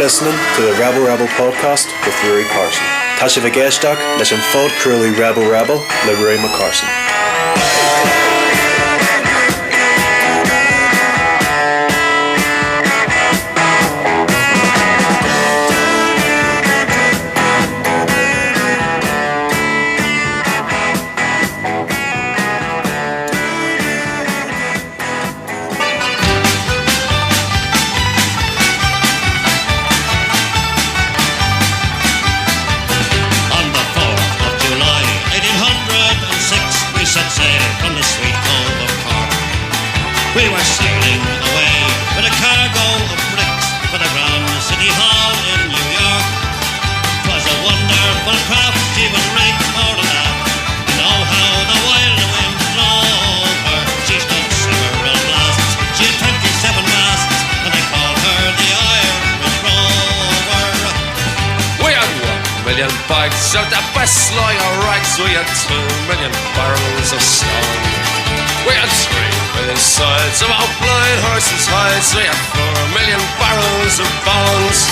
listening to the Rebel Rebel podcast with Rory Carson. Tasha Vigeshtak, leis an fod crúlú Rebel Rebel le Rory McCarson. We were sailing away with a cargo of bricks for the Grand City Hall in New York. 'Twas a wonderful craft, she was rigged for the laugh. You know how the wild wind blew her. She stood several blasts, she had 27 masts, and they called her the Irish Rover. We had 1 million bags of the best lager rags. We had 2 million barrels of stone. We had 3 million sides of our blind horses' hides. We had 4 million barrels of bones.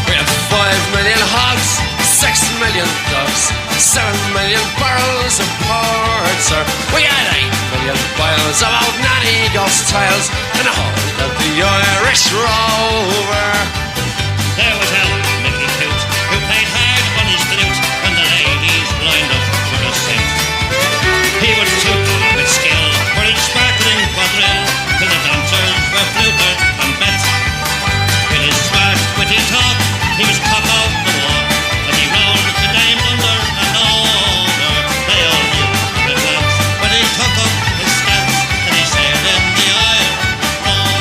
We had 5 million hogs, 6 million dogs, 7 million barrels of porter. We had 8 million bales of old nanny ghost tales and a hold of the Irish Rover. There was Al Mickey Coot, who played hard on his flute when the ladies lined up for a scent. He was too good with skill for each sparkling quadrille, till the dancers were fluted and bet. In his smart, witty talk, he was cock of the walk, and he rolled the dames under and over. They all knew at a glance when he took up his stance, and he sailed in the Irish Rover.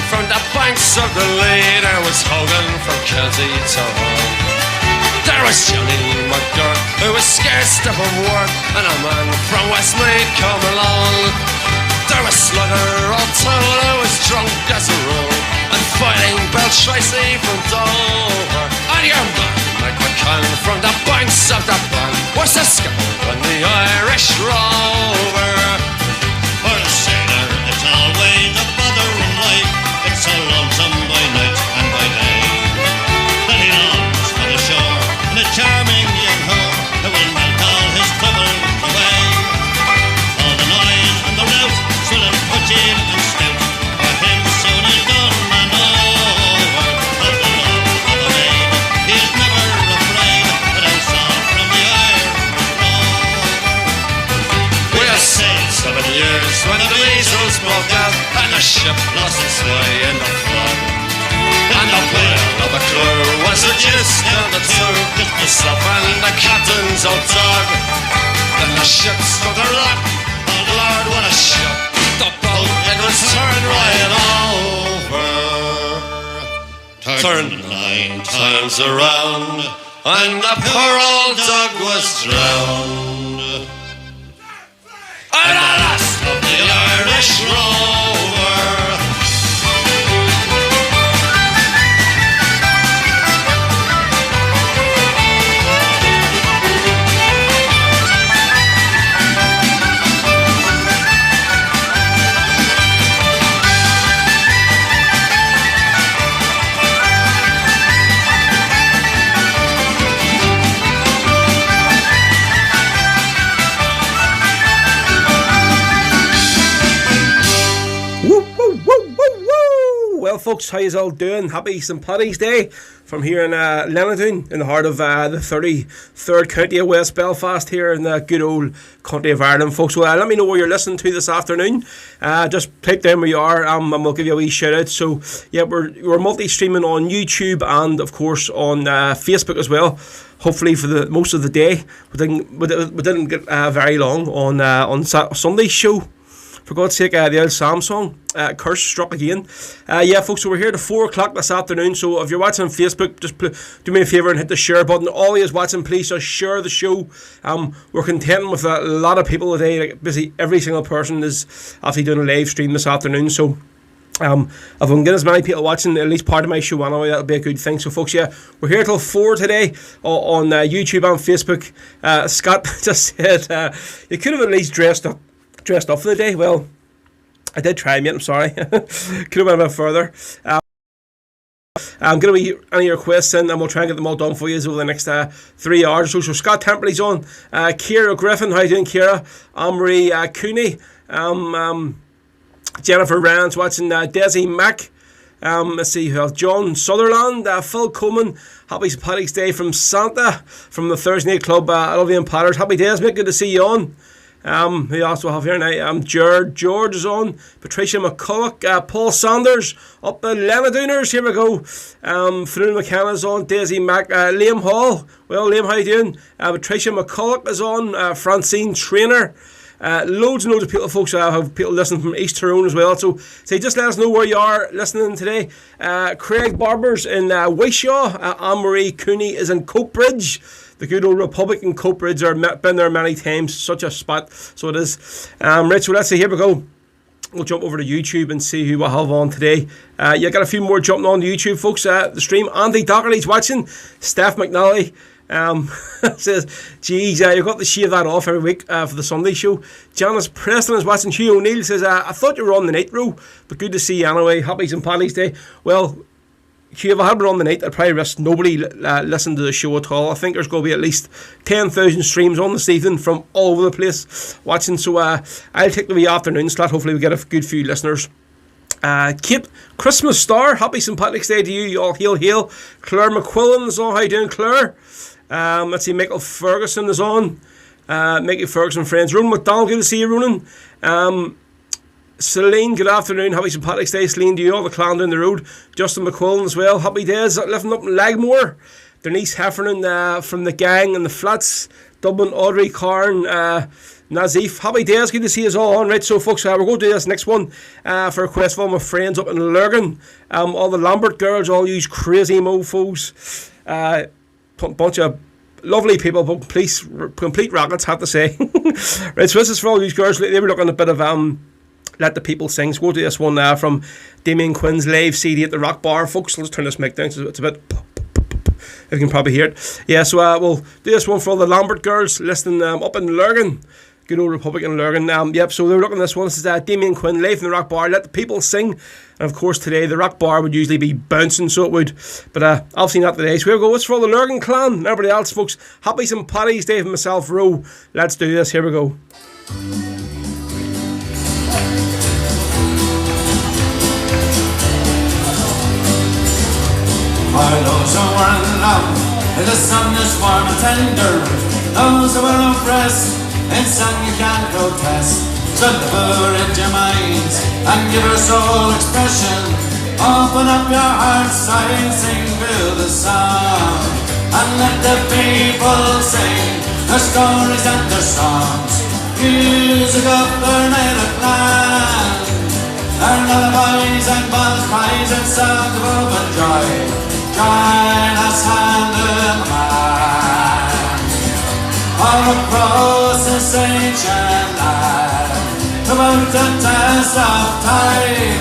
From the banks of the Lee, there was Hogan from Kelty to home. There was Johnny McGurk, who was scarce stiff of work, and a man from Westmeath come along. There was Slugger O'Toole, who was drunk as a rule, and Fighting Bill Tracy from Dover. And your man, Mike McCann, from the banks of the Bann, was the skipper on the Irish Rover. For a sailor, it's always a bother in life. It's so lonesome by night and by day that he longs for the shore and a charming young whore who will melt all his troubles away. All the noise and the rout, swilling, pudging and stout, for him soon is done and over. Of the love of a maid, he is never afraid, but I saw from the Irish Rover. We have sailed 7 years when the measles broke out, and the ship lost its way in the flood. And the whale of a crew was reduced down to 2, just myself and the captain's old dog. Then the ship struck a rock, oh Lord, what a shock. The boat, it was turned right over. Turned 9 times around, and the poor old dog was drowned. And the last of the Irish Rover. Well, folks, how you all doing? Happy St. Paddys Day from here in Lenadoon, in the heart of the 33rd county of West Belfast, here in the good old country of Ireland, folks. Well, let me know where you're listening to this afternoon. Just type down where you are, and we'll give you a wee shout out. So, yeah, we're multi-streaming on YouTube and, of course, on Facebook as well. Hopefully for the most of the day. We didn't get very long on Sunday's show. For God's sake, the old Psalm song, Curse Struck Again. Yeah, folks, so we're here to 4 o'clock this afternoon. So if you're watching on Facebook, just do me a favour and hit the share button. All of you watching, please just share the show. We're contending with a lot of people today. Like, basically, every single person is actually doing a live stream this afternoon. So if I can get as many people watching at least part of my show anyway, that'll be a good thing. So folks, yeah, we're here till 4 today on YouTube and Facebook. Scott just said you could have at least dressed up for the day. Well, I did try, mate, I'm sorry. Could have went a bit further. I'm going to be any of your questions and we'll try and get them all done for you over the next 3 hours or so. So Scott Temperley's on, Ciara Griffin, how you doing, Ciara? Anne-Marie Cooney, Jennifer Rand's watching, Desi Mack, let's see who else, John Sutherland, Phil Coleman, happy St. Patrick's Day from Santa, from the Thursday Night Club, Olivia and Padders, happy days, mate, good to see you on. We also have here now, George is on, Patricia McCulloch, Paul Sanders, up the Lenadooners, here we go, Fiona McKenna's on, Daisy Mack, Liam Hall, well Liam, how you doing? Patricia McCulloch is on, Francine Trainer, loads and loads of people, folks. I have people listening from East Tyrone as well. So just let us know where you are listening today. Craig Barber's in Wishaw. Anne-Marie Cooney is in Coatbridge. The good old Republic in Coatbridge. I've been there many times. Such a spot. So it is. Right, so let's see. Here we go. We'll jump over to YouTube and see who I have on today. You got a few more jumping on to YouTube, folks. The stream. Andy Dockerty's watching. Steph McNally. Says, geez, you got to shave that off every week for the Sunday show. Janice Preston is watching. Hugh O'Neill says, I thought you were on the night, row, but good to see you anyway. Happy St. Patrick's Day. Well, Hugh, if I had been on the night, I'd probably risk nobody listen to the show at all. I think there's going to be at least 10,000 streams on this evening from all over the place watching. So I'll take the wee afternoon slot. Hopefully we get a good few listeners. Kate Christmas Star, happy St. Patrick's Day to you. You all hail. Claire McQuillan is on. How you doing, Claire? Let's see, Michael Ferguson is on. Michael Ferguson friends. Ronan McDonald, good to see you, Ronan. Celine, good afternoon. Happy St. Patrick's Day, Celine, to you all, the clan down the road. Justin McQuillan as well. Happy days. Living up in Legmore. Denise Heffernan from the gang and the flats. Dublin, Audrey, Carn, Nazif. Happy days. Good to see us all on. Right, so folks, we're going to do this next one for a quest for my friends up in Lurgan. All the Lambert girls, all you crazy mofos. Bunch of lovely people, but complete rockets, have to say. Right, so this is for all these girls. They were looking at a bit of Let the People Sing. So we'll do this one from Damien Quinn's live CD at the Rock Bar, folks. Let's turn this mic down so it's a bit, if you can probably hear it. Yeah, so we'll do this one for all the Lambert girls listening up in Lurgan. Good old Republican Lurgan. Yep, so they were looking at this one. This is Damien Quinn live in the Rock Bar. Let the People Sing. And of course today the Rock Bar would usually be bouncing, so it would. But I've seen that today. So here we go. It's for all the Lurgan clan and everybody else, folks. Happy St. Patrick's Day from myself, Roe. Let's do this. Here we go. For those who are in love, the sun is warm and tender. Those who are oppressed, in sun you can't protest. So pour it your minds and give your soul expression. Open up your hearts and sing through the song. And let the people sing their stories and their songs. Music of their native land. Their lullabies and battle cries and sound of hope and joy. Join us hand in hand. All across this ancient land, throughout the test of time,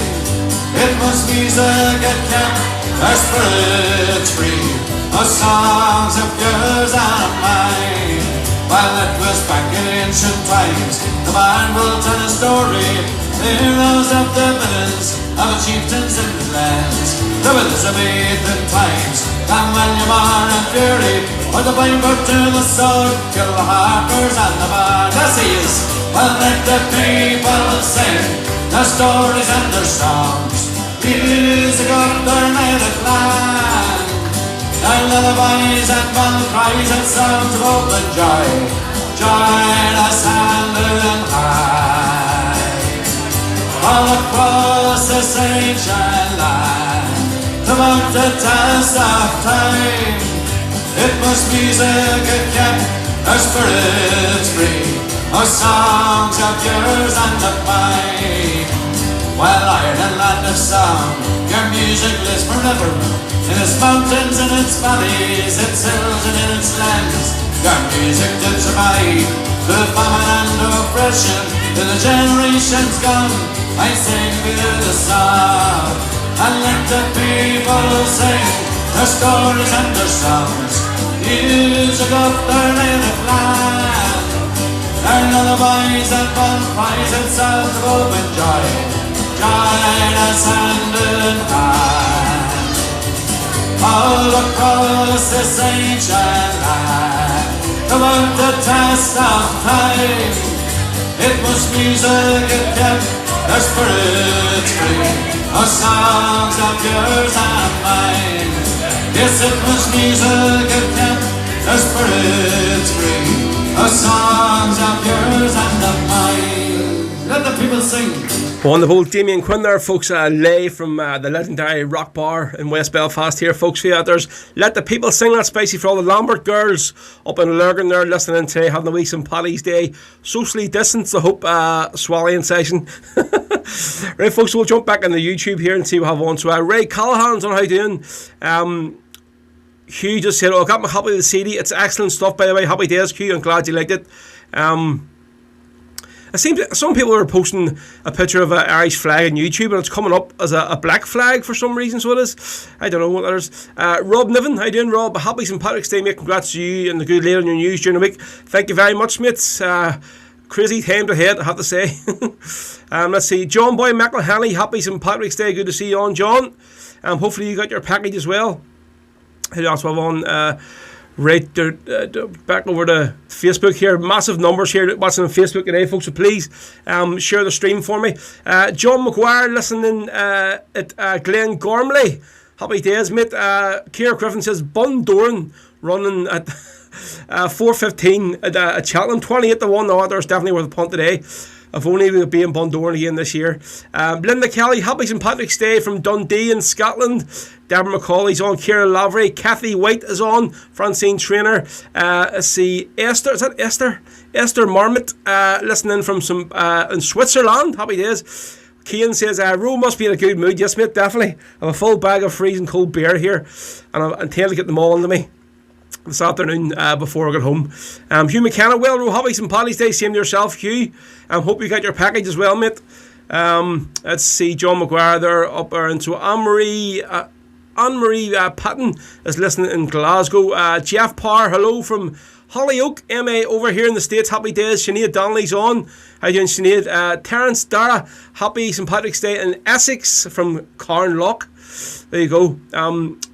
it was music that kept our spirits free, of songs of yours and of mine. While it was back in ancient times, the man will tell a story, the heroes of the villains, of the chieftains in the lands, the Elizabethan times, and William and Fury, or the Bible to the sword, kill the harpers and the Paddys. Well, let the people sing their stories and their songs, music of their native land, their lullabies and battle cries and sounds of hope and joy. Join us hand in hand. All across this ancient land, throughout the test of time, it was music that kept our spirits free, or songs of yours and of mine. While Ireland, land of song, your music lives forever. In its mountains and its valleys, its hills and in its lands, your music did survive the famine and oppression. To the generations gone, I sing you the song, and let the people sing their stories and their songs, music of their native land. Their lullabies and bonfires and sounds of hope and joy, join us hand in hand. All across this ancient land, about the test of time, it was music that kept their spirits free, our songs of yours and mine. Yes, it was music that kept their spirits free, our songs of yours and of mine. Let the people sing. Wonderful Damien Quinn there, folks, live from the legendary Rock Bar in West Belfast here, folks. For you out there's Let the People Sing. That's basically for all the Lambert girls up in Lurgan there listening today, having a wee St. Paddy's Day socially distanced, I hope, swallowing session. Right, folks, we'll jump back on the YouTube here and see what we have on. So Ray Callahan's on. How you doing? Hugh just said, I got my copy of the CD. It's excellent stuff, by the way. Happy days, Hugh. I'm glad you liked it. It seems some people are posting a picture of an Irish flag on YouTube and it's coming up as a black flag for some reason, so it is. I don't know what that is. Rob Niven, how you doing, Rob? Happy St. Patrick's Day, mate. Congrats to you and the good lady on your news during the week. Thank you very much, mates. Crazy time ahead, I have to say. Let's see. John Boy McElhaney, happy St. Patrick's Day. Good to see you on, John. Hopefully you got your package as well. Who else we have on? Right there, back over to Facebook here. Massive numbers here watching on Facebook today, folks. So please share the stream for me. John McGuire listening at Glen Gormley. Happy days, mate. Ciara Griffin says Bundoran running at 4:15 at Cheltenham. 28-1. No, there's definitely worth a punt today. If only we would be in Bundoran again this year. Linda Kelly, happy St. Patrick's Day from Dundee in Scotland. Deborah McCauley's on. Ciara Lavery. Kathy White is on. Francine Trainer. Let's see. Esther, is that Esther? Esther Marmot listening from some in Switzerland. Happy days. Kean says, Ro must be in a good mood. Yes, mate, definitely. I have a full bag of freezing cold beer here and I intend to get them all into me this afternoon before I get home. Hugh McKenna, well, Ro, happy St. Paddy's Day. Same to yourself, Hugh. Hope you got your package as well, mate. Let's see, John McGuire there up there. And so Anne-Marie Patton is listening in Glasgow. Jeff Parr, hello from Hollyoak, MA over here in the States. Happy days. Sinead Donnelly's on. How you doing, Sinead? Terence Dara, happy St. Patrick's Day in Essex from Carnlough. There you go.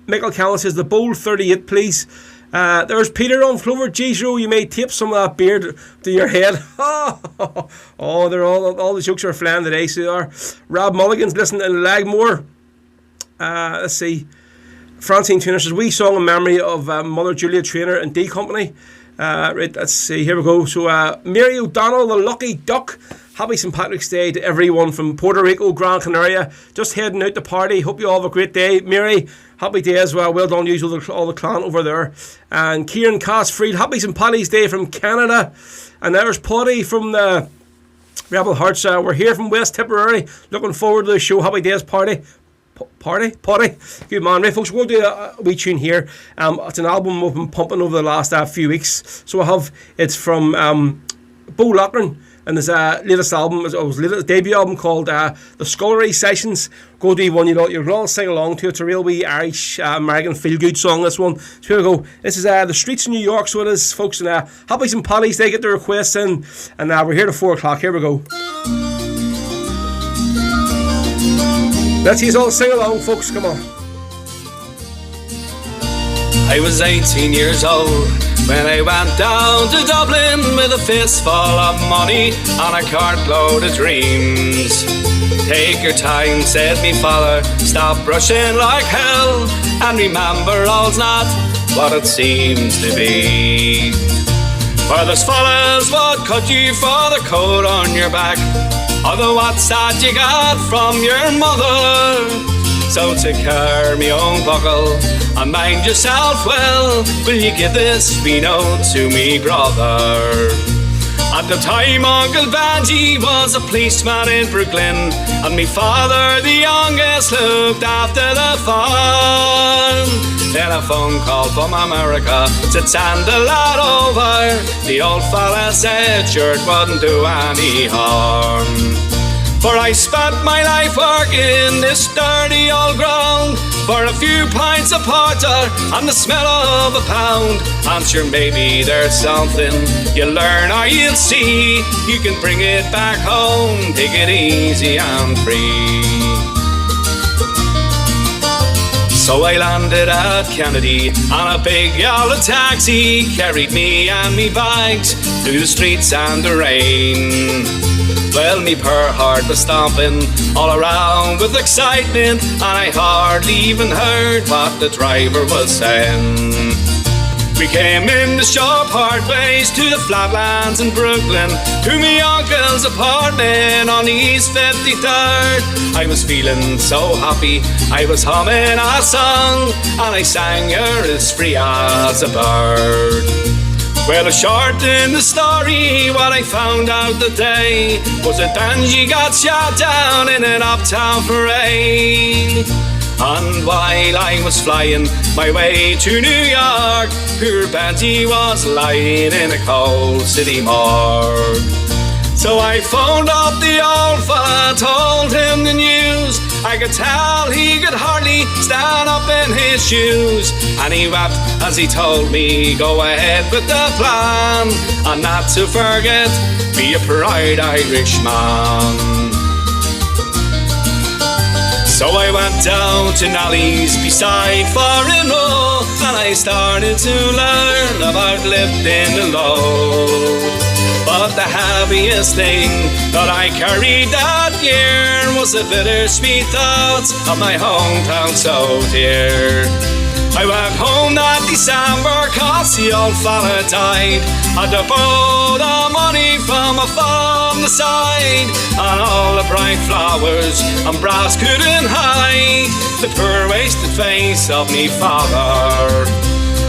Michael Callan says, the bowl 38, please. There's Peter on Clover. Jeez, Ro, you may tape some of that beard to your head. Oh, they're all the jokes are flying today, so they are. Rob Mulligan's listening in Lagmore. Let's see. Francine Trainer says, wee song in memory of Mother Julia Trainer and D Company. Right, let's see. Here we go. So, Mary O'Donnell, the Lucky Duck. Happy St. Patrick's Day to everyone from Puerto Rico, Gran Canaria. Just heading out to party. Hope you all have a great day. Mary, happy day as well. Well done, you all the clan over there. And Kieran Casfried, happy St. Paddy's Day from Canada. And there's Paddy from the Rebel Hearts. We're here from West Tipperary. Looking forward to the show. Happy days, Party. Good man. Right, folks, we'll do a wee tune here. It's an album we've been pumping over the last few weeks. So it's from Bo Loughlin. And his latest album, his debut album called The Scullery Sessions. Go do one you'll all sing along to. It's a real wee Irish American feel-good song, this one. So here we go. This is The Streets of New York, so it is, folks. And happy St. Paddy's Day. Get the requests in. And we're here to 4 o'clock. Here we go. Let's use all sing along, folks. Come on. I was 18 years old when I went down to Dublin with a fistful of money and a cartload of dreams. Take your time, said me father, stop rushing like hell, and remember all's not what it seems to be. For there's fellas what cut you for the coat on your back, or the what's that you got from your mother. So take care, me own buckle, and mind yourself well. Will you give this wee note to me brother? At the time, Uncle Benji was a policeman in Brooklyn, and me father, the youngest, looked after the farm. Then a phone call from America said send the lad over. The old fella said sure it wouldn't do any harm. For I spent my life working this dirty old ground for a few pints of porter and the smell of a pound. I'm sure maybe there's something you'll learn or you'll see. You can bring it back home, take it easy and free. So I landed at Kennedy on a big yellow taxi, carried me and me bags through the streets and the rain. Well, me poor heart was stomping all around with excitement, and I hardly even heard what the driver was saying. We came in the sharp hard ways to the flatlands in Brooklyn, to me uncle's apartment on East 53rd. I was feeling so happy, I was humming a song, and I sang her as free as a bird. Well, short in the story, what I found out the day was that Benji got shot down in an uptown parade. And while I was flying my way to New York, poor Benji was lying in a cold city morgue. So I phoned up the old fella, told him the news. I could tell he could hardly stand up in his shoes, and he wept as he told me, go ahead with the plan, and not to forget, be a proud Irishman. So I went down to Nolly's beside Foreign Row, and I started to learn about lifting the load. But the heaviest thing that I carried that year was the bittersweet thoughts of my hometown so dear. I went home that December cause the old fella died. Had to borrow the money from a farm the side, and all the bright flowers and brass couldn't hide the poor wasted face of me father.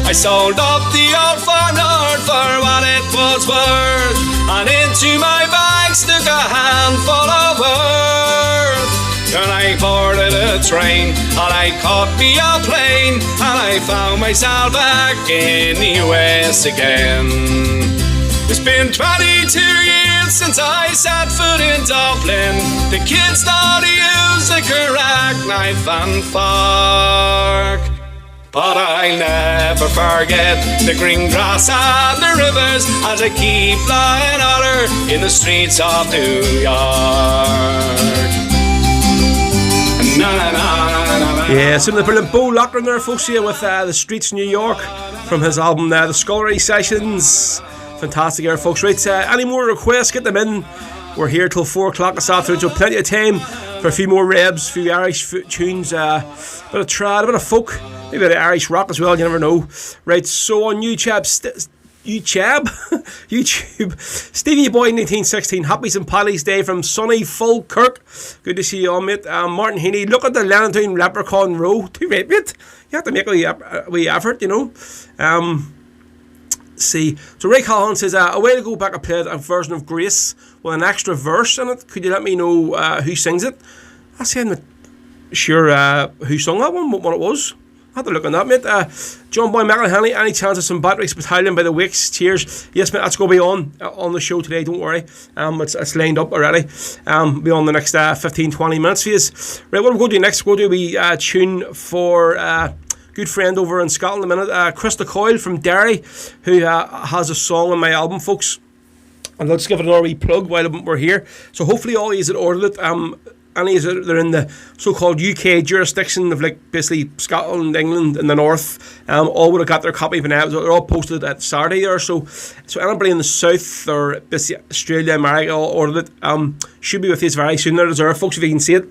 I sold up the old farmyard for what it was worth, and into my bag stuck a handful of earth. Then I boarded a train, and I caught me a plane, and I found myself back in the US again. It's been 22 years since I set foot in Dublin. The kids know to use the correct knife and fork, but I'll never forget the green grass and the rivers as I keep lying holler in the streets of New York. Na, na, na, na, na. Yeah, some of the brilliant Bo Loughlin there, folks, here with the Streets of New York from his album The Scullery Sessions. Fantastic here, folks. Right, any more requests, get them in. We're here till 4 o'clock this afternoon, so plenty of time for a few more rebs, a few Irish tunes, a bit of trad, a bit of folk, maybe a bit of Irish rock as well, you never know. Right, so on YouTube, Stevie Boy 1916, happy St. Paddy's Day from sunny Falkirk. Good to see you all, mate. Martin Heaney, look at the Lennox Leprechaun Row. Too right, mate. You have to make a wee effort, you know. See, so Ray Callahan says, a way to go back and play a version of Grace with an extra verse in it. Could you let me know who sings it? I say I'm not sure who sung that one, what it was. I had to look on that, mate. John Boy McElhenney, any chance of some Batteries Battalion by the Wicks? Cheers. Yes, mate, that's going to be on the show today, don't worry. It's lined up already. Be on the next 15-20 minutes for you. Right, what we're going to do next, we're going to do a tune for good friend over in Scotland a minute, Krista Coyle from Derry, who has a song on my album, folks. And let's give it another wee plug while we're here. So hopefully all of you that ordered it, any that are in the so-called UK jurisdiction of like basically Scotland, England in the north, all would have got their copy of now. They're all posted at Saturday there. So anybody in the south or basically Australia, America, all ordered it. Should be with you very soon. There, reserved, folks, if you can see it.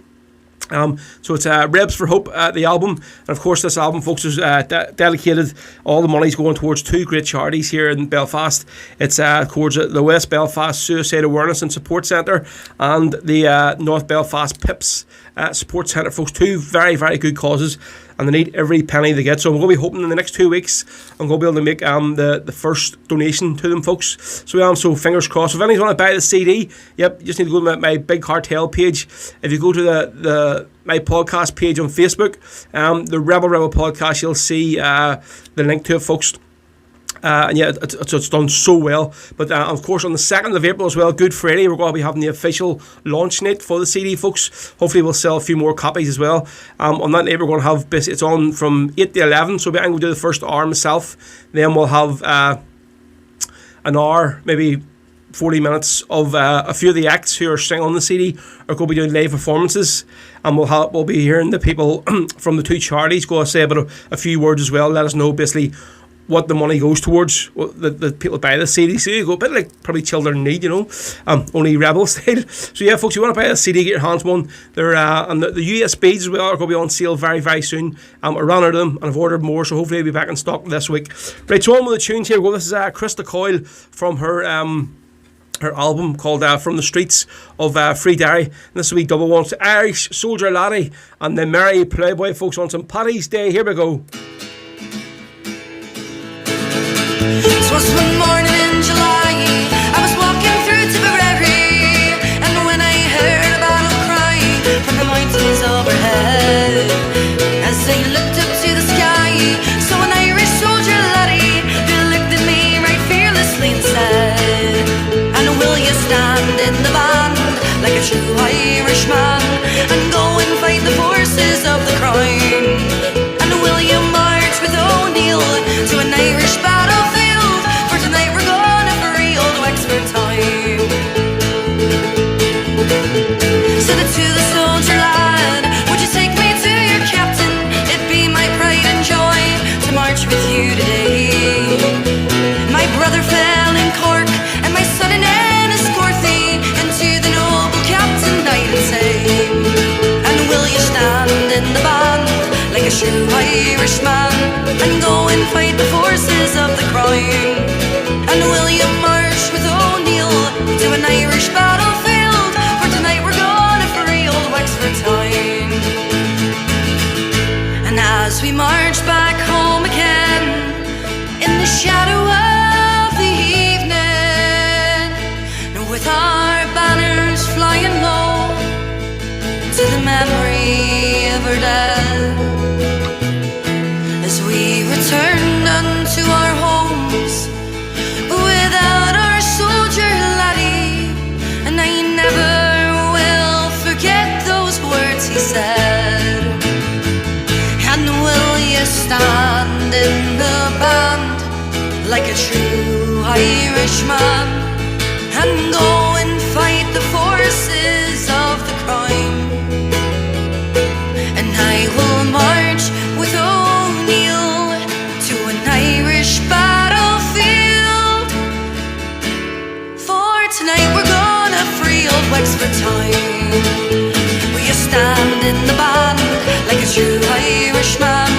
So it's Rebs for Hope, the album, and of course this album, folks, is dedicated. All the money's going towards two great charities here in Belfast. It's towards the West Belfast Suicide Awareness and Support Centre and the North Belfast PIPS Support Centre, folks. Two very, very good causes. and they need every penny they get. So I'm going to be hoping in the next 2 weeks I'm going to be able to make the first donation to them, folks. So fingers crossed. If anyone's want to buy the CD, yep, you just need to go to my Big Cartel page. If you go to my podcast page on Facebook, the Rebel podcast, you'll see the link to it, folks. And yeah, it's done so well. But of course, on the 2nd of April as well, Good Friday, we're going to be having the official launch night for the CD, folks. Hopefully, we'll sell a few more copies as well. On that night, we're going to have it's on from 8 to 11. So I'm going to do the first hour myself. Then we'll have an hour, maybe 40 minutes of a few of the acts who are singing on the CD are going to be doing live performances, and we'll be hearing the people from the two charities go to say about a few words as well. Let us know basically what the money goes towards, the people buy the CD. So you go a bit like probably Children in Need, only Rebel style. So yeah, folks, you want to buy a CD, get your hands on one. They're and the USBs as well are going to be on sale very, very soon. I ran out of them and I've ordered more, so hopefully they'll be back in stock this week. Right, so on with the tunes here. Well, this is Krista Coyle from her album called From the Streets of Free Derry. And this will be double one. So Irish Soldier Laddie and the Merry Playboy, folks, on some Paddys Day. Here we go. Was one morning in July, I was walking through Tipperary, and when I heard a battle cry from the mountains overhead, as I looked up to the sky, saw an Irish soldier laddie who looked at me right fearlessly and said, and will you stand in the band like a true Irishman and go and fight the forces of the crown? And will you march with O'Neill to an Irish battlefield? Said it to the soldier lad, would you take me to your captain? It'd be my pride and joy to march with you today. My brother fell in Cork, and my son in Enniscorthy, and to the noble captain I did say, and will you stand in the band like a true Irishman and go and fight the forces of the crown? And will you march with O'Neill to an Irish battlefield? For tonight we're gonna free old Wexford town. And as we march back home again in the shadow of the evening, with our banners flying low to the memory of our dead, as we return unto our homes without our soldier laddie, and I never will forget those words he said. And will you stand in the band like a true Irishman and go and fight the forces of the crown? And I will march with O'Neill to an Irish battlefield. Tonight we're gonna free old Wexford town. Will you stand in the band like a true Irishman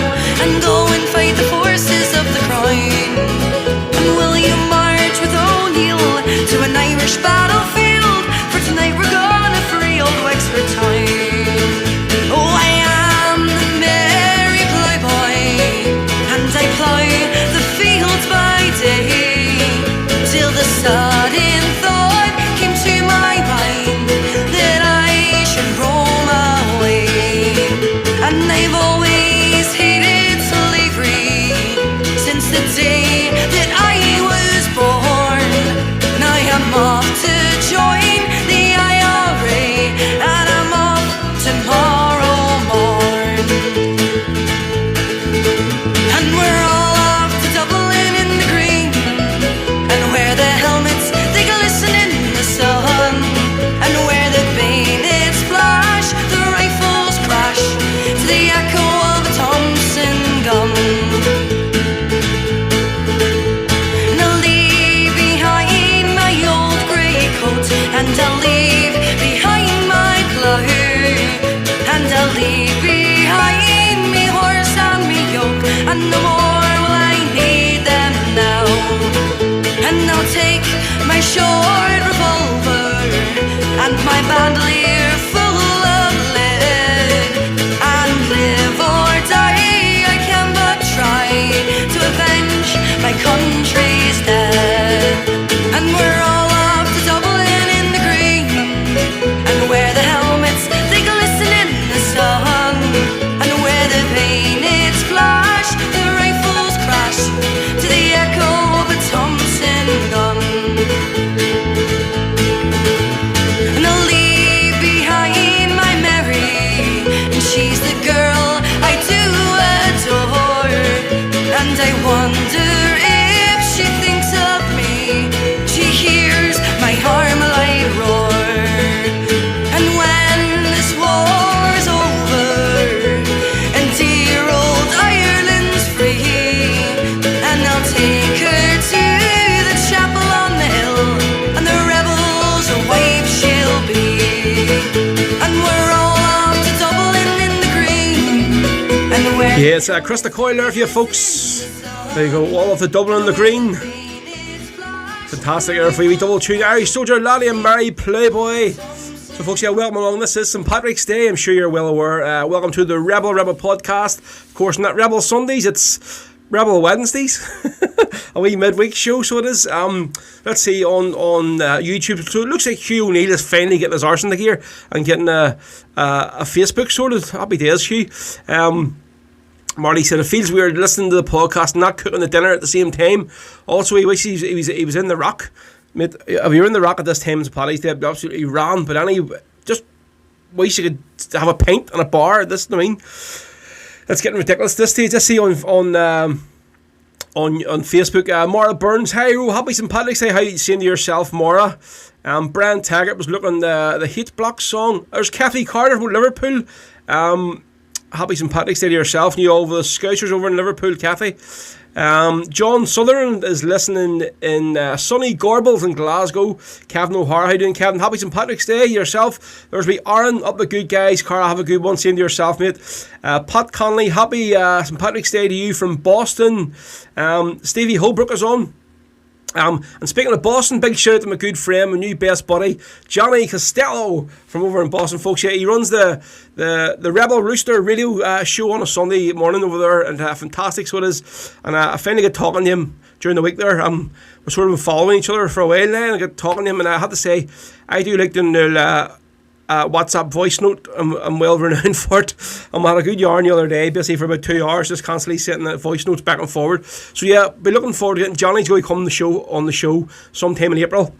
and go and fight the forces of the crown? And will you march with O'Neill to an Irish battlefield? For tonight we're gonna free old Wexford town. Oh, I am the merry playboy, and I plough the fields by day, till the sudden thought came to my mind that I should roam away. And I've always hated slavery since the day that I was born. Now I'm off to join the IRA, and I'm off tomorrow morn. And we're all off to Dublin in the green, and where the helmets they glisten in the sun, and where the bayonets flash, the rifles crash to the echo of a Thompson gun. And I'll leave behind my old grey coat, and I'll leave behind my plough, and I'll leave behind me horse and me yoke, and no more will I need them now. And I'll take my short revolver and my bandolier full of lead, and live or die Yeah, it's Krista Coyle there for you folks. There you go, all of the Dublin and the Green. Fantastic there for you, double tune. Irish Soldier, Laddie and Mary, Playboy. So folks, yeah, welcome along. This is St. Patrick's Day, I'm sure you're well aware. Welcome to the Rebel podcast. Of course, not Rebel Sundays, it's Rebel Wednesdays. A wee midweek show, so it is. Let's see, on YouTube. So it looks like Hugh O'Neill is finally getting his arse in the gear and getting a Facebook sorted. Happy days, Hugh. Marty said it feels weird listening to the podcast and not cooking the dinner at the same time. Also, he wishes he was in the Rock. Mate, if you were in the Rock at this time, it's Paddys Day, absolutely ran. But just wish you could have a pint and a bar. This, I mean, it's getting ridiculous this stage. I see on Facebook, Maura Burns, hi, happy St. Patrick's Day. How you saying to yourself, Maura? Brian Taggart was looking the Heat Block song. There's Kathy Carter from Liverpool. Happy St. Patrick's Day to yourself and you all the Scousers over in Liverpool, Kathy. John Sutherland is listening in sunny Gorbals in Glasgow. Kevin O'Hara, how you doing, Kevin? Happy St. Patrick's Day yourself. There's me, Aaron, up the good guys. Cara, have a good one. Same to yourself, mate. Pat Conley, happy St. Patrick's Day to you from Boston. Stevie Holbrook is on. And speaking of Boston, big shout out to my good friend, my new best buddy, Johnny Costello from over in Boston, folks. Yeah, he runs the Rebel Rooster radio show on a Sunday morning over there, and fantastic, so it is. And I finally got talking to him during the week there. We're sort of been following each other for a while now, and I got talking to him, and I had to say, I do like the new WhatsApp voice note. I'm well renowned for it. I had a good yarn the other day, basically for about 2 hours, just constantly sending the voice notes back and forward. So yeah, be looking forward to getting Johnny's going to come on the show sometime in April.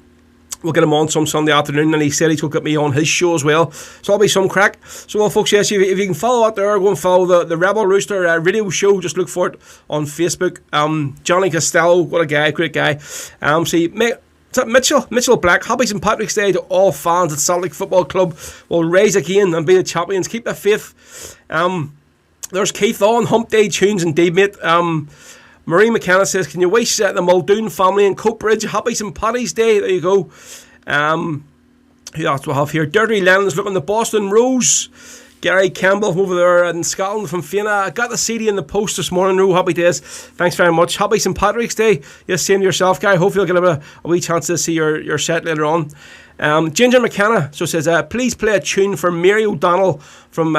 We'll get him on some Sunday afternoon, and he said he's going to get me on his show as well. So that'll be some crack. So well, folks, yes, if you can follow out there, go and follow the Rebel Rooster radio show. Just look for it on Facebook. Johnny Costello, what a guy, great guy. See, mate. Mitchell Black, happy St. Patrick's Day to all fans at Celtic Football Club. Will rise again and be the champions. Keep the faith. There's Keith on, Hump Day tunes indeed, mate. Marie McKenna says, can you wish the Muldoon family in Coatbridge happy St. Paddy's Day? There you go. Who else do we have here? Dirty Lennon's looking the Boston Rose. Gary Campbell from over there in Scotland from Fianna. I got the CD in the post this morning, Ro. Happy days. Thanks very much. Happy St. Patrick's Day. Yes, same to yourself, Guy. Hopefully you'll get a wee chance to see your set later on. Ginger McKenna so says, please play a tune for Mary O'Donnell from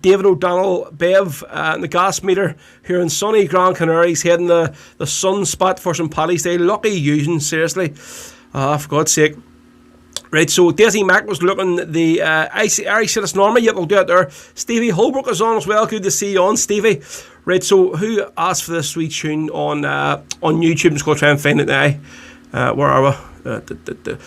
David O'Donnell Bev and the gas meter here in sunny Grand Canaries, heading the sun spot for St. Paddy's Day. Lucky using, seriously. For God's sake. Right, so Daisy Mack was looking the Irish Citizen Army. Yep, we'll do it there. Stevie Holbrook is on as well. Good to see you on, Stevie. Right, so who asked for this sweet tune on YouTube? I'm just going to try and find it now. Where are we?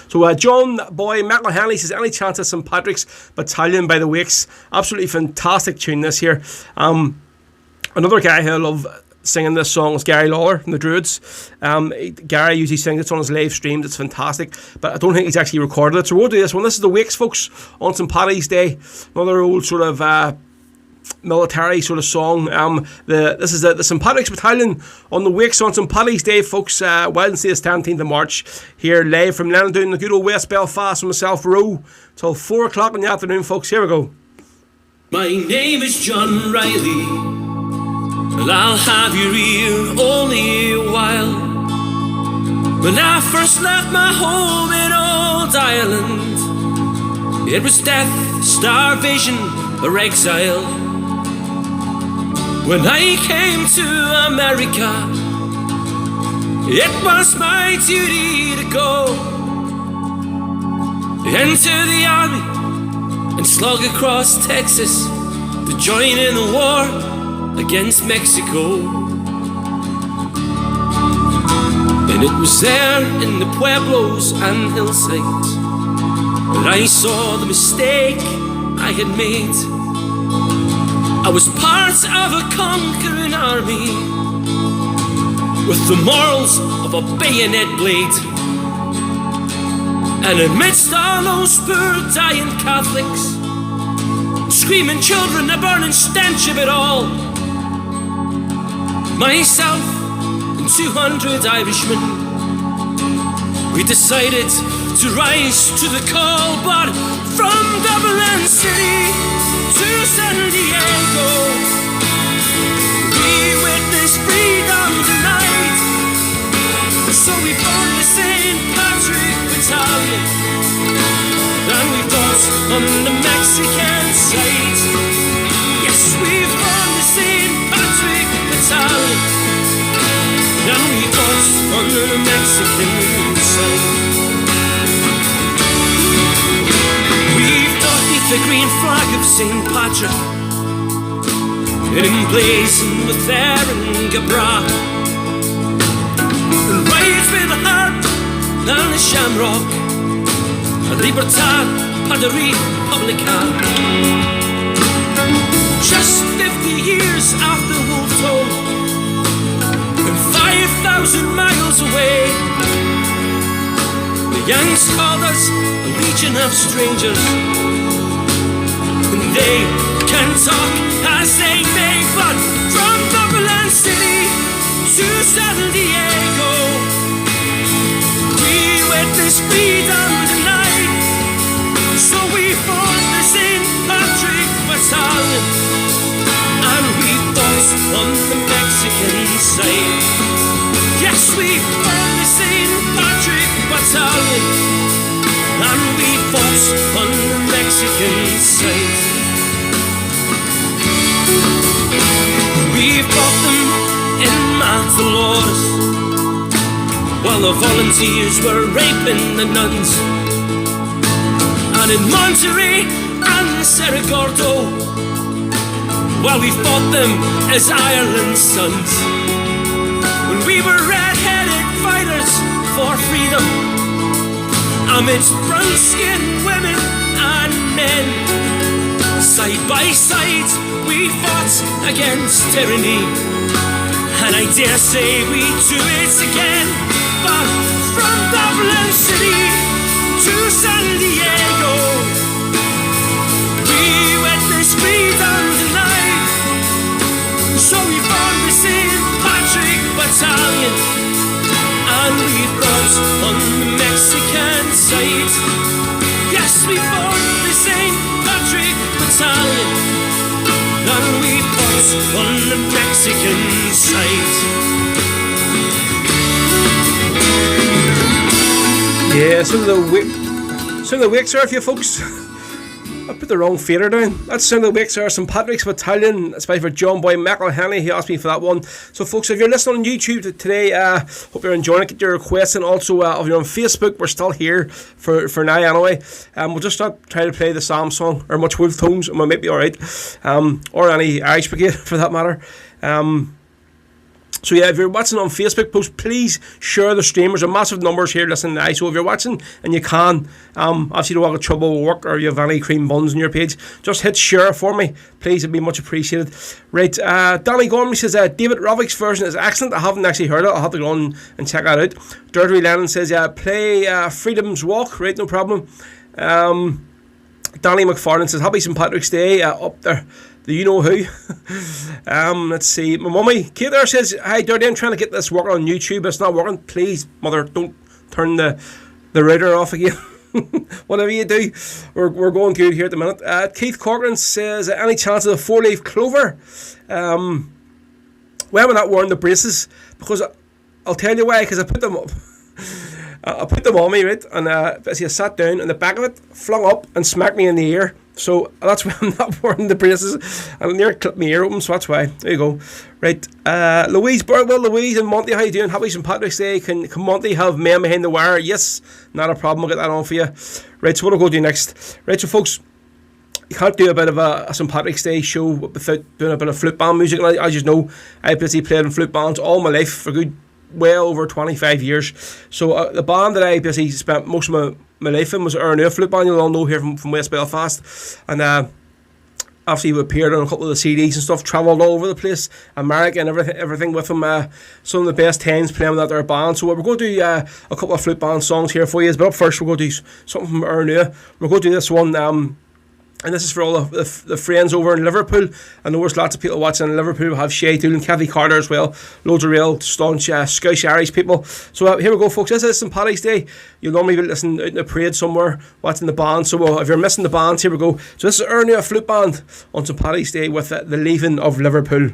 So John Boy McElhanley says, any chance at St. Patrick's Battalion by the Wakes? Absolutely fantastic tune this here. Another guy who I love singing this song is Gary Lawler from the Druids. Gary usually sings it on his live streams. It's fantastic, but I don't think he's actually recorded it. So we'll do this one. This is the Wakes, folks, on St. Paddy's Day. Another old sort of military sort of song. This is the St. Patrick's Battalion on the Wakes on St. Paddy's Day, folks. Wednesday the 17th of March, here live from Lenadoon, the good old West Belfast, from myself, Ro, till 4 o'clock in the afternoon, folks. Here we go. My name is John Riley. Well, I'll have your ear only a while. When I first left my home in old Ireland, it was death, starvation, or exile. When I came to America, it was my duty to go enter the army and slug across Texas to join in the war against Mexico. And it was there in the pueblos and hillsides that I saw the mistake I had made. I was part of a conquering army with the morals of a bayonet blade, and amidst all those poor dying Catholics, screaming children, the burning stench of it all, myself and 200 Irishmen, we decided to rise to the call. But from Dublin City to San Diego, on the Mexican side. Yes, we've won the St. Patrick Battalion, and we fought on the Mexican side. We fought beneath the green flag of St. Patrick, it emblazoned with Aaron Gabra, and right with the harp and the shamrock, Libertad, Paddys, Republican. Just 50 years after Wolf Toll, and 5,000 miles away, the Yanks called us a legion of strangers, and they can talk as they may, but from Dublin City to San Diego, we witnessed freedom tonight. So we fought the St. Patrick Battalion, and we fought on the Mexican side. Yes, we fought the St. Patrick Battalion, and we fought on the Mexican side. We fought them in Matamoros, while the volunteers were raping the nuns, and in Monterey and Cerro Gordo, while we fought them as Ireland's sons. When we were red-headed fighters for freedom, amidst brown-skinned women and men, side by side we fought against tyranny, and I dare say we do it again. But from Dublin City to San Diego, we witnessed freedom tonight. So we formed the St. Patrick Battalion, and we fought on the Mexican side. Yes, we formed the St. Patrick Battalion, and we fought on the Mexican side. Yeah, some of the wakes are, if you folks. I put the wrong fader down. That's some of the wakes are St. Patrick's Battalion. It's by for John Boy McElhenney. He asked me for that one. So, folks, if you're listening on YouTube today, hope you're enjoying it. Get your requests, and also if you're on Facebook, we're still here for now anyway. We'll just not try to play the Sam song or much Wolf Tones, and we might be all right. Or any Irish Brigade for that matter. So yeah, if you're watching on Facebook post, please share the stream. There's a massive numbers here listening now. So if you're watching and you can, obviously you don't have trouble with work or you have any cream buns on your page, just hit share for me, please. It'd be much appreciated. Right, Danny Gormley says David Rovick's version is excellent. I haven't actually heard it. I'll have to go on and check that out. Dirty Lennon says play Freedom's Walk. Right, no problem. Danny McFarlane says happy St. Patrick's Day up there. The you know who. Let's see. My mummy Kate there says, hi Dirty, I'm trying to get this working on YouTube. It's not working. Please, mother, don't turn the router off again. Whatever you do, we're going good here at the minute. Keith Corcoran says, any chance of the 4-leaf clover? When am I not wearing the braces? Because I'll tell you why. Because I put them up. I put them on me, right, and as I sat down, and the back of it flung up and smacked me in the ear. So that's why I'm not wearing the braces. And nearly clipped my ear open, so that's why. There you go. Right, Louise Burwell, Louise and Monty, how you doing? Happy St. Patrick's Day. Can Monty have Men Behind the Wire? Yes, not a problem. I'll get that on for you. Right, so what I'll go do next. Right, so folks, you can't do a bit of a St. Patrick's Day show without doing a bit of flute band music. And as you know, I've basically played in flute bands all my life for good well over 25 years. So the band that I basically spent most of my life in was Erna flute band. You'll all know here from West Belfast, and obviously we appeared on a couple of the CDs and stuff, travelled all over the place, America and everything with them. Some of the best times playing with that their band. So we're going to do a couple of flute band songs here for you, but up first we're going to do something from Erna. We're going to do this one, and this is for all the friends over in Liverpool. I know there's lots of people watching in Liverpool. We have Shay Dool and Kathy Carter as well. Loads of real staunch Scottish Irish people. So here we go, folks. This is St. Paddys Day. You'll normally be listening out in a parade somewhere, watching the band. So if you're missing the bands, here we go. So this is Erna Flute Band on St. Paddys Day with the Leaving of Liverpool.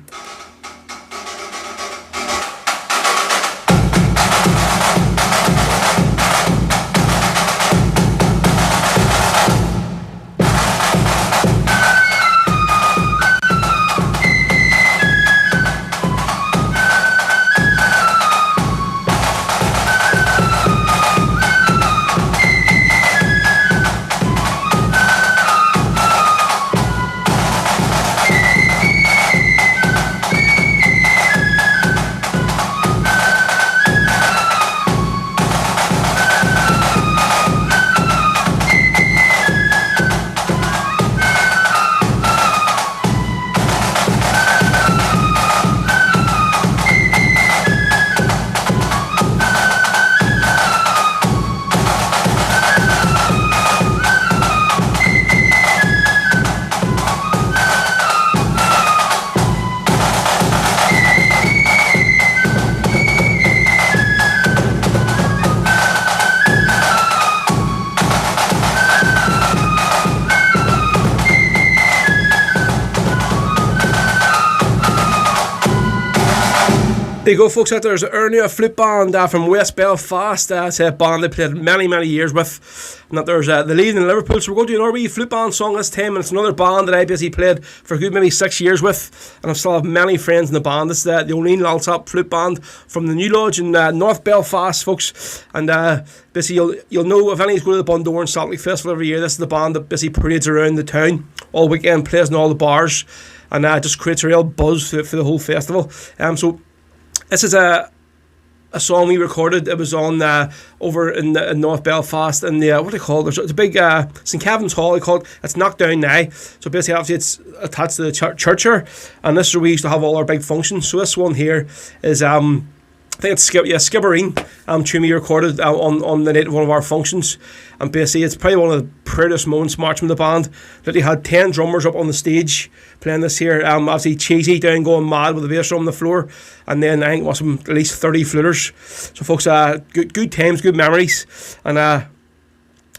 There you go, folks. Out there's Ernia flute band from West Belfast. It's a band they played many years with. And that there's the lead in Liverpool. So we're going to do an RB flute band song this time, and it's another band that I basically played for a good maybe 6 years with, and I still have many friends in the band. This is the O'Neill Laltop flute band from the New Lodge in North Belfast, folks. And basically you'll know if any go to the Bundoran and Salt Lake Festival every year. This is the band that basically parades around the town all weekend, plays in all the bars, and just creates a real buzz for the whole festival. So this is a song we recorded. It was on over in North Belfast in the what do they call it? There's a big St Kevin's Hall. They call it. It's knocked down now. So basically, obviously, it's attached to the church here, and this is where we used to have all our big functions. So this one here is I think it's Skibbereen tune we recorded on the night of one of our functions, and basically it's probably one of the proudest moments marching with the band. That they had 10 drummers up on the stage playing this here. Obviously Cheesy down going mad with the bass drum on the floor, and then I think it was at least 30 fluters. So folks, good times, good memories, and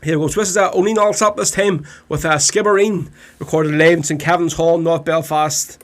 here we go. So this is O'Neill Laltop this time with Skibbereen, recorded live in St Kevin's Hall, North Belfast.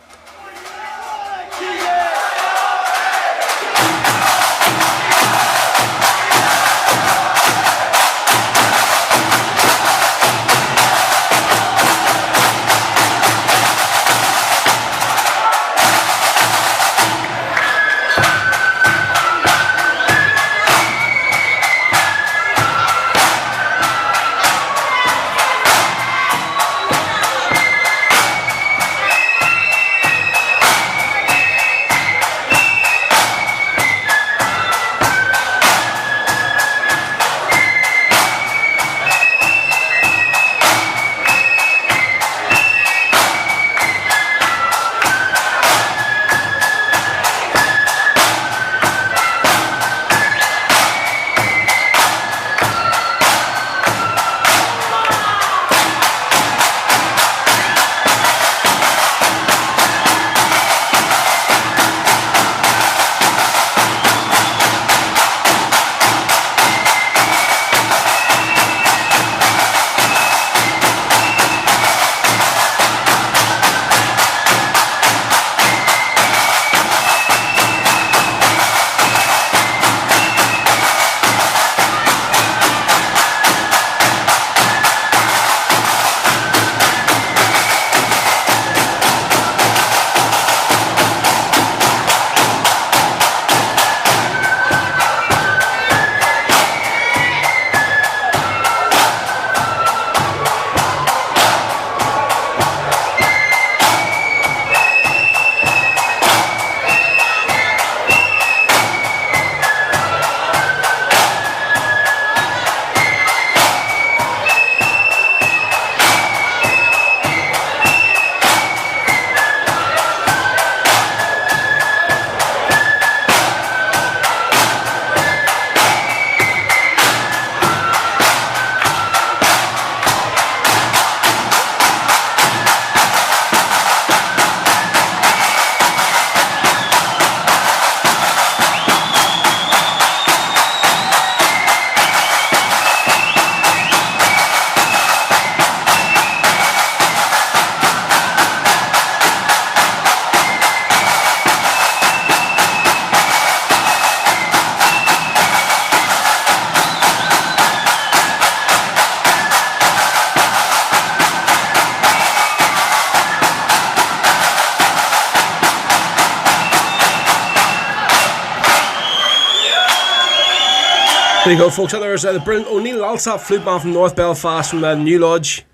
There you go, folks. There's the brilliant O'Neill Laltop flute band from North Belfast from New Lodge.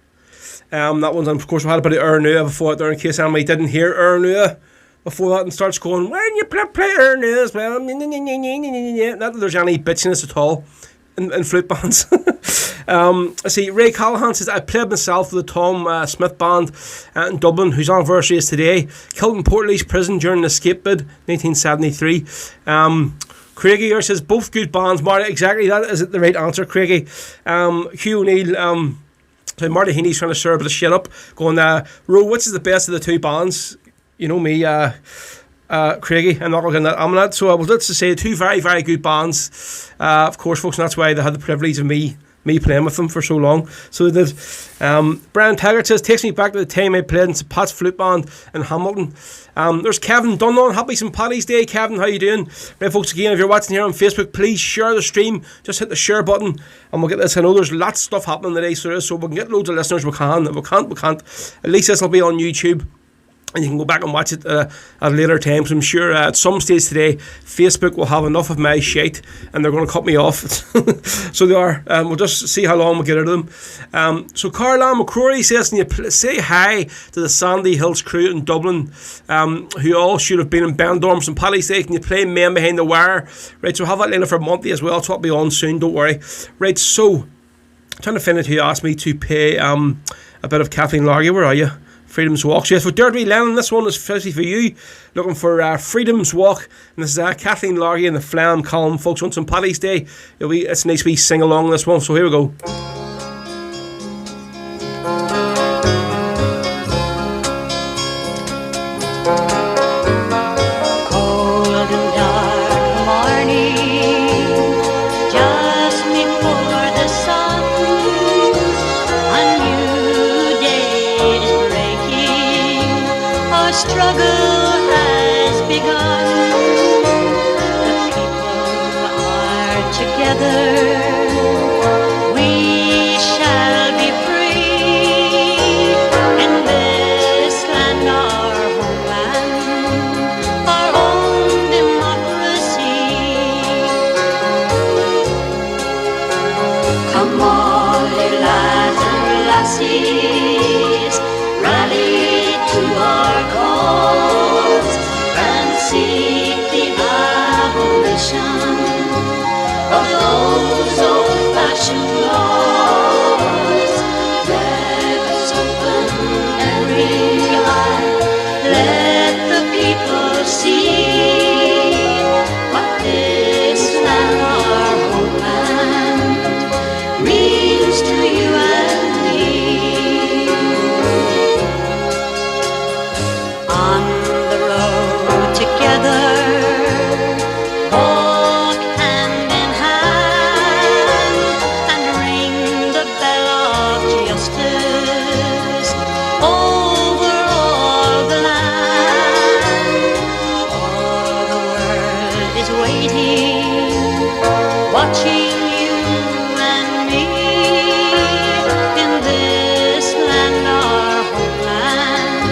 That one's, of course, we had a bit of Ernua before it there, in case anybody didn't hear Ernua before that and starts going, when you play Ernua as well, not that there's any bitchiness at all in flute bands. I see Ray Callahan says, I played myself with the Tom Smith band in Dublin, whose anniversary is today. Killed in Portlaoise prison during an escape bid, 1973. Craigie here says, both good bands. Marty, exactly, that is the right answer, Craigie. Hugh O'Neill, so Marty Heaney's trying to stir a bit of shit up, going, Ro, which is the best of the two bands? You know me, Craigie, I'm not looking at that. I'm not, so I will just say two very good bands. Of course, folks, and that's why they had the privilege of me me playing with them for so long. So they did. Brian Taggart says, takes me back to the time I played in St. Pat's Flute Band in Hamilton. There's Kevin Dunlon. Happy St. Paddy's Day, Kevin. How you doing? Right, folks, again, if you're watching here on Facebook, please share the stream. Just hit the share button and we'll get this. I know there's lots of stuff happening today, so we can get loads of listeners. We can. If we can't, we can't. At least this will be on YouTube. And you can go back and watch it at later times. I'm sure at some stage today, Facebook will have enough of my shit and they're going to cut me off. So they are. We'll just see how long we get out of them. So Carla McCrory says, can you say hi to the Sandy Hills crew in Dublin, who all should have been in Benidorm St. Paddy's Day. Can you play Men Behind the Wire? Right, so have that lined up for Monty as well. So it'll be on soon, don't worry. Right, so I'm trying to find out who asked me to pay a bit of Kathleen Largy. Where are you? Freedom's Walk. So yes, for Dirty Lennon, this one is especially for you, looking for Freedom's Walk. And this is Kathleen Largy and the Flam column, folks, on St. Paddy's Day. It's a nice wee sing along this one, so here we go. Cold and dark morning, just before the sun, a new day is breaking, our struggle has begun. The people are together, we shall be free, in this land our homeland, our own democracy. Come on, little lads and lassies, rally to our cause and seek the abolition of those old-fashioned laws. Let us open every eye, let the people see what this land, our homeland, means to you and me. On the road together, walk hand in hand and ring the bell of justice over all the land. All the world is waiting, watching you and me, in this land, our homeland,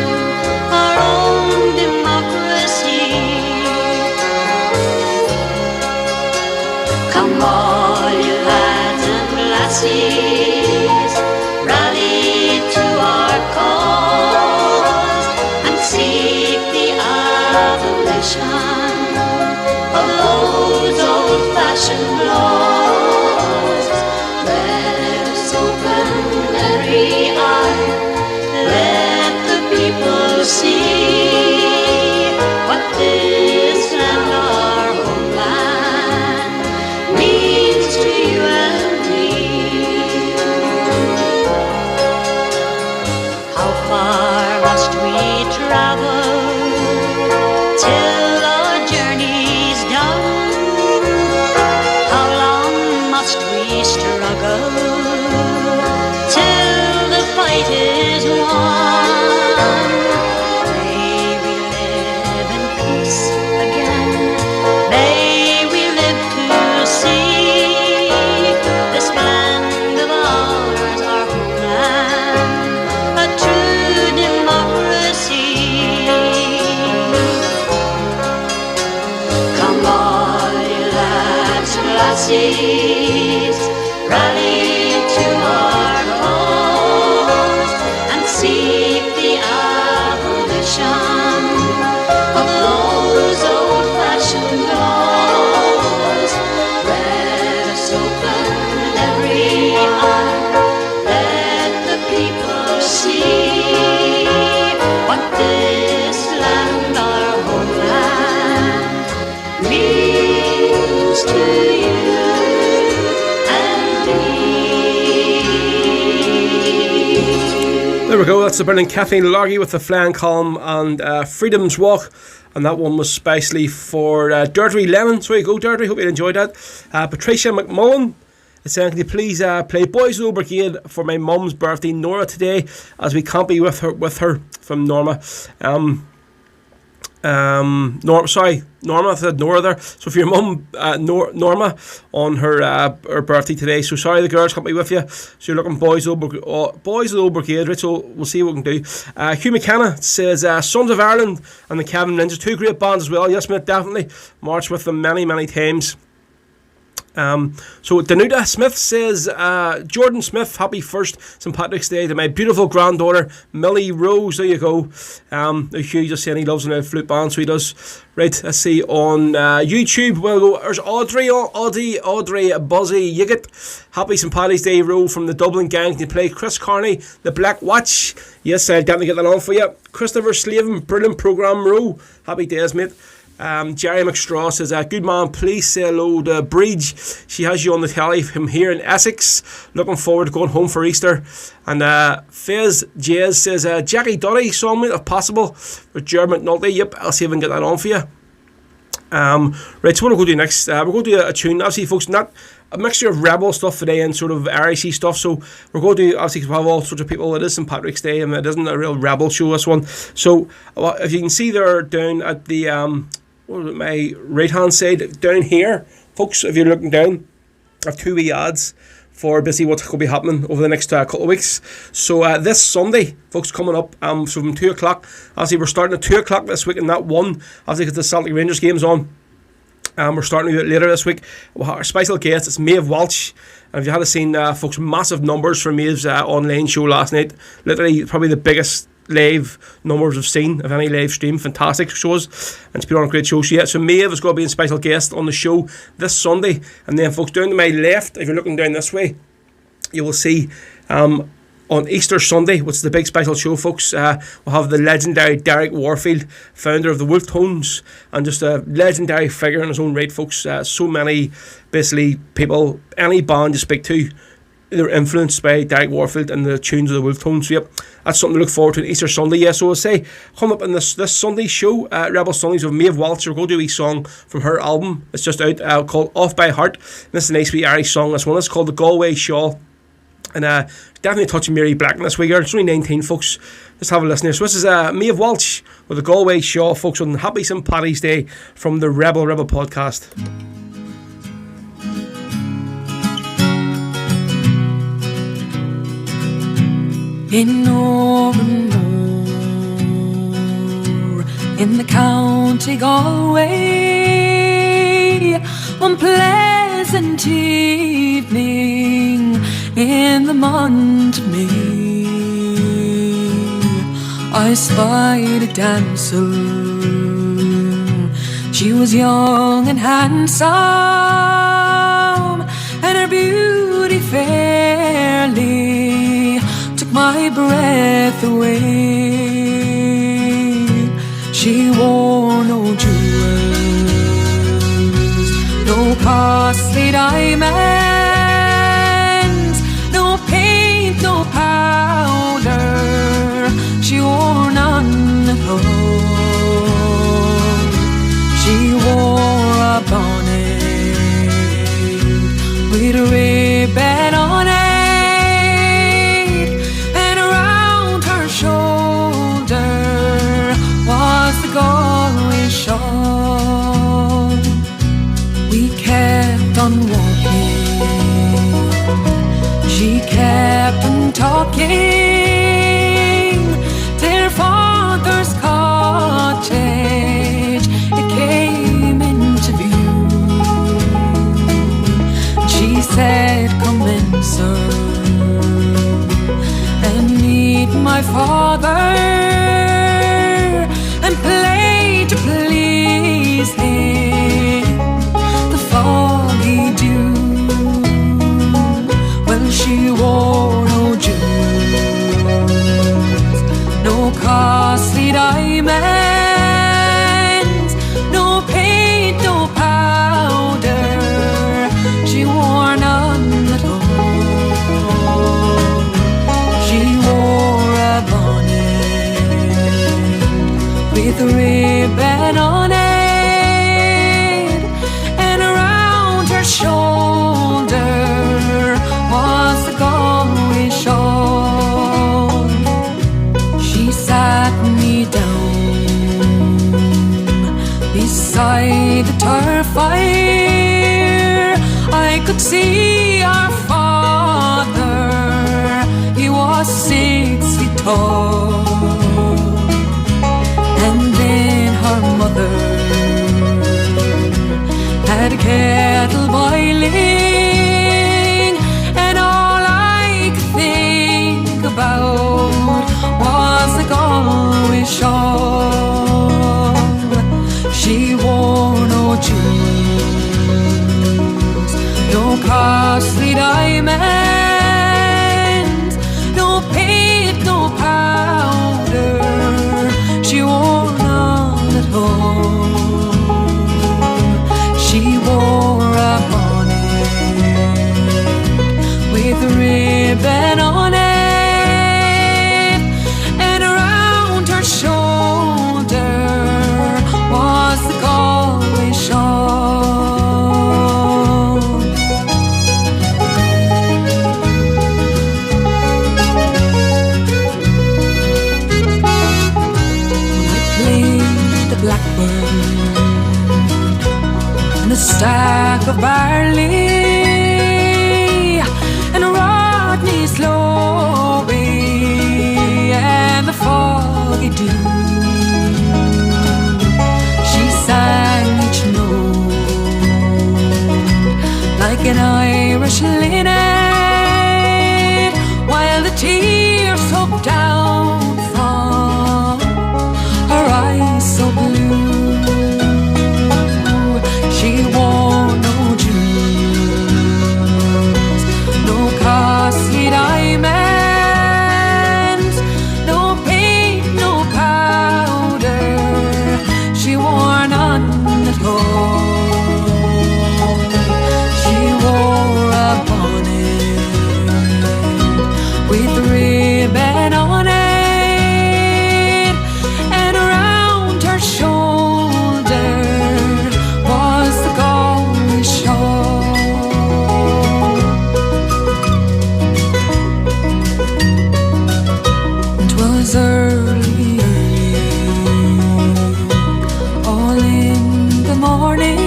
our own democracy. Come all you lads and lassies, rally to our cause and seek the abolition of those old-fashioned laws. Let us open every eye, let the people see what this land, our homeland, means to you and me. How far must we travel till our journey's done? How long must we struggle till the fight is won? May we live in peace again, may we live to see this land of ours, our homeland, a true democracy. Come all you lads and lassies, rally to our cause and seek the abolition of those old-fashioned laws. Let us open every eye, let the people see what this land, our homeland, means to you and me. There we go, that's the brilliant Kathleen Largy with the Flan column and Freedom's Walk. And that one was specially for Dirty Lemon. So there you go, Dirty. Hope you enjoyed that. Patricia McMullen It's saying, can you please play Boys Low Brigade for my mum's birthday, Nora, today, as we can't be with her from Norma. Norma, I said Nora there. So for your mum, Norma, on her birthday today. So sorry the girls can't be with you. So you're looking Boys Low Brigade. Right, so we'll see what we can do. Hugh McKenna says Sons of Ireland and the Cabin Ninjas, 2 great bands as well. Yes, mate, definitely. Marched with them many times. So Danuta Smith says, Jordan Smith, happy first St. Patrick's Day to my beautiful granddaughter Millie Rose. There you go. Hugh just saying he loves an flute band, so he does. Right, let's see on YouTube. We'll go. There's Audrey Buzzy Yiggett. Happy St. Paddy's Day, Ro from the Dublin gang. They play Chris Carney, the Black Watch. Yes, I'll definitely get that on for you. Christopher Slavin, brilliant programme, Ro. Happy days, mate. Jerry McStraw says, good man, please say hello to Bridge. She has you on the telly from here in Essex. Looking forward to going home for Easter. And Fez Jez says, Jackie Duddy song, mate, if possible, with Jeremy McNulty. Yep, I'll see if I can get that on for you. Right, so what we're going to do next, we're going to do a tune. Obviously, folks, not a mixture of rebel stuff today and sort of Irishy stuff. So we're going to do, obviously, because we have all sorts of people. It is St. Patrick's Day, and it isn't a real rebel show, this one. So if you can see there down at the my right hand side down here, folks, if you're looking down, I have 2 wee ads for basically what's going to be happening over the next couple of weeks. So this Sunday, folks, coming up, so from 2 o'clock, obviously we're starting at 2 o'clock this week, and that one, obviously because the Celtic Rangers game's on. We're starting a bit later this week. Our special guest is Maeve Walsh. And if you hadn't seen, folks, massive numbers for Maeve's online show last night. Literally, probably the biggest live numbers I've seen of any live stream. Fantastic shows, and it's been on a great show. So Maeve is going to be a special guest on the show this Sunday. And then, folks, down to my left, if you're looking down this way, you will see on Easter Sunday, which is the big special show, folks, we'll have the legendary Derek Warfield, founder of the Wolf Tones, and just a legendary figure in his own right, folks. So many, basically, people, any band you speak to, they're influenced by Derek Warfield and the tunes of the Wolf Tones. So, yep, that's something to look forward to on Easter Sunday. Yeah, so I'll say, coming up in this Sunday show, Rebel Sundays with Maeve Walsh, we're going to do a song from her album. It's just out, called Off By Heart. And this is a nice wee Irish song. This one is called The Galway Shawl. And definitely touching Mary Black this week. It's only 19, folks. Let's have a listen here. So this is Maeve Walsh with The Galway Shawl, folks, on Happy St. Paddy's Day from the Rebel podcast. In Oranmore, in the county Galway, one pleasant evening in the month of May, I spied a damsel. She was young and handsome, and her beauty fairly took my breath away. She wore no jewels, no costly diamonds, no paint, no powder. She wore none at all. She wore a bonnet with a ribbon on it, Galway shawl. We kept on walking, she kept on talking, till father's cottage it came into view. She said, come in, sir, and meet my father, and play to please him the foggy dew. Well, she wore no jewels, no costly diamonds, no paint, no powder. She wore none at all. She wore a bonnet with a ribbon on it, costly diamonds, no paint, no powder. She wore none at home. She wore a bonnet with a ribbon on it, and around her shoulder was the Galway shawl. I played the blackbird and a stack of barley and Rodney Slowey and the foggy dew. She sang each note like an Irish linnet, while the tears soaked down from her eyes so blue. She wore no jewels, no costly diamonds, no paint, no powder. She wore none at home. She wore a bonnet with a ribbon on it, and around her shoulder was the Galway shawl. 'Twas early, all in the morning,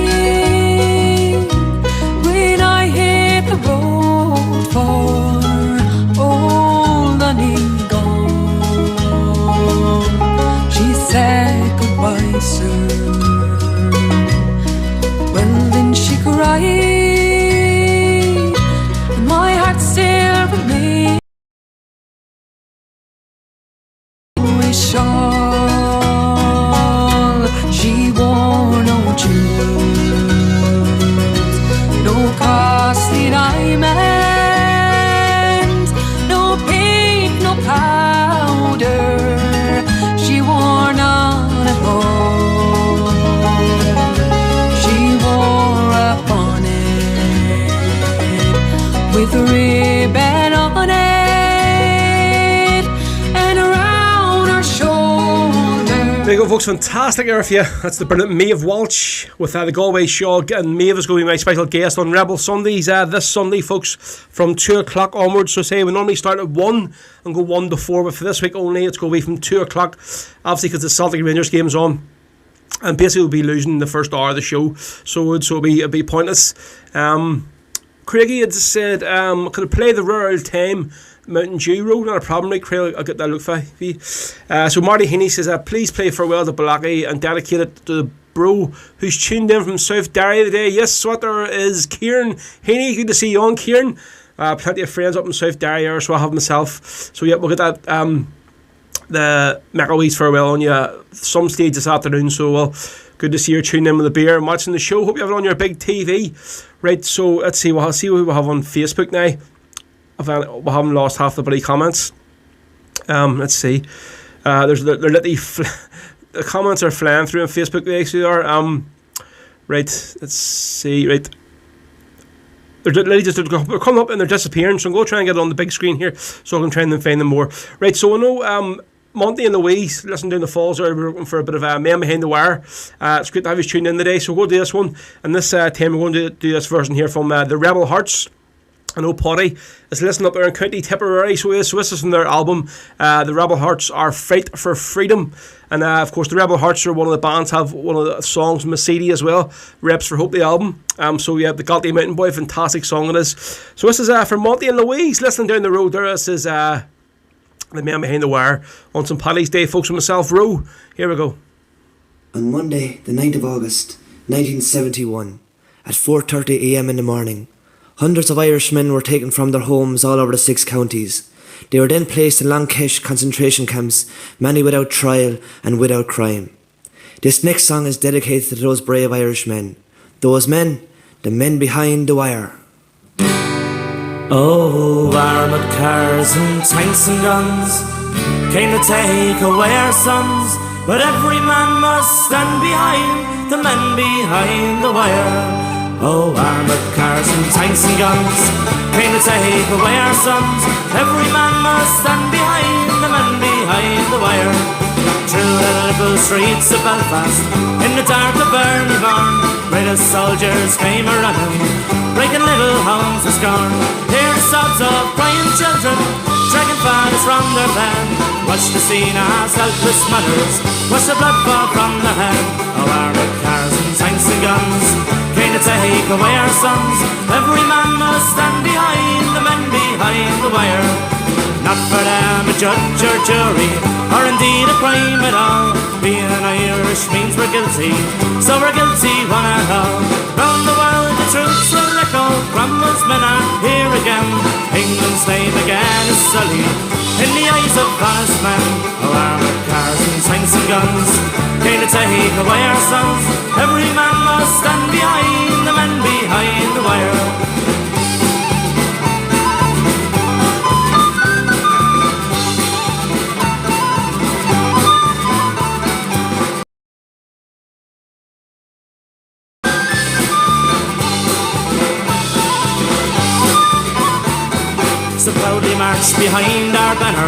when I hit the road for old Donegal. She said goodbye, sir. Well, then she cried, and my heart still remains. Shawl. She wore no jewels, no costly diamonds, no paint, no powder. She wore none at all. She wore a bonnet with a ribbon on it, and around her shoulder. There you go, folks. Fantastic there for you. That's the brilliant Maeve Walsh with the Galway Shaw. And Maeve is going to be my special guest on Rebel Sundays this Sunday, folks, from 2 o'clock onwards. So, say we normally start at 1 and go 1 to 4, but for this week only, it's going to be from 2 o'clock, obviously, because the Celtic Rangers game's on. And basically, we'll be losing the first hour of the show, so it'll be pointless. Craigie had said, could I play the Rural Time Mountain Dew Road? Not a problem, right, Craig? I'll get that look for you. So Marty Heaney says, please play Farewell to Blackie and dedicate it to the bro who's tuned in from South Derry today. Yes, what there is Kieran Heaney. Good to see you on, Kieran. Plenty of friends up in South Derry here, so I have myself. So yeah, we'll get that the McAwee's Farewell on you some stage this afternoon. So well, good to see you tuning in with a beer and watching the show. Hope you have it on your big TV. Right, so let's see. We'll see what we have on Facebook now. We haven't lost half the bloody comments. Let's see. They're literally the comments are flying through on Facebook. They actually are. Right, let's see. Right, they're literally just they're coming up and they're disappearing. So I'm going to try and get it on the big screen here, so I can try and find them more. Right, so I know Monty and Louise, listen down the falls there. We're looking for a bit of Man Behind the Wire. It's great to have you tuned in today. So we'll do this one, and this time we're going to do this version here from the Rebel Hearts. I know Paddy is listening up there in County Tipperary, so this is from their album. The Rebel Hearts are Fight for Freedom, and of course the Rebel Hearts are one of the bands, have one of the songs from the CD as well, Reps for Hope, the album. So yeah, the Galtee Mountain Boy, fantastic song it is. So this is for Monty and Louise listening down the road there. This is the Man Behind the Wire on St. Paddy's Day, folks, with myself, Ro. Here we go. On Monday, the 9th of August, 1971, at 4:30 a.m. in the morning, hundreds of Irishmen were taken from their homes all over the 6 counties. They were then placed in Lankesh concentration camps, many without trial and without crime. This next song is dedicated to those brave Irishmen, those men, the men behind the wire. Oh, armoured cars and tanks and guns came to take away our sons, but every man must stand behind the men behind the wire. Oh, armoured cars and tanks and guns came to take away our sons. Every man must stand behind the men behind the wire. Through the little streets of Belfast, in the dark of Burnley Barn, brightest soldiers came a-running, breaking little homes to scorn. Hear the sobs of crying children, dragging fathers from their bed. Watch the scene as helpless mothers watch the blood fall from their head. Oh, armoured cars and tanks and guns came to take away our sons. Every man must stand behind the men behind the wire. Not for them a judge or jury, or indeed a crime at all. Being Irish means we're guilty, so we're guilty one and all. Round the world the truths will echo, Cromwell's men are here again. England's name again is sullied in the eyes of honest men. Oh, armoured cars and tanks and guns came to take away our sons. Every man must stand behind the men behind the wire. So proudly march behind our banner,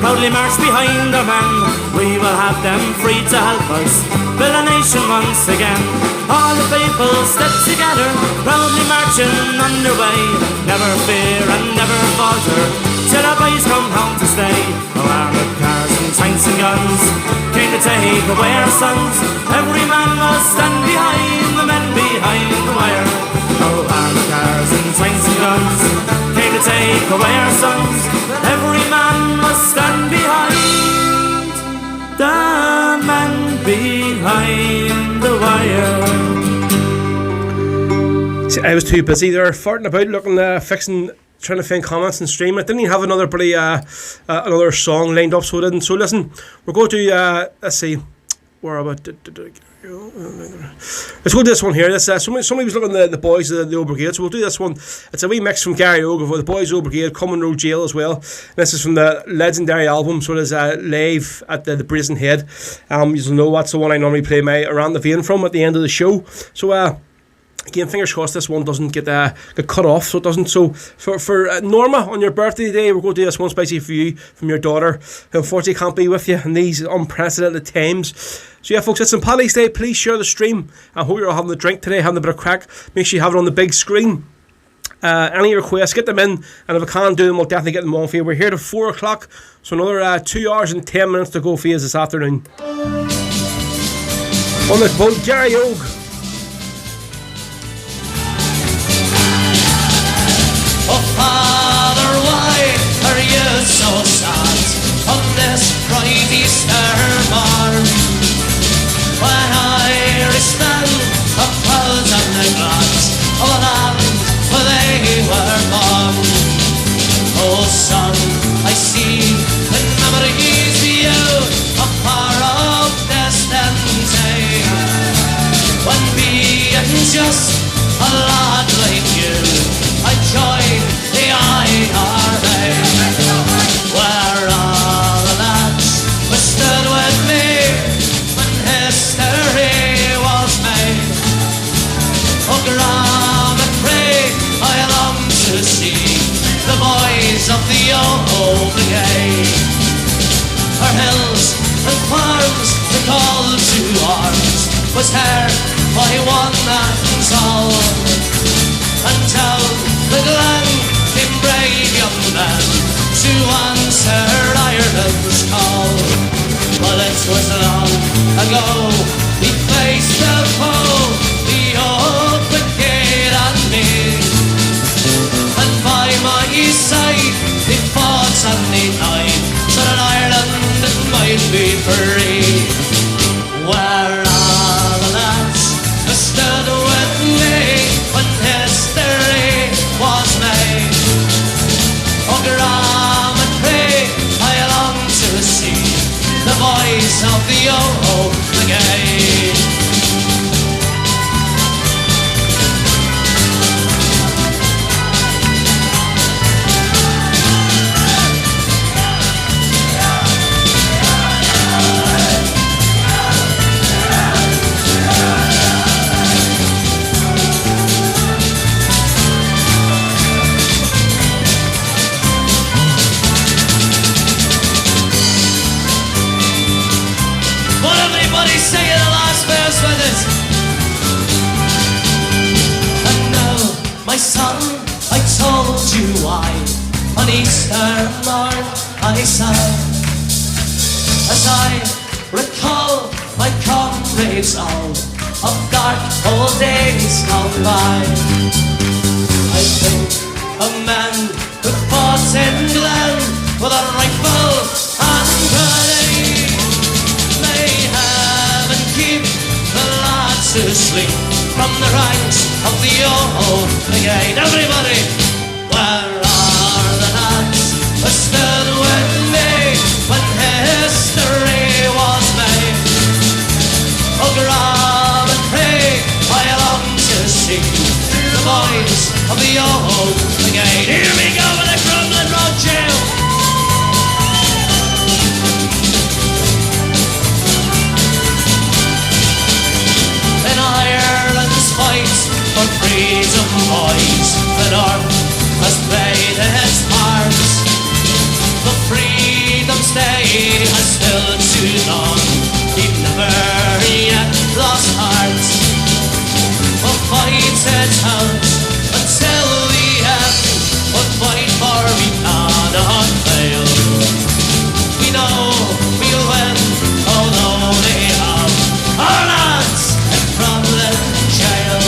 proudly march behind our men. We will have them free to help us build a nation once again. All the people step together, proudly marching on their way. Never fear and never falter, till our boys come home to stay. Oh, armoured cars and tanks and guns came to take away our sons. Every man must stand behind the men behind the wire. Oh, armoured cars and tanks and guns came to take away our sons. Every man must stand behind the men behind the wire. See, I was too busy there farting about, looking, fixing, trying to find comments and stream. I didn't even have another bloody another song lined up, so I didn't. So listen, we're going to let's see, where about. Let's go to this one here. This somebody was looking at the boys of the Old Brigade, so we'll do this one. It's a wee mix from Gary Ogive, the boys of the Old Brigade, Common Road Jail as well. And this is from the legendary album, so it is live at the Brazen Head. You'll know that's the one I normally play my Around the Vein from at the end of the show. So again, fingers crossed this one doesn't get cut off, so it doesn't. So for Norma, on your birthday today, we're going to do this one spicy for you from your daughter, who unfortunately can't be with you in these unprecedented times. So yeah, folks, it's St. Paddys Day. Please share the stream. I hope you're all having a drink today, having a bit of crack. Make sure you have it on the big screen. Any requests, get them in, and if I can't do them, we'll definitely get them on for you. We're here till 4 o'clock, so another 2 hours and 10 minutes to go for you this afternoon. On the boat, Gary Ogive. Oh, Father, why are you so sad on this bright Easter morn? When Irishmen are proud of the glad of a land where they were born. Oh, son, I see the memories of you, a far-off distant day, when being just a lad like you, I joined the IRA, where all the lads were stood with me when history was made. Oh, Graham and pray, I long to see the boys of the old brigade. Our hills and farms the call to arms was heard by one and all, until the glen came brave young men to answer Ireland's call. Well, it was long ago we faced the foe, the old brigade and me, and by my side they fought and they died so that Ireland might be free. Where all the lads stood with me when history was made. Oh, Graham and pray, I long to see the boys of the old brigade. I told you why on Easter morn I sigh, as I recall my comrades all of dark old days gone by. I think of men who fought in Glen with a rifle and grenade. May heaven keep the lads who sleep from the ranks of the old brigade. Everybody, where are the lads who stood with me when history was made? Oh, grab and pray, I long to see the boys of the old brigade. Here we go with the Crumlin Road Jail. In Ireland's fight for freedom, boys, the North has played its part. The Freedom's Day has stood too long. We've never yet lost heart. We'll fight it out until the end. We'll fight for we cannot fail. We know we'll win, although they have our lads in Crumlin jail.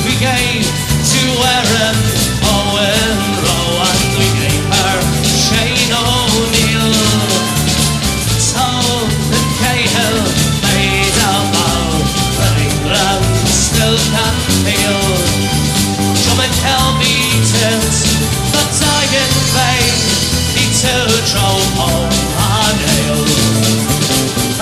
We gave to Erin, Owen Rowe, and we gave her Shane O'Neill. So in Cahill made a vow that England still can feel. Joe McKelvey tis the dying vein, he too drove home a nail.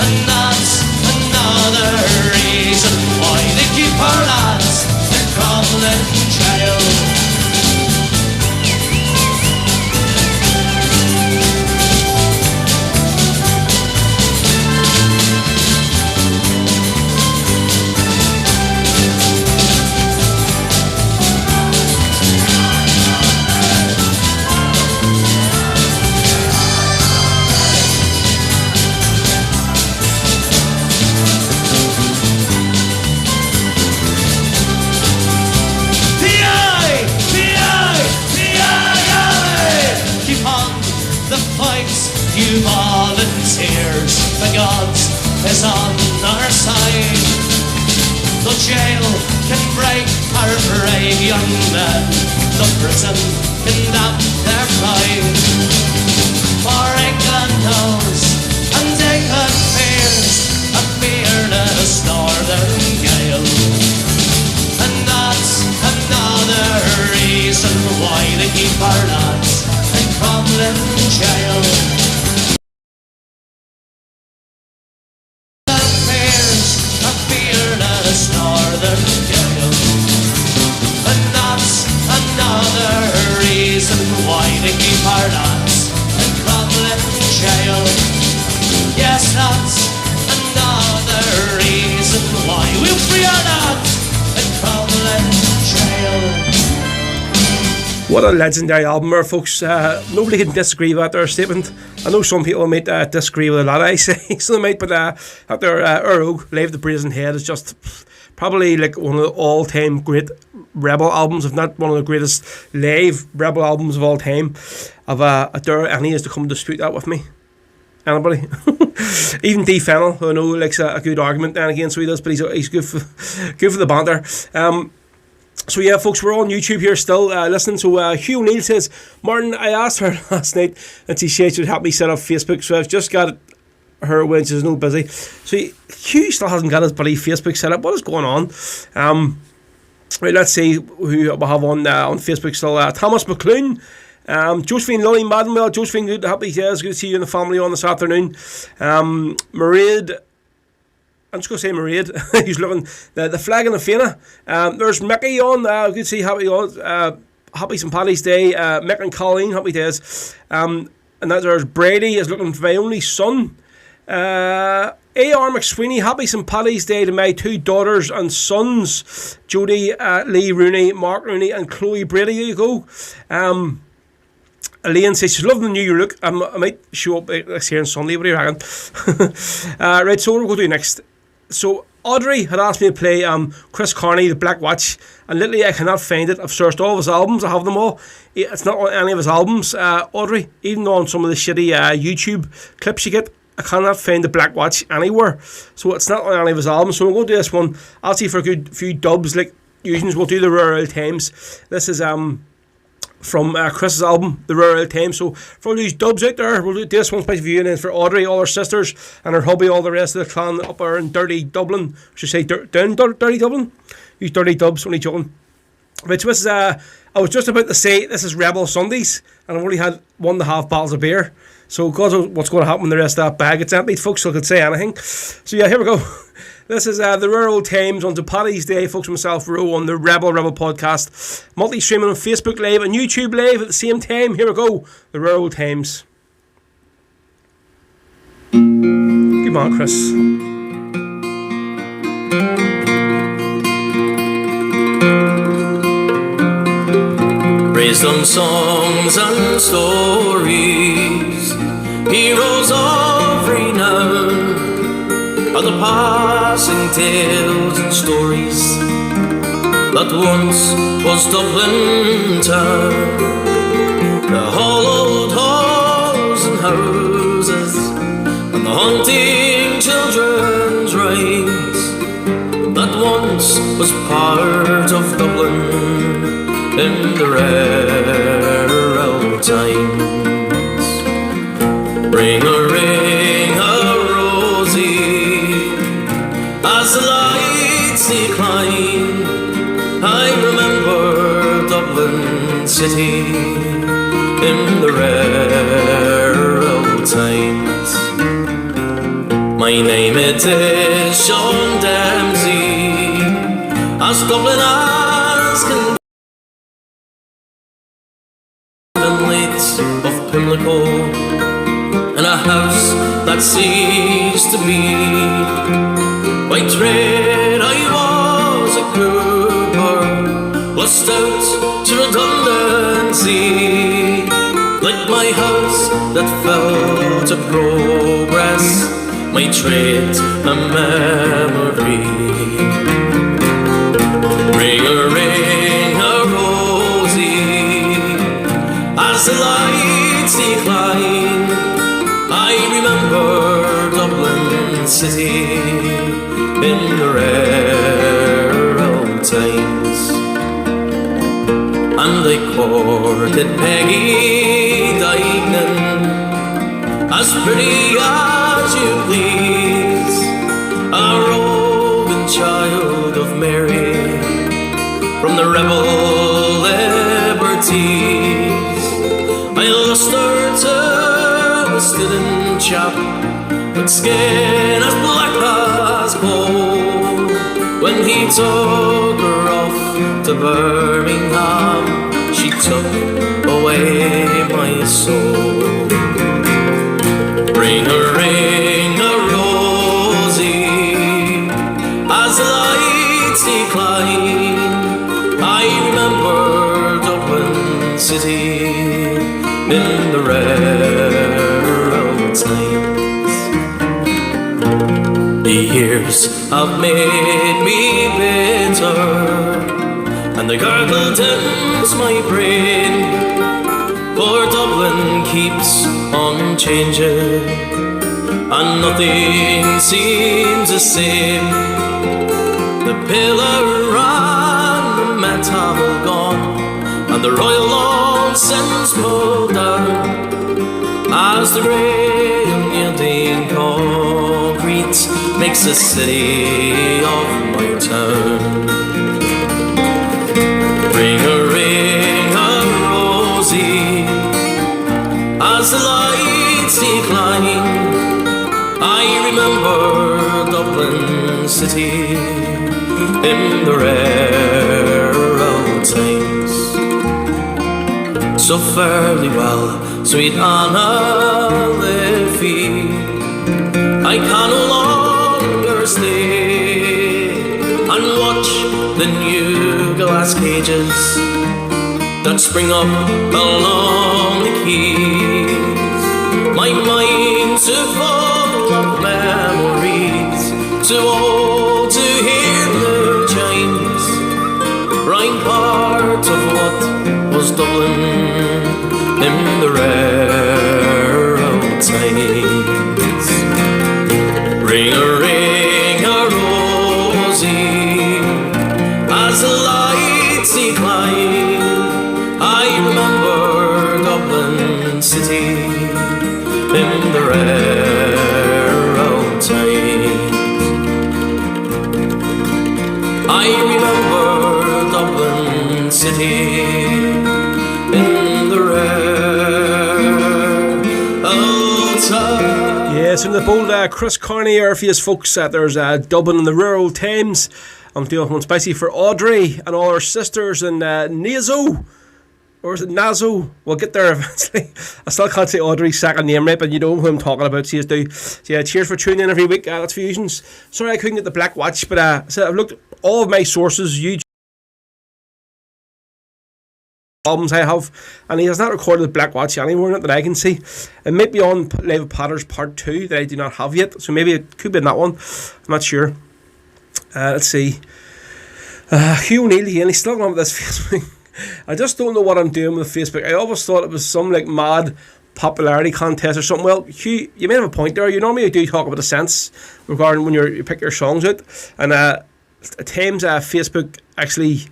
And that's another reason why they keep our lads in Crumlin jail. Keep on the fight, you volunteers. The gods is on our side. The jail can break our brave young men. The prison can damp their pride. For England knows and England fears a fearless northern gale. And that's another reason why they keep our lads in Crumlin jail. And fears a fearless northern gale. And that's another reason why they keep our lads in Crumlin jail. Yes, that's another reason why we'll free our lads in Crumlin jail. What a legendary album there, folks. Nobody can disagree with their statement. I know some people might disagree with a lot I say, so they might, but after Earl, Leave the Brazen Head is just probably like one of the all-time great Rebel albums, if not one of the greatest live Rebel albums of all time. I dare any is to come dispute that with me. Anybody? Even D. Fennell, who I know likes a good argument then again, so he does, but he's good for the banter. So yeah, folks, we're on YouTube here still listening. So Hugh O'Neill says, Martin, I asked her last night and she said she would help me set up Facebook, so I've just got her when she's no busy. So Hugh still hasn't got his bloody Facebook set up. What is going on? Right, let's see who we have on Facebook still. Thomas McClune, Josephine Lily Maddenwell. Josephine, good, happy days, good to see you and the family on this afternoon. Mairead, I'm just going to say Mairead. He's looking the flag and the Fianna. There's Mickey on. Good to see happy St. Paddy's Day. Mick and Colleen, happy days. And there's Brady is looking for my only son. A.R. McSweeney, happy St. Paddy's Day to my two daughters and sons, Jodie Lee Rooney, Mark Rooney, and Chloe Brady. There you go. Elaine says she's loving the new look. I might show up here on Sunday. What do you reckon? Right, so what we're going to do next. So Audrey had asked me to play Chris Carney, The Black Watch, and literally I cannot find it. I've searched all of his albums, I have them all. It's not on any of his albums, Audrey, even though on some of the shitty YouTube clips you get, I cannot find The Black Watch anywhere. So it's not on any of his albums. So we'll go do this one. I'll see for a good few dubs, like usually we'll do the Rural Times. This is from Chris's album, The Rural Times. So for all these dubs out there, we'll do this one by view, and then for Audrey, all her sisters, and her hubby, all the rest of the clan up there in Dirty Dublin. I should say down Dirty Dublin. Use Dirty Dubs, only joking. Which was, I was just about to say, this is Rebel Sundays, and I've only had 1.5 bottles of beer. So God knows what's going to happen when the rest of that bag gets emptied, folks, so I could say anything. So yeah, here we go. This is the Rural Times on Paddys Day, folks, myself, Ro, on the Rebel podcast. Multi-streaming on Facebook Live and YouTube Live at the same time. Here we go, the Rural Times. Come on, Chris. Raised on songs and stories, heroes of renown, are the passing tales and stories that once was Dublin town. The hollowed halls and houses, and the haunting children's rhymes, that once was part of Dublin in the rare old times. Ring a rosy, as the lights decline, I remember Dublin city in the rare old times. My name it is Sean Dempsey, as Dublin as can of Pimlico, in a house that ceased to be. By trade I was a cooper, was stout to redundancy, like my house that fell to progress, my trade a memory. Ring a rosy, as the lights decline, I remember Dublin city in the rare old times. And I courted Peggy Dynan, as pretty as you please, a roving child of Mary, from the rebel liberties. I lost her to a student chap, with skin as black as coal, when he took her off to Birmingham, she took away my soul. Ring a rosy, as the lights decline, I remember Dublin city in the rare old times. The years have made me bitter, and the gargle dents my brain, for Dublin keeps on changing, and nothing seems the same. The pillar and the metal gone, and the royal nonsense pulled down, as the grey and yielding concrete makes a city of my town. Ring a rosy, as the lights decline, I remember Dublin city in the rare old times. So fairly well, sweet Anna Liffey, I can no longer stay and watch the new glass cages that spring up along the quays. My mind's too full of memories, too old to Dublin in the rare old times. Ring a rosy as the lights decline. I remember Dublin city in the rare old times. I remember Dublin city in the rare old times. Yes, from the bold Chris Carney, or if you folks, there's Dublin in the rural Thames. I'm doing one spicy for Audrey and all her sisters in Nazo. Or is it Nazo? We'll get there eventually. I still can't say Audrey's second name right, but you know who I'm talking about. So yeah, cheers for tuning in every week. That's Fusions. Sorry I couldn't get the Black Watch, but so I've looked at all of my sources, YouTube albums I have, and he has not recorded the Black Watch anymore, not that I can see. It might be on Live Padders Part 2 that I do not have yet, so maybe it could be in that one. I'm not sure. Let's see. Hugh O'Neill again, he's still on with this Facebook. I just don't know what I'm doing with Facebook. I always thought it was some like mad popularity contest or something. Well, Hugh, you may have a point there. You normally do talk about the sense regarding when you pick your songs out, and at times Facebook actually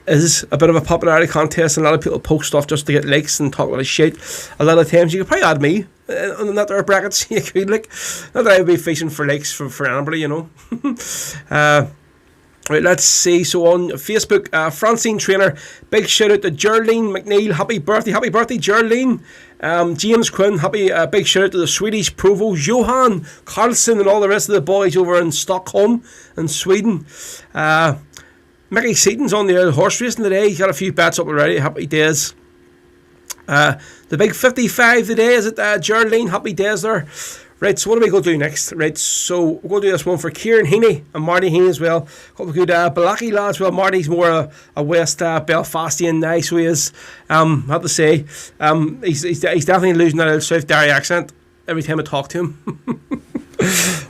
is a bit of a popularity contest, and a lot of people post stuff just to get likes and talk about a shit. A lot of times you could probably add me in that there brackets. You could, like, not that I would be fishing for likes for anybody, you know. Right, let's see. So on Facebook, Francine Trainer, big shout out to Geraldine McNeil. Happy birthday, Geraldine. James Quinn, big shout out to the Swedish Provost, Johan Carlson, and all the rest of the boys over in Stockholm in Sweden. Mickey Seaton's on the horse racing today. He got a few bets up already. Happy days. The big 55 today, is it, Geraldine? Happy days there. Right, so what are we going to do next? Right, so we're going to do this one for Kieran Heaney and Marty Heaney as well. A couple of good Balaki lads. Well, Marty's more a West Belfastian now, so he is. I have to say, he's definitely losing that old South Derry accent every time I talk to him.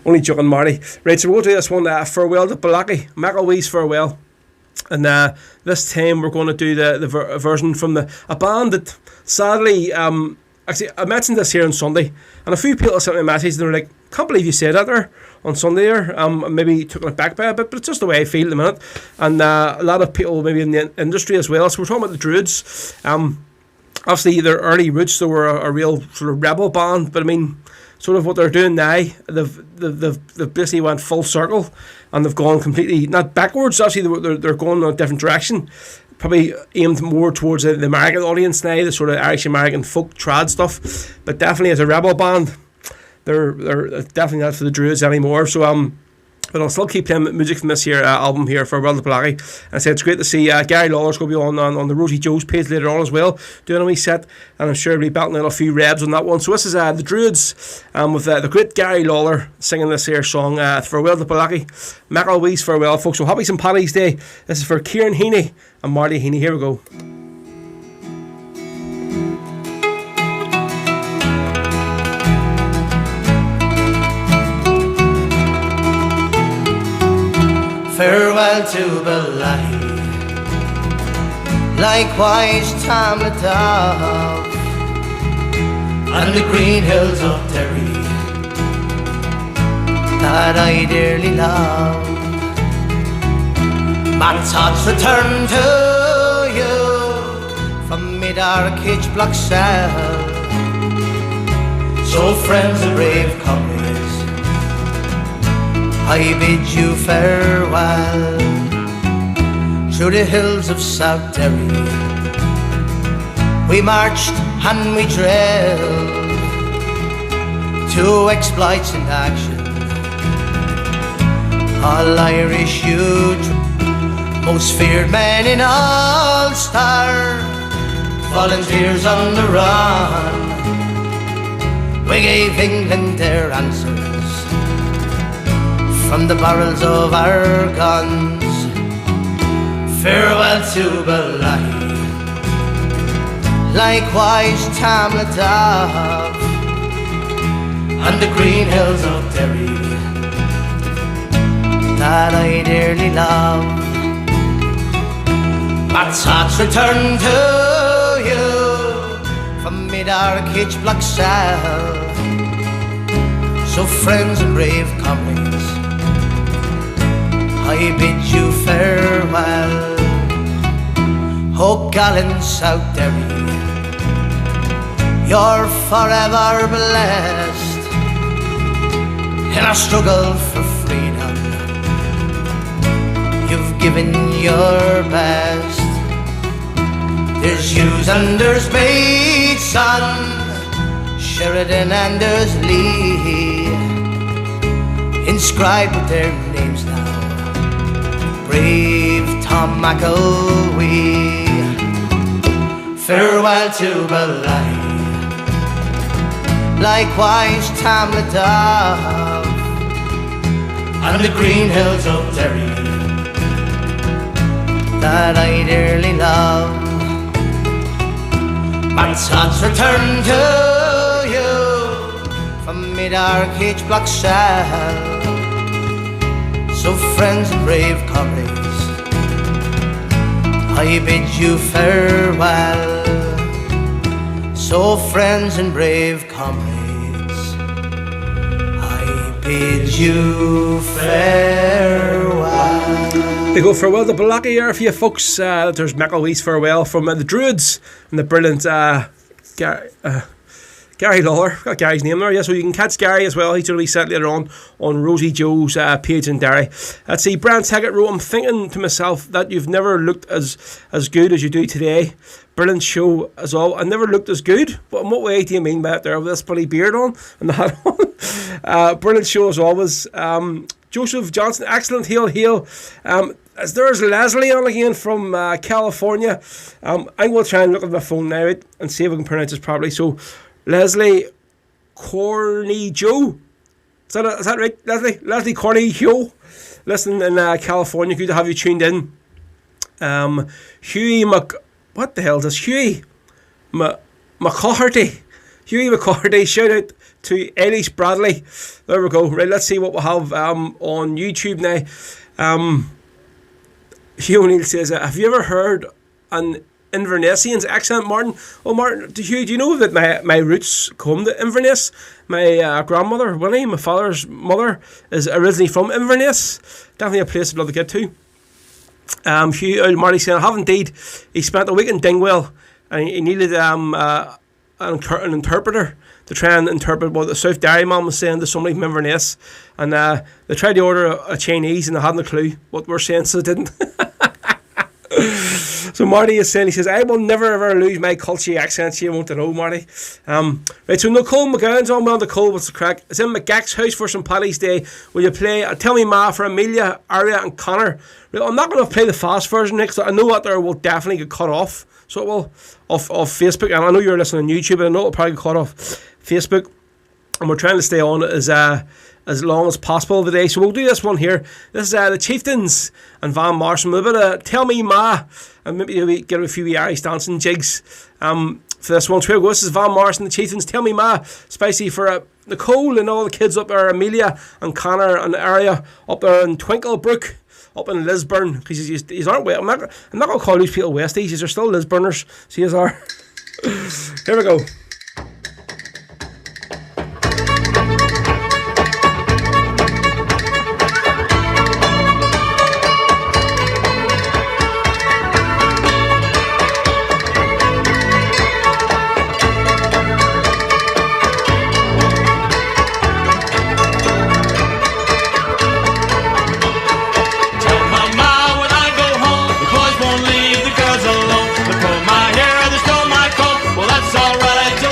Only joking, Marty. Right, so we're going to do this one, Farewell to Balaki, McElwee's Farewell. And this time we're going to do the version from a band that sadly... Actually, I mentioned this here on Sunday, and a few people sent me a message and they were like, can't believe you said that there on Sunday there. Maybe took it back by a bit, but it's just the way I feel at the minute. And a lot of people maybe in the industry as well. So we're talking about the Druids. Obviously, their early roots, they were a real sort of rebel band, but I mean, sort of what they're doing now, they've basically went full circle, and they've gone completely, not backwards, obviously they're going in a different direction. Probably aimed more towards the American audience now, the sort of Irish-American folk trad stuff, but definitely as a rebel band, they're definitely not for the Druids anymore. So but I'll still keep playing music from this here album here for Farewell to Balaki. And I said it's great to see Gary Lawler's going to be on the Rosie Joe's page later on as well, doing a wee set, and I'm sure he'll be belting out a few rebs on that one. So this is the Druids with the great Gary Lawler singing this here song, Farewell to Balaki, McElwee's Farewell, folks. So happy St. Paddy's Day. This is for Kieran Heaney and Marty Heaney. Here we go. Farewell to Balaki, likewise Tamladav, and the green hills of Derry that I dearly love. My thoughts return to you from mid dark cage block cell. So friends and brave comrades, I bid you farewell. Through the hills of South Derry we marched and we drilled to exploits and action. All Irish youth, most feared men in Ulster, volunteers on the run. We gave England their answers from the barrels of our guns. Farewell to Balaki, likewise Tamladav, and the green hills of Derry that I dearly love. My thoughts return to you from mid-dark pitch black cell. So friends and brave comrades, I bid you farewell. Oh gallant South Derry, you're forever blessed in our struggle for freedom. You've given your best. There's yous and there's Bateson, Sheridan and there's Lee, inscribed with their names now. Brave Tom McElwee, farewell to Bellaghy, likewise Tamladove and the green hills of Derry that I dearly love. My thoughts return to you from mid-dark pitch black cell. So friends and brave comrades, I bid you farewell. So friends and brave comrades, I bid you farewell. They go farewell to Bellaghy here for you folks. There's McElwee's farewell from the Druids and the brilliant Gary Lawler. Got Gary's name there, yeah, so you can catch Gary as well. He's really set later on Rosie Joe's page in Derry. Let's see, Brian Taggart wrote, I'm thinking to myself that you've never looked as good as you do today. Brilliant show as all. I never looked as good, but in what way do you mean by that there with this bloody beard on and the hat on? Brilliant show as always. Joseph Johnson, excellent, hail. There's Leslie on again from California. I'm going to try and look at my phone now and see if I can pronounce this properly. So, Leslie Corny Joe. Is that right, Leslie? Leslie Corny Joe. Listen in California. Good to have you tuned in. Huey what the hell is this? Huey McCarthy. Huey McCarthy. Shout out to Ellis Bradley. There we go. Right, let's see what we have on YouTube now. Hugh O'Neill says, have you ever heard an Invernessian's accent, Martin? Oh, Martin, Hugh, do you know that my roots come to Inverness? My grandmother, Winnie, my father's mother, is originally from Inverness. Definitely a place I'd love to get to. Hugh, Marty saying, I have indeed. He spent a week in Dingwall and he needed an interpreter to try and interpret what the South Derry man was saying to somebody from Inverness. And they tried to order a Chinese and they hadn't a clue what we're saying, so they didn't. So Marty is saying, he says, I will never ever lose my culture accent. You won't know, Marty. Right, so Nicole McGowan's on. Well, Nicole, what's the crack? It's in McGack's house for St. Paddy's Day. Will you play Tell Me Ma for Amelia, Aria and Connor? Right, I'm not going to play the fast version next. I know that there will definitely get cut off. So it will off Facebook. And I know you're listening on YouTube, and I know it'll probably get cut off Facebook. And we're trying to stay on as long as possible today. So we'll do this one here. This is the Chieftains and Van Morrison with a bit of Tell Me Ma, and maybe we get a few Irish dancing jigs for this one. So here we go. This is Van Morrison, the Chieftains, Tell Me Ma, spicy for Nicole and all the kids up there, Amelia and Connor and the area up there in Twinklebrook, up in Lisburn, because these aren't West. I'm not going to call these people Westies. These are still Lisburners. So these are. Here we go. Alright,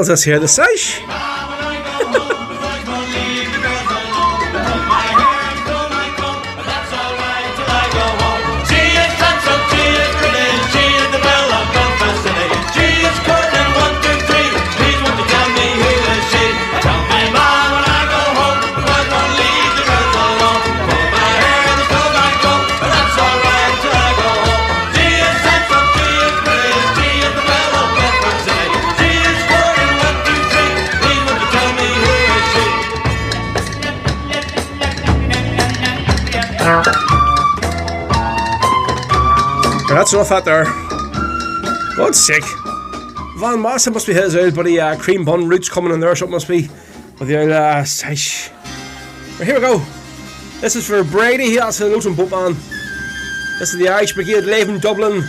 hell's this here? The Sash? That's enough that there. God's sake. Van Massa must be his old buddy cream bun roots coming in there, so it must be with the old Sash. Right, here we go. This is for Brady, that's the Luton boatman. This is the Irish Brigade live in Dublin.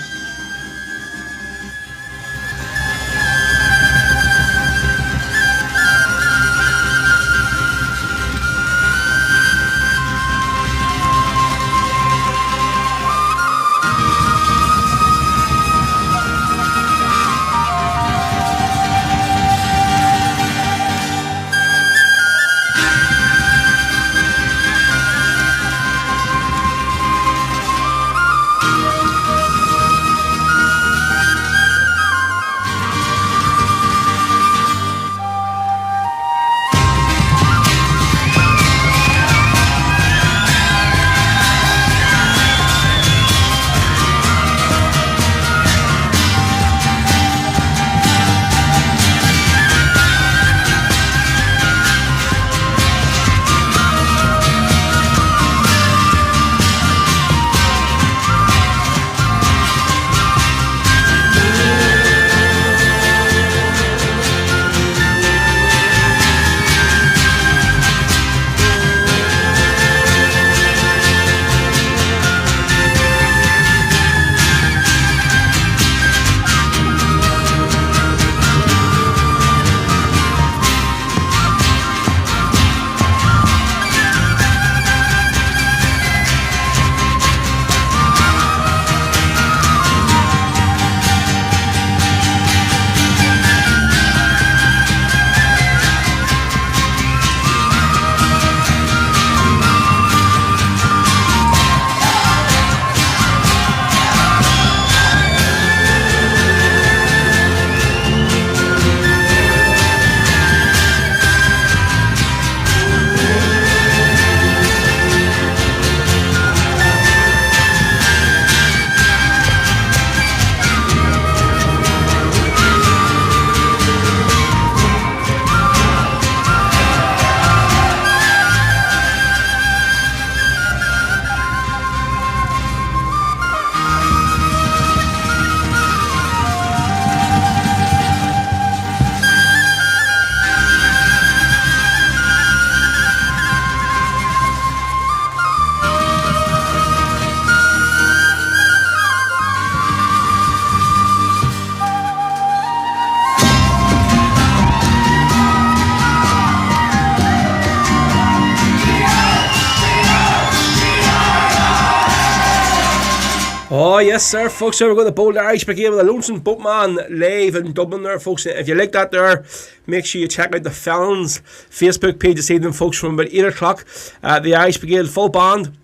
Oh yes sir folks, so we're going to Bold Irish Brigade with a Lonesome Boatman live in Dublin there folks. If you like that there, make sure you check out the Felons Facebook page this evening folks from about 8 o'clock. The Irish Brigade full band.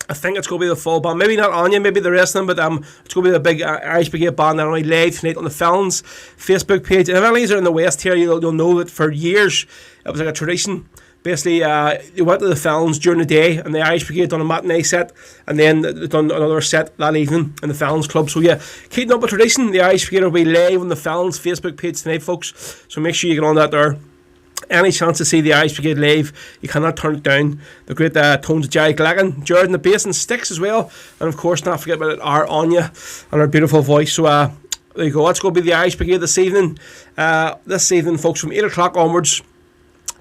I think it's going to be the full band, maybe not Anya, maybe the rest of them, but it's going to be the big Irish Brigade band that are only live tonight on the Felons Facebook page. And if any of you are in the West here, you'll know that for years it was like a tradition. Basically, you went to the Felons during the day, and the Irish Brigade done a matinee set, and then they done another set that evening in the Felons Club. So yeah, keeping up a tradition, the Irish Brigade will be live on the Felons Facebook page tonight, folks. So make sure you get on that there. Any chance to see the Irish Brigade live, you cannot turn it down. The great tones of Jerry Glagan, Jared in the bass and sticks as well, and of course not forget about our Anya and her beautiful voice. So there you go, that's going to be the Irish Brigade this evening. This evening folks, from 8 o'clock onwards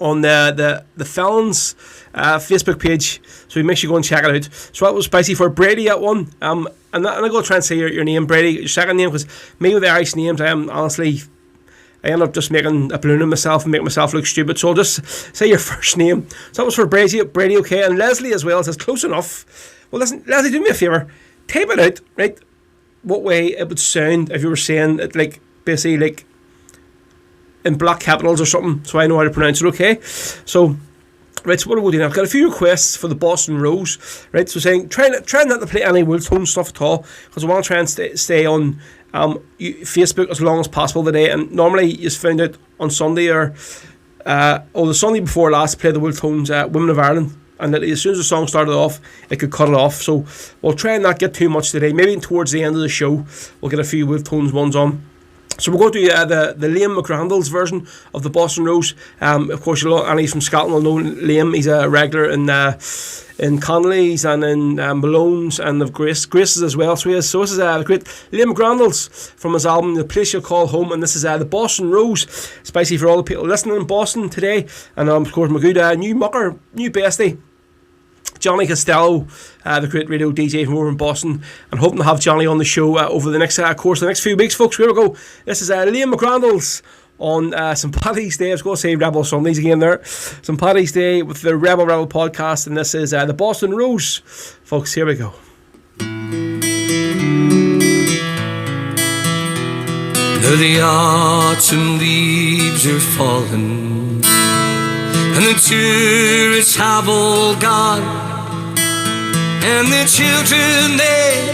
on the Felons Facebook page, so make sure you go and check it out. So that was spicy for Brady at one. And I'm going to try and say your name, Brady, your second name, because me with the Irish names, I end up just making a balloon of myself and make myself look stupid. So I'll just say your first name. So that was for Brady, okay, and Leslie as well says close enough. Well listen, Leslie, do me a favour, type it out, right, what way it would sound if you were saying it, like basically like in black capitals or something, so I know how to pronounce it. Okay, so. Right, so what are we doing now? I've got a few requests for the Boston Rose. Right, so saying try not to play any Wiltone stuff at all, because I want to try and stay on Facebook as long as possible today. And normally you just found out on Sunday or the Sunday before last, play the Wiltones Women of Ireland, and that as soon as the song started off, it could cut it off. So we'll try and not get too much today. Maybe towards the end of the show, we'll get a few Wiltones ones on. So we're going to do the Liam McGrandles version of the Boston Rose. Of course, and he's from Scotland will know Liam. He's a regular in Connolly's and in Malone's and of Grace's as well. So this is the great Liam McGrandles from his album The Place You Call Home, and this is the Boston Rose. Spicy for all the people listening in Boston today, and of course my good new mucker, new bestie, Johnny Costello, the great radio DJ from over in Boston, and hoping to have Johnny on the show over the next course of the next few weeks, folks. Here we go. This is Liam McGrandles on St. Paddys Day. I was going to say Rebel Sundays again there. St. Paddys Day with the Rebel podcast, and this is the Boston Rose, folks. Here we go. Now the autumn leaves are falling, and the tourists have all gone, and the children, they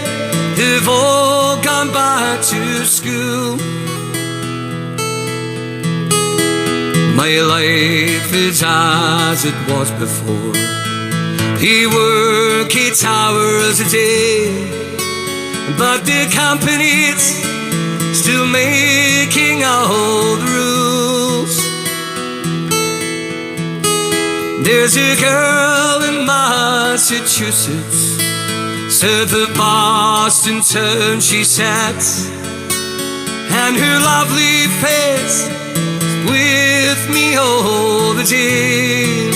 have all gone back to school. My life is as it was before. He work 8 hours a day, but the company's still making all the rules. There's a girl in Massachusetts, south of Boston town she sat, and her lovely face is with me all the day.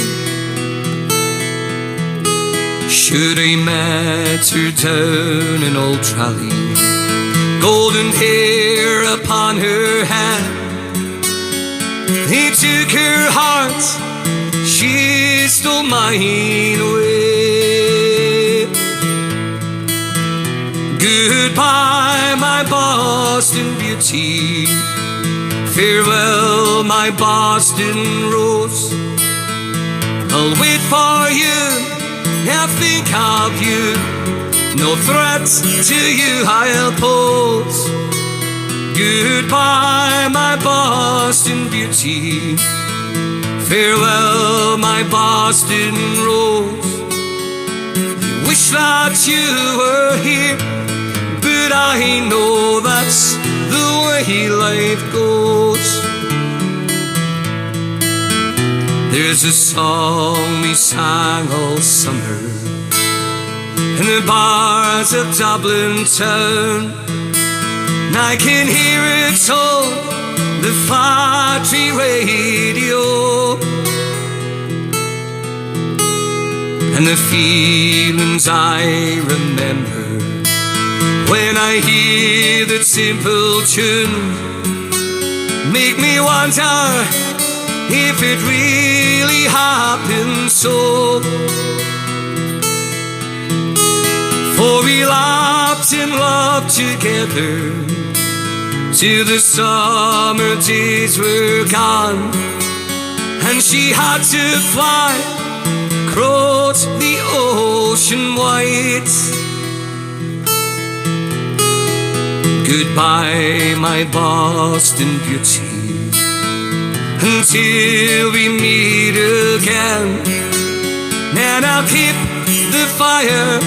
Should I met her down in Old Tralee, golden hair upon her head, he took her heart, she stole mine away. Goodbye, my Boston beauty. Farewell, my Boston rose. I'll wait for you, I'll think of you. No threats to you I'll pose. Goodbye, my Boston beauty. Farewell, my Boston rose. I wish that you were here, but I know that's the way life goes. There's a song we sang all summer in the bars of Dublin town, and I can hear it on the factory radio, and the feelings I remember when I hear that simple tune make me wonder if it really happened so. For we laughed and loved together till the summer days were gone, and she had to fly across the ocean wide. Goodbye, my Boston beauty, until we meet again, and I'll keep the fire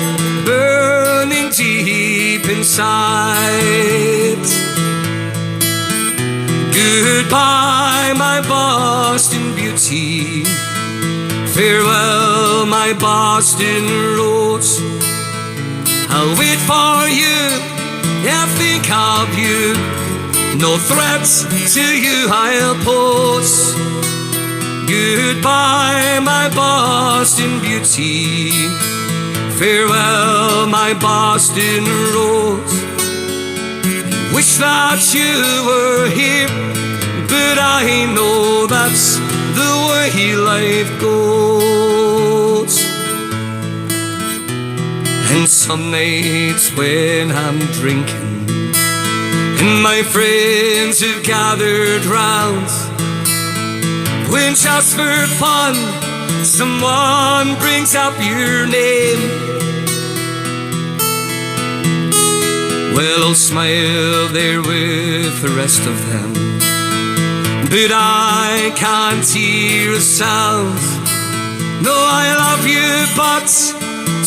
burning deep inside. Goodbye, my Boston beauty. Farewell, my Boston rose. I'll wait for you, I'll think of you. No threats to you I'll pose. Goodbye, my Boston beauty. Farewell, my Boston rose. Wish that you were here, but I know that's the way life goes. And some nights when I'm drinking and my friends have gathered round, when just for fun someone brings up your name. Well, I'll smile there with the rest of them, but I can't hear a sound. No, I love you, but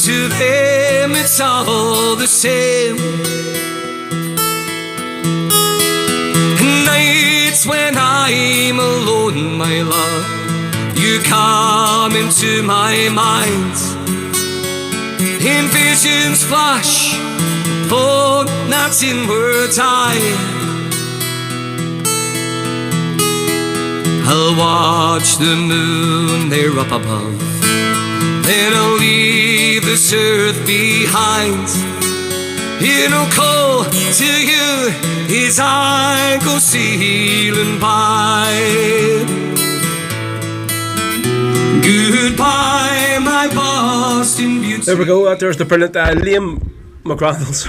to them it's all the same. Nights when I'm alone, my love, you come into my mind. In visions flash, but not in words I'll watch the moon there up above, then I'll leave this earth behind. In a call to you as I go sailing by. Goodbye, my Boston beauty. There we go. There's the brilliant Liam McGrandle's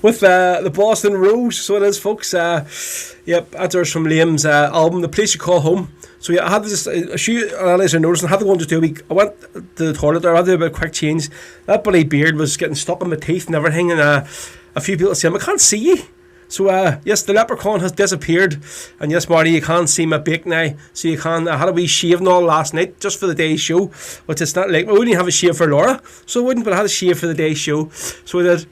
with the Boston Rose. So it is, folks. Yep, that's from Liam's album, The Place You Call Home. So yeah, I had this as I noticed, I had to go and just do a week. I went to the toilet there, I had to do a bit of quick change. That bloody beard was getting stuck in my teeth and everything, and a few people saying, I can't see you. So yes, the leprechaun has disappeared, and yes, Marty, you can't see my beak now, so you can. I had a wee shave and all last night just for the day's show, which it's not like we wouldn't have a shave for Laura, so I wouldn't, but I had a shave for the day's show, so I did.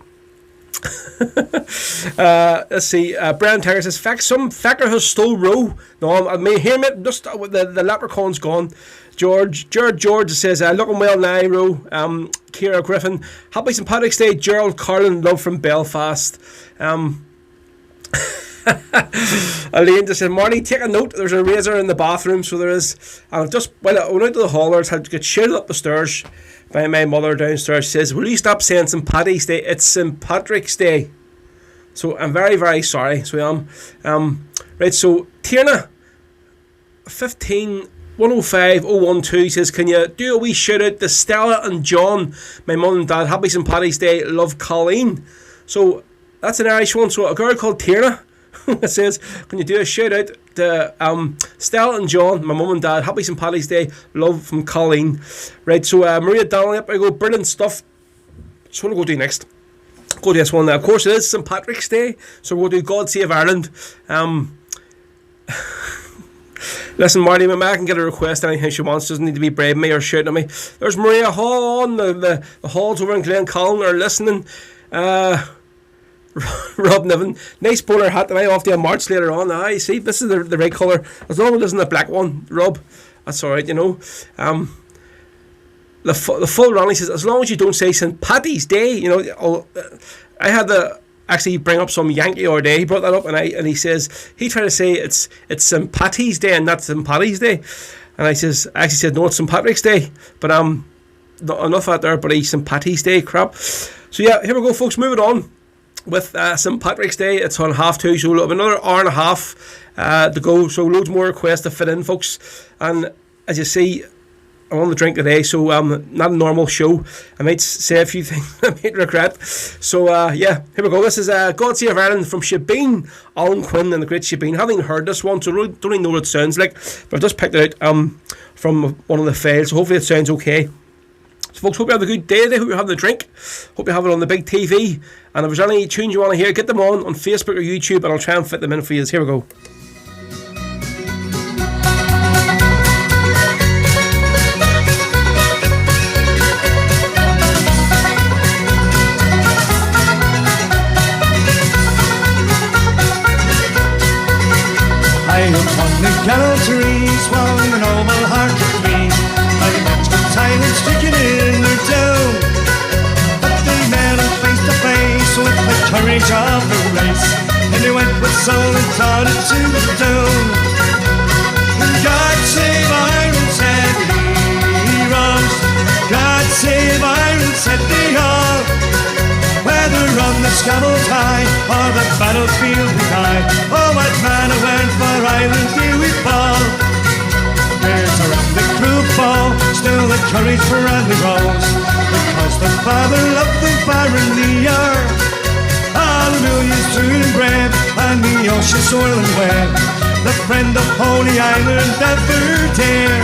Let's see. Brian Tiger says, some fecker has stole row. No, I may hear me. Just the leprechaun's gone. George says, looking well now, Row. Kira Griffin, happy St. Patrick's Day. Gerald Carlin, love from Belfast. Elaine just said, Marty, take a note. There's a razor in the bathroom, so there is. And just when I went out to the haulers, had to get shouted up the stairs by my mother downstairs. She says, will you stop saying St. Paddy's Day? It's St. Patrick's Day. So I'm very, very sorry. So I am. Right, so Tierna 15105-012 says, can you do a wee shout out to Stella and John, my mum and dad? Happy St. Paddy's Day. Love, Colleen. So that's an Irish one. So a girl called Tierna it says, can you do a shout out to Stella and John, my mum and dad? Happy St. Paddy's Day. Love, from Colleen. Right, so Maria Donnelly, up I go. Brilliant stuff. So what do I go do next? Go to this one now. Of course, it is St. Patrick's Day, so we'll do God Save Ireland. Listen, Marty, my ma can get a request anything she wants. Doesn't need to be bribing me or shouting at me. There's Maria Hall on the halls over in Glencullen are listening. Rob Niven, nice bowler hat tonight, off to a march later on. You see, this is the right colour. As long as it isn't a black one, Rob, that's alright, you know. The full Ronnie says, as long as you don't say St. Paddy's Day, you know. I had to actually bring up some Yankee or day. He brought that up, and he says he tried to say it's St. Paddy's Day and not St. Paddy's Day, and I actually said no, it's St. Patrick's Day, but not enough out there, but he's St. Paddy's Day crap. So yeah, here we go, folks. Moving on with St. Patrick's Day. It's on 2:30, so we'll have another hour and a half to go. So loads more requests to fit in, folks. And as you see, I'm on the drink today, so not a normal show. I might say a few things I might regret. So yeah, here we go. This is God Save Ireland from Shebeen, Alan Quinn and the great Shebeen. I haven't heard this one, so don't really know what it sounds like, but I've just picked it out from one of the files, so hopefully it sounds okay. So folks, hope you have a good day today. Hope you're having a drink. Hope you have it on the big TV. And if there's any tunes you want to hear, get them on Facebook or YouTube, and I'll try and fit them in for you. Here we go. I am one in gallantry, swung a noble heart to me. I met good time and sticking in their down, but they met him face to face with the courage of the race, and they went with soul and thought it to the down. God save Ireland, said the heroes. God save Ireland, said they all. Whether on the scaffold high or the battlefield behind, oh, what man went for Ireland here we fall. There's around the crew fall, still the courage for Andy Rose, because the father loved them far in the earth. All the millions true and brave, and the ocean swirling web. the friend of Holy Island ever dare.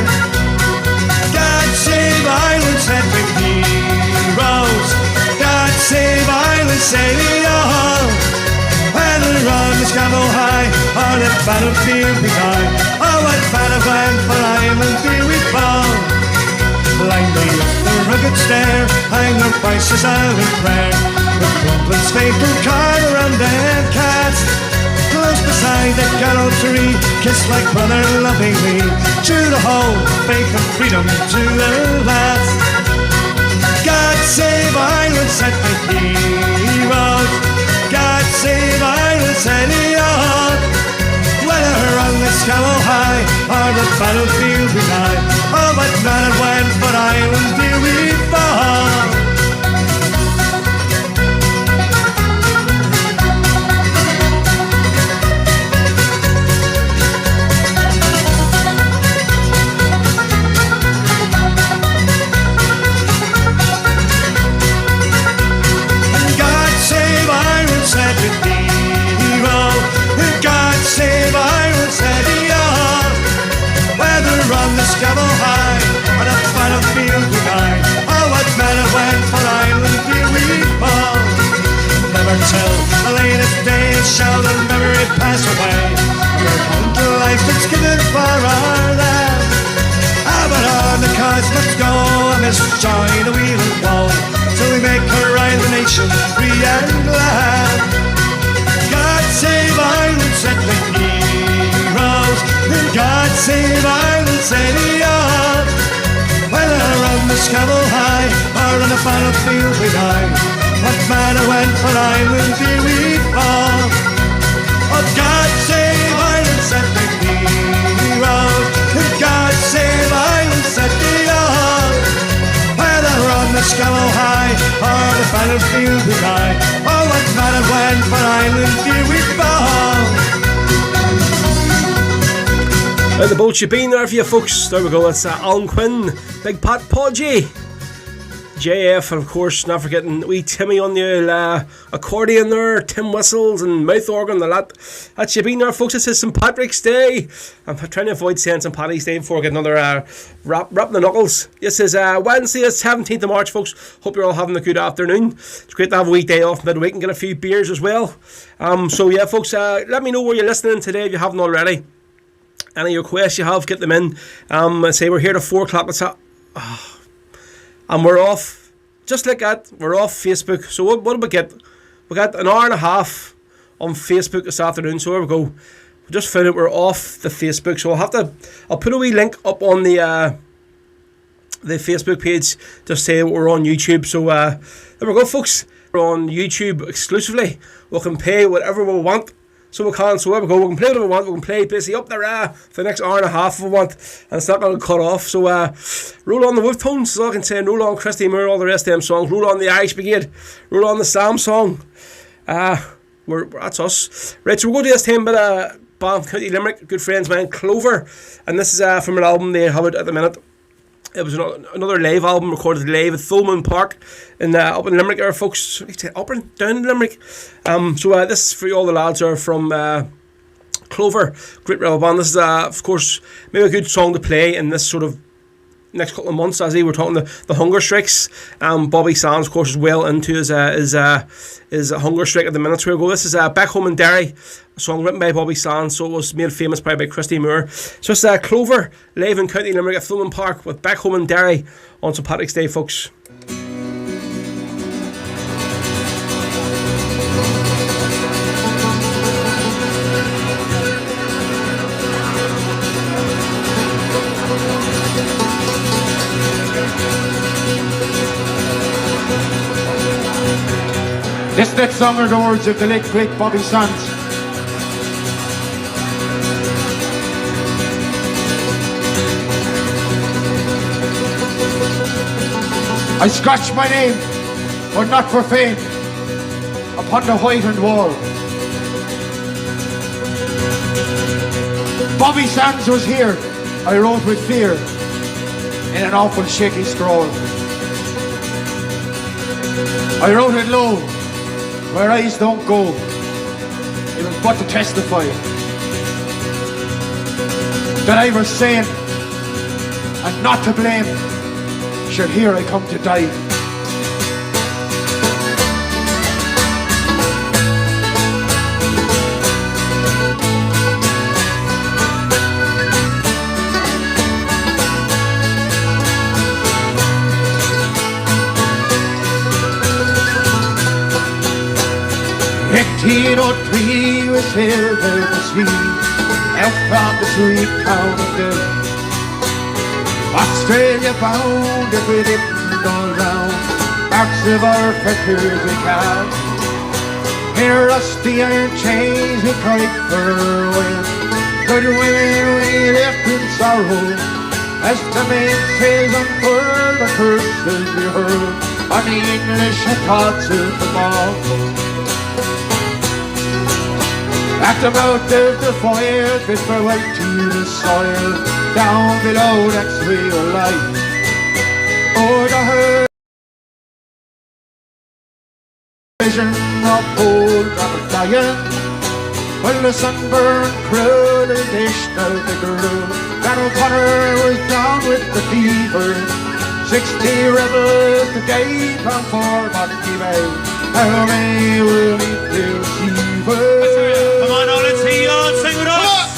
God save Ireland, said the heroes. God save Ireland, say we all. Whether on the scaffold high or the battlefield behind, oh, what battle plan for Ireland did we fall? Blindly up the rugged stair, hang their voices out in prayer. The Brooklyn's faithful card around their cast. Close beside the gallows tree, kissed like brother lovingly. True to hold faith and freedom to the last. God save Ireland, said the heroes. God save Ireland, said he all. Whether on the scaffold high or the battlefield behind, oh, what man and when for Ireland did we fall? Save Ireland, said he all. Whether on the scaffold high or the battlefield behind, oh, what man and when for Ireland did we fall? Never till the latest days shall the memory pass away. We're come to life that's given for our land. Ah, but on the cause let's go, amidst joy the wheel and woe, till we make her ride the nation free and glad. God save Ireland, said the heroes. God save Ireland, said he all. Whether on the scaffold high or on the battlefield we die, what man went for Ireland did we fall? Oh, God save Ireland, said the heroes. God save Ireland, said he all. Whether on the scaffold high or the battlefield we die, oh, what man went for Ireland did we fall? And the boat you've been there for you folks. There we go, it's Alan Quinn, Big Pat Podgy, JF, and of course not forgetting wee Timmy on the accordion there, Tim Whistles and mouth organ and that. That's you been there folks. This is St. Patrick's Day. I'm trying to avoid saying St. Paddy's Day before I get another rap the knuckles. This is Wednesday the 17th of March folks. Hope you're all having a good afternoon. It's great to have a week day off midweek and get a few beers as well. So yeah folks, let me know where you're listening today if you haven't already. Any requests you have, get them in. I say we're here to 4 o'clock. And we're off, just like that, we're off Facebook. So what do we get? We got an hour and a half on Facebook this afternoon. So there we go. We just found out we're off the Facebook. So I'll put a wee link up on the Facebook page. Just say we're on YouTube. So there we go, folks. We're on YouTube exclusively. We can pay whatever we want. So we can, so there we go, we can play whatever we want, we can play basically up there for the next hour and a half if we want, and it's not going to cut off. So roll on the Wolf Tones, so I can say, roll on Christy Moore, all the rest of them songs, roll on the Irish Brigade, roll on the Sam song. That's us. Right, so we'll go to this time with band County Limerick, good friends man, Clover, and this is from an album they have it at the minute. It was another live album recorded live at Full Moon Park up in Limerick there, folks. Up and down in Limerick. So this is for all the lads are from Clover, great rebel band. This is of course maybe a good song to play in this sort of next couple of months, as we're talking the hunger strikes. Bobby Sands, of course, is well into his hunger strike at the minute. So we go. This is Back Home in Derry, a song written by Bobby Sands, so it was made famous probably by Christy Moore. So it's Clover, live in County Limerick at Fulham Park with Back Home in Derry on St. Patrick's Day, folks. This next song are the words of the late great Bobby Sands. I scratch my name, but not for fame, upon the whitened wall. Bobby Sands was here, I wrote with fear, in an awful shaky scroll. I wrote it low, where eyes don't go. It was but to testify. that I was sane and not to blame. Sure, here I come to die. "1803 we sailed out to sea, out from the sweet town of Derry. Australia bound if we didn't all round, marks of our fetters we can. Here rusty iron chains we cried for away, good women we left in sorrow, as the mainsails unfurled the curses we heard on the English thoughts of the morrow. At the mouth of the fire, fit for white to the soil, down below that's where we lie. O'er the herd vision of old Robert Dyer, while the sunburned crew they dished out the girl. Dan O'Connor was down with the fever, 60 rebels to gate on for Monty Bay. How many will meet the receiver? Come on, now let's hear you all sing with us.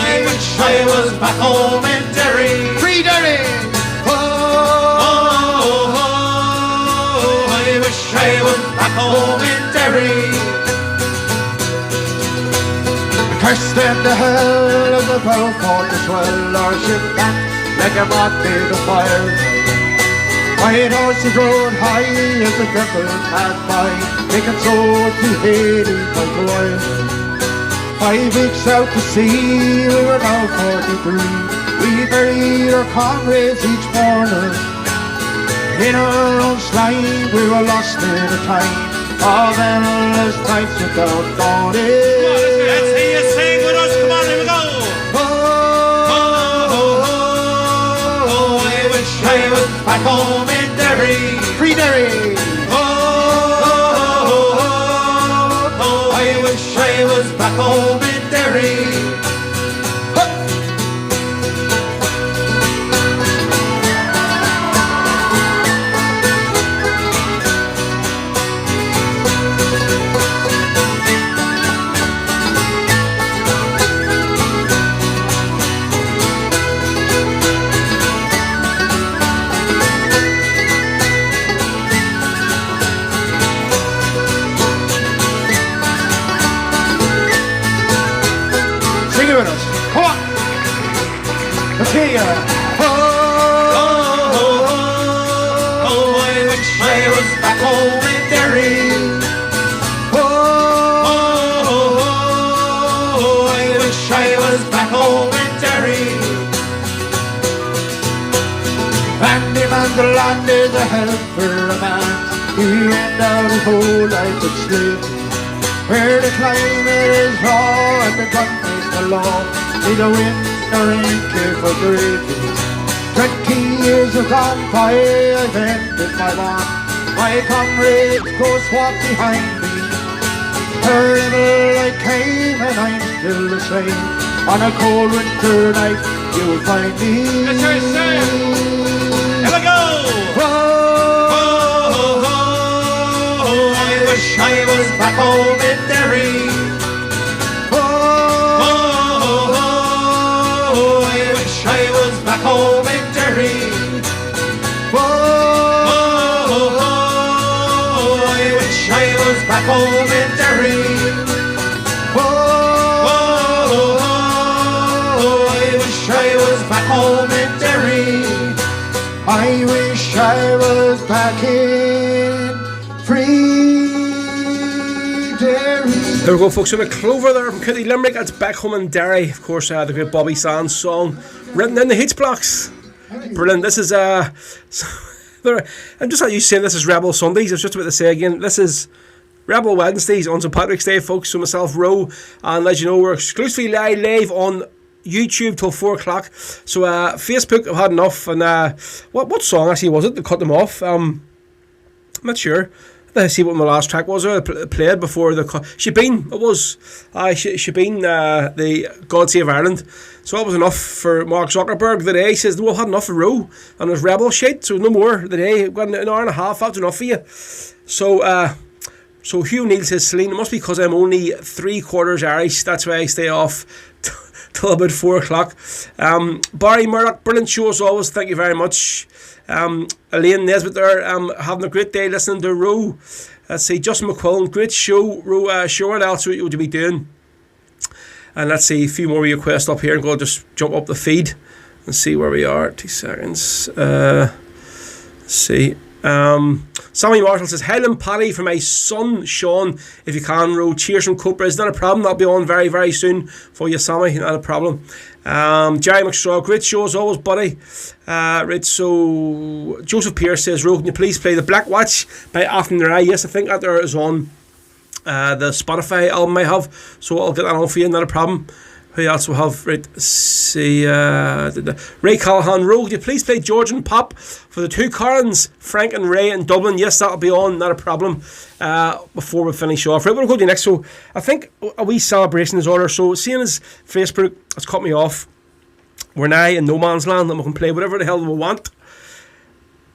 I wish I was back home in Derry. Free Derry! I wish I was back home in Derry. Cursed in the hell of the Belfort as well, our ship back like a moth in the fire. White horses rode high as the devil passed by, taking souls to Hades like a wire. 5 weeks out to sea, we were now 43. We buried our comrades each morning. In our own slime, we were lost in a time of endless nights without dawning. Let's hear you sing with us. Come on, here we go. I wish I was back home in Derry. Free Derry! I wish I was back home in Derry. Sing it with us. Come on! Let's hear ya. I wish I was back home in Derry. I wish I was back home in Derry. Randy Manderland is a hell for a man. He ran out his whole life at slavery, where the climate is raw and the gun is the law. Neither wind nor rain care for bravery. 20 years have gone by, I've ended my want. My comrades ghosts walk behind me. Terrible I came and I'm still the same. On a cold winter night you will find me. Let's hear you sing. Here we go. I wish I was back home in Derry. I wish I was back home in Derry. I wish I was back home in Derry. I wish I was back home in Derry. I wish I was back in free Derry. There we go, folks. So the Clover there from County Limerick. That's Back Home in Derry. Of course, the great Bobby Sands song written in the H blocks. Brilliant. This is I'm just not used to saying this is Rebel Sundays. I was just about to say again, this is Rebel Wednesdays on St Patrick's Day, folks. So myself, Ro, and let you know we're exclusively live on YouTube till 4 o'clock. So Facebook, I've had enough. And what song actually was it that cut them off? I'm not sure. I to see what my last track was. I played before the Shebeen. It was Shebeen, the God Save Ireland. So that was enough for Mark Zuckerberg today. He says, "We've had enough of Roe and his rebel shit, so no more today. We've got an hour and a half. That's enough for you." So Hugh Neal says, "Celine, it must be because I'm only 3/4 Irish. That's why I stay off till about 4 o'clock." Barry Murdoch, brilliant show as always. Thank you very much. Elaine Nesbitt there, having a great day listening to Roe. Let's see, Justin McQuillan, great show. Roe, sure, what else would you be doing? And let's see, a few more requests up here, and go just jump up the feed and see where we are. 2 seconds. Let's see. Sammy Marshall says, "Helen Paddy for my son Sean, if you can, Roe. Cheers from Copra." Is not a problem. That'll be on very, very soon for you, Sammy. Not a problem. Jerry McStraw, great show as always, buddy. Right, so Joseph Pierce says, "Roe, can you please play the Black Watch by Afton Eye?" Yes, I think that there is on the Spotify album I have, so I'll get that on for you. Not a problem. Who else will have? Right, see, Ray Callahan, "Roe, could you please play Georgian Pop for the two Karens, Frank and Ray in Dublin?" Yes, that'll be on, not a problem. Before we finish off, right, we'll go to the next. So I think a wee celebration is order. So seeing as Facebook has cut me off, we're now in no man's land and we can play whatever the hell we want.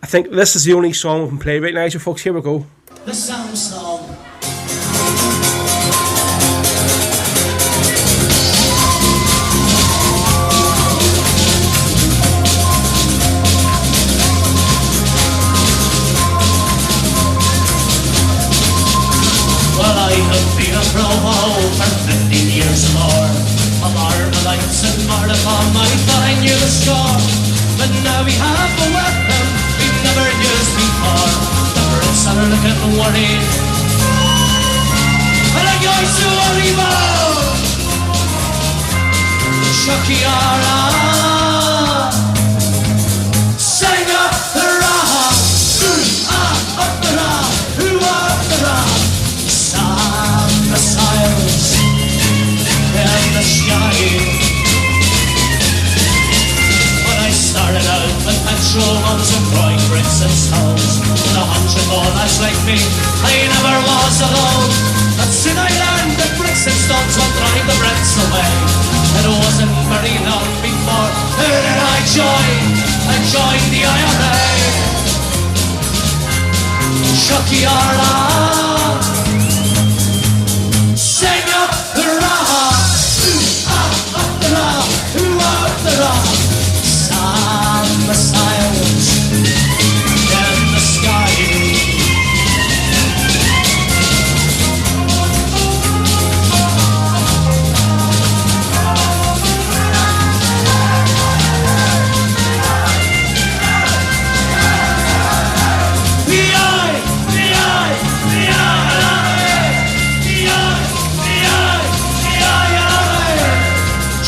I think this is the only song we can play right now. So folks, here we go. The Sound Song. I have been a promo for 15 years or more. A Marmalites and Mardipon, I thought I knew the score. But now we have a weapon we've never used before. The Brits are looking worried, and I'm going to arrivo. Chuckiara, sing up the rock, up the rock, up the rock. Missiles in the sky. When I started out with petrol guns and throwing bricks and stones, with 100 more lads like me, I never was alone. But soon I learned that bricks and stones will drive the Brits away. It wasn't very long before that I joined the IRA. Chuckiara, sing up the rock, up the rock, up the rock. Some missiles in the sky.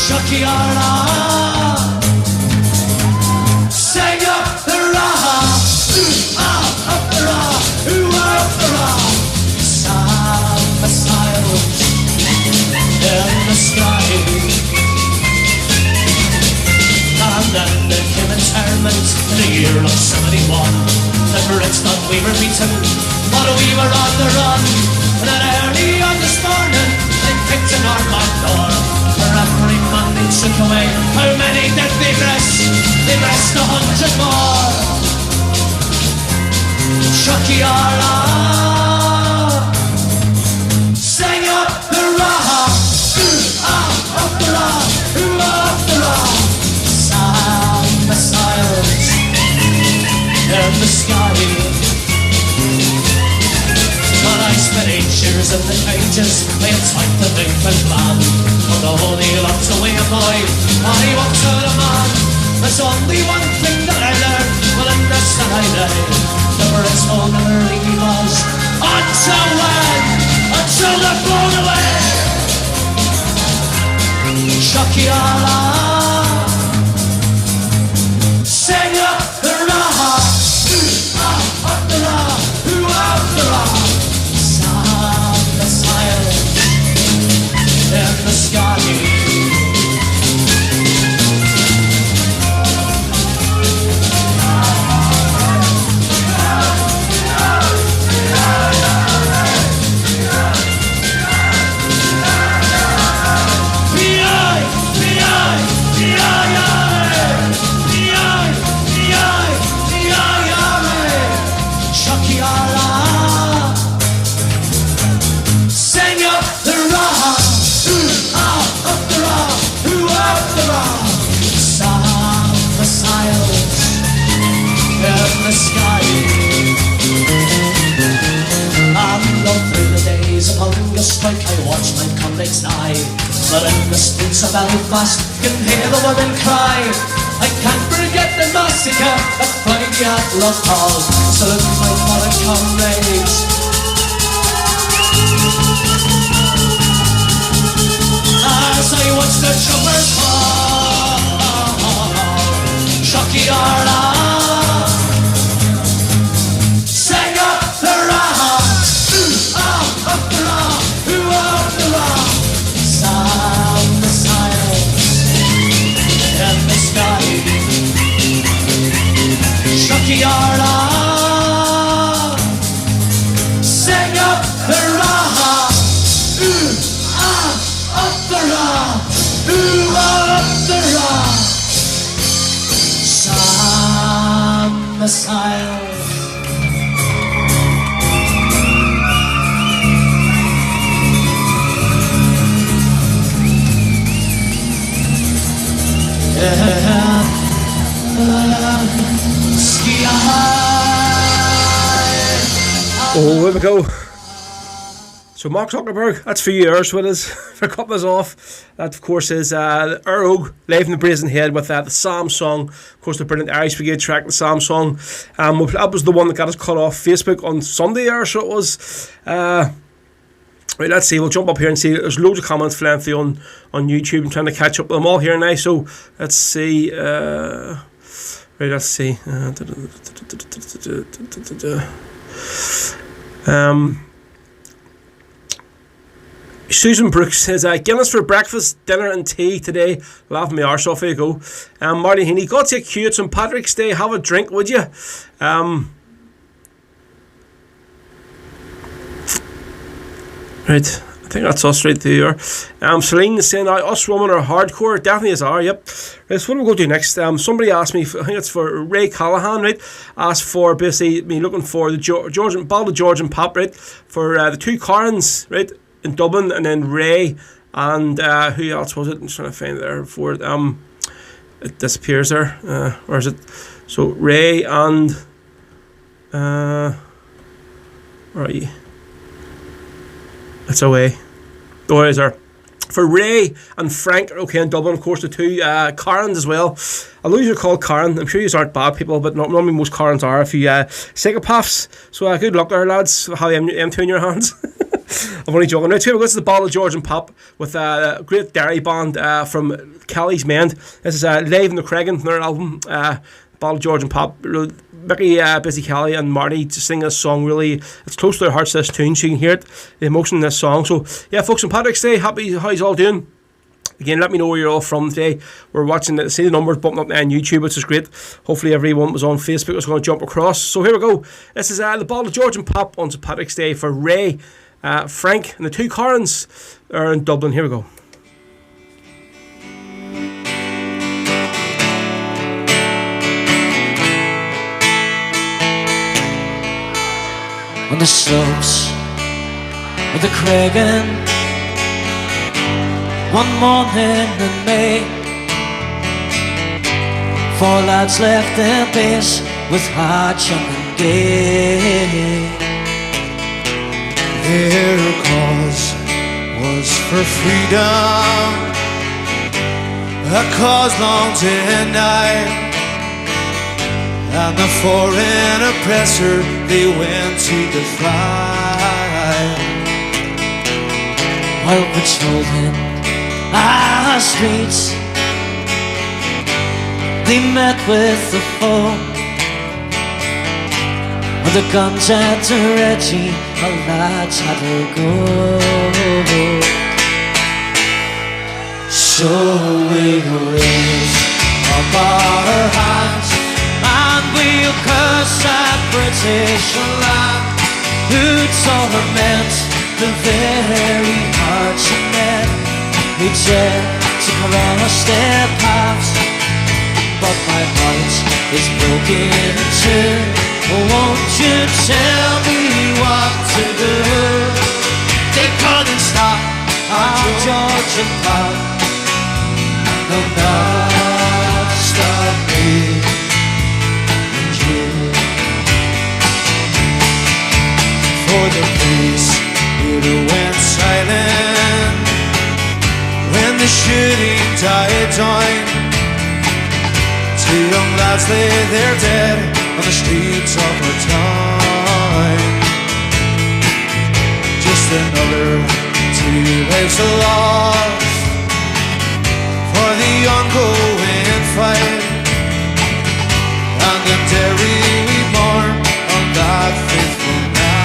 Chuckiara, sing up the rock, up the rock, up the rock. Some missiles in the sky. And then there came internment in the year of 71. The Brits thought we were beaten, but we were on the run. And then early on this morning, they picked an our back door. For every man they took away, how many did they rest? They rest 100 more. Chuckiara, sing up the rock, up the rock, up the rock. Some missiles in the sky. But I spent 8 years in the cages, I had typed the big and plan. On the whole he locked away a boy, and he walked out a man. There's only one thing that I learned, well and that's that I died. The Brits will never leave us, until when? Until they're blown away. Chuckiara, sing up the rock, up the rock, up the rock. In the sky. Some missiles in the sky. And all through the days of hunger strike I watch my convicts die. But in the streets of Belfast can hear the women cry. I can't forget the massacre of Friday at Loch Hall. Salute my fallen comrades. As I watch the choppers fall, Shocky Arla, sing up the wrong, up the wrong, who up the wrong. Some missiles in the sky. Shocky Arla, sing up the wrong, up the wrong, up the wrong. Some missiles. Oh, here we go. So Mark Zuckerberg, that's for you, Urswitters, for cutting us off. That, of course, is Earl live in the Brazen Head with the Sam song. Of course, the brilliant Irish Brigade track, the Sam song. That was the one that got us cut off Facebook on Sunday, so it was. Right, let's see, we'll jump up here and see. There's loads of comments flying through on YouTube. I'm trying to catch up with them all here now, so let's see. Right, let's see. Susan Brooks says, Guinness for breakfast, dinner and tea today. Laughing my arse off, here you go. Marty Heaney, got to queue at St Patrick's Day, have a drink, would you? Right, I think that's us right there. Celine is saying, us women are hardcore. Definitely is are, yep. Right, so what we'll go to next? Somebody asked me, I think it's for Ray Callahan, right? Asked for basically me looking for the bottle of George and Pop, right? For the two Corrins, right? In Dublin, and then Ray and who else was it? I'm trying to find it there before it disappears there. Where is it? So Ray and where are you? It's away. Oh, it is there. For Ray and Frank, okay, in Dublin, of course, the two Karens as well. Although you're called Karen, I'm sure you aren't bad people, but normally most Karens are a few psychopaths. So good luck there, lads. Have M2 in your hands. I'm only joking. Now, this is the bottle of George and Pop with a great Derry band from Kelly's Mend. This is live in the Cregan from their album, bottle of George and Pop. Mickey, Busy Kelly and Marty to sing this song. Really, it's close to their hearts, this tune, so you can hear it, the emotion in this song. So yeah, folks, St Patrick's Day, happy, how's all doing? Again, let me know where you're all from today. We're watching see the numbers bumping up on YouTube, which is great. Hopefully everyone was on Facebook was going to jump across. So here we go. This is the bottle of George and Pop on St Patrick's Day for Ray, Frank and the two Corrins are in Dublin. Here we go. On the slopes of the Cregan, one morning in May, four lads left their base with hearts young and gay. Their cause was for freedom, a cause long denied. And the foreign oppressor they went to defy. While patrolling our streets, they met with the foe. With the guns at the ready, our lads had to go. So we raised up our hands and we'll curse that British land who torment the very hearts of men who dare to cross their paths. But my heart is broken in two. Won't you tell me what to do? They couldn't stop our George and Pop. No, no. lads lay there dead on the streets of our town. Just another 2 lives lost for the ongoing fight. And in Derry we mourn on that faithful night.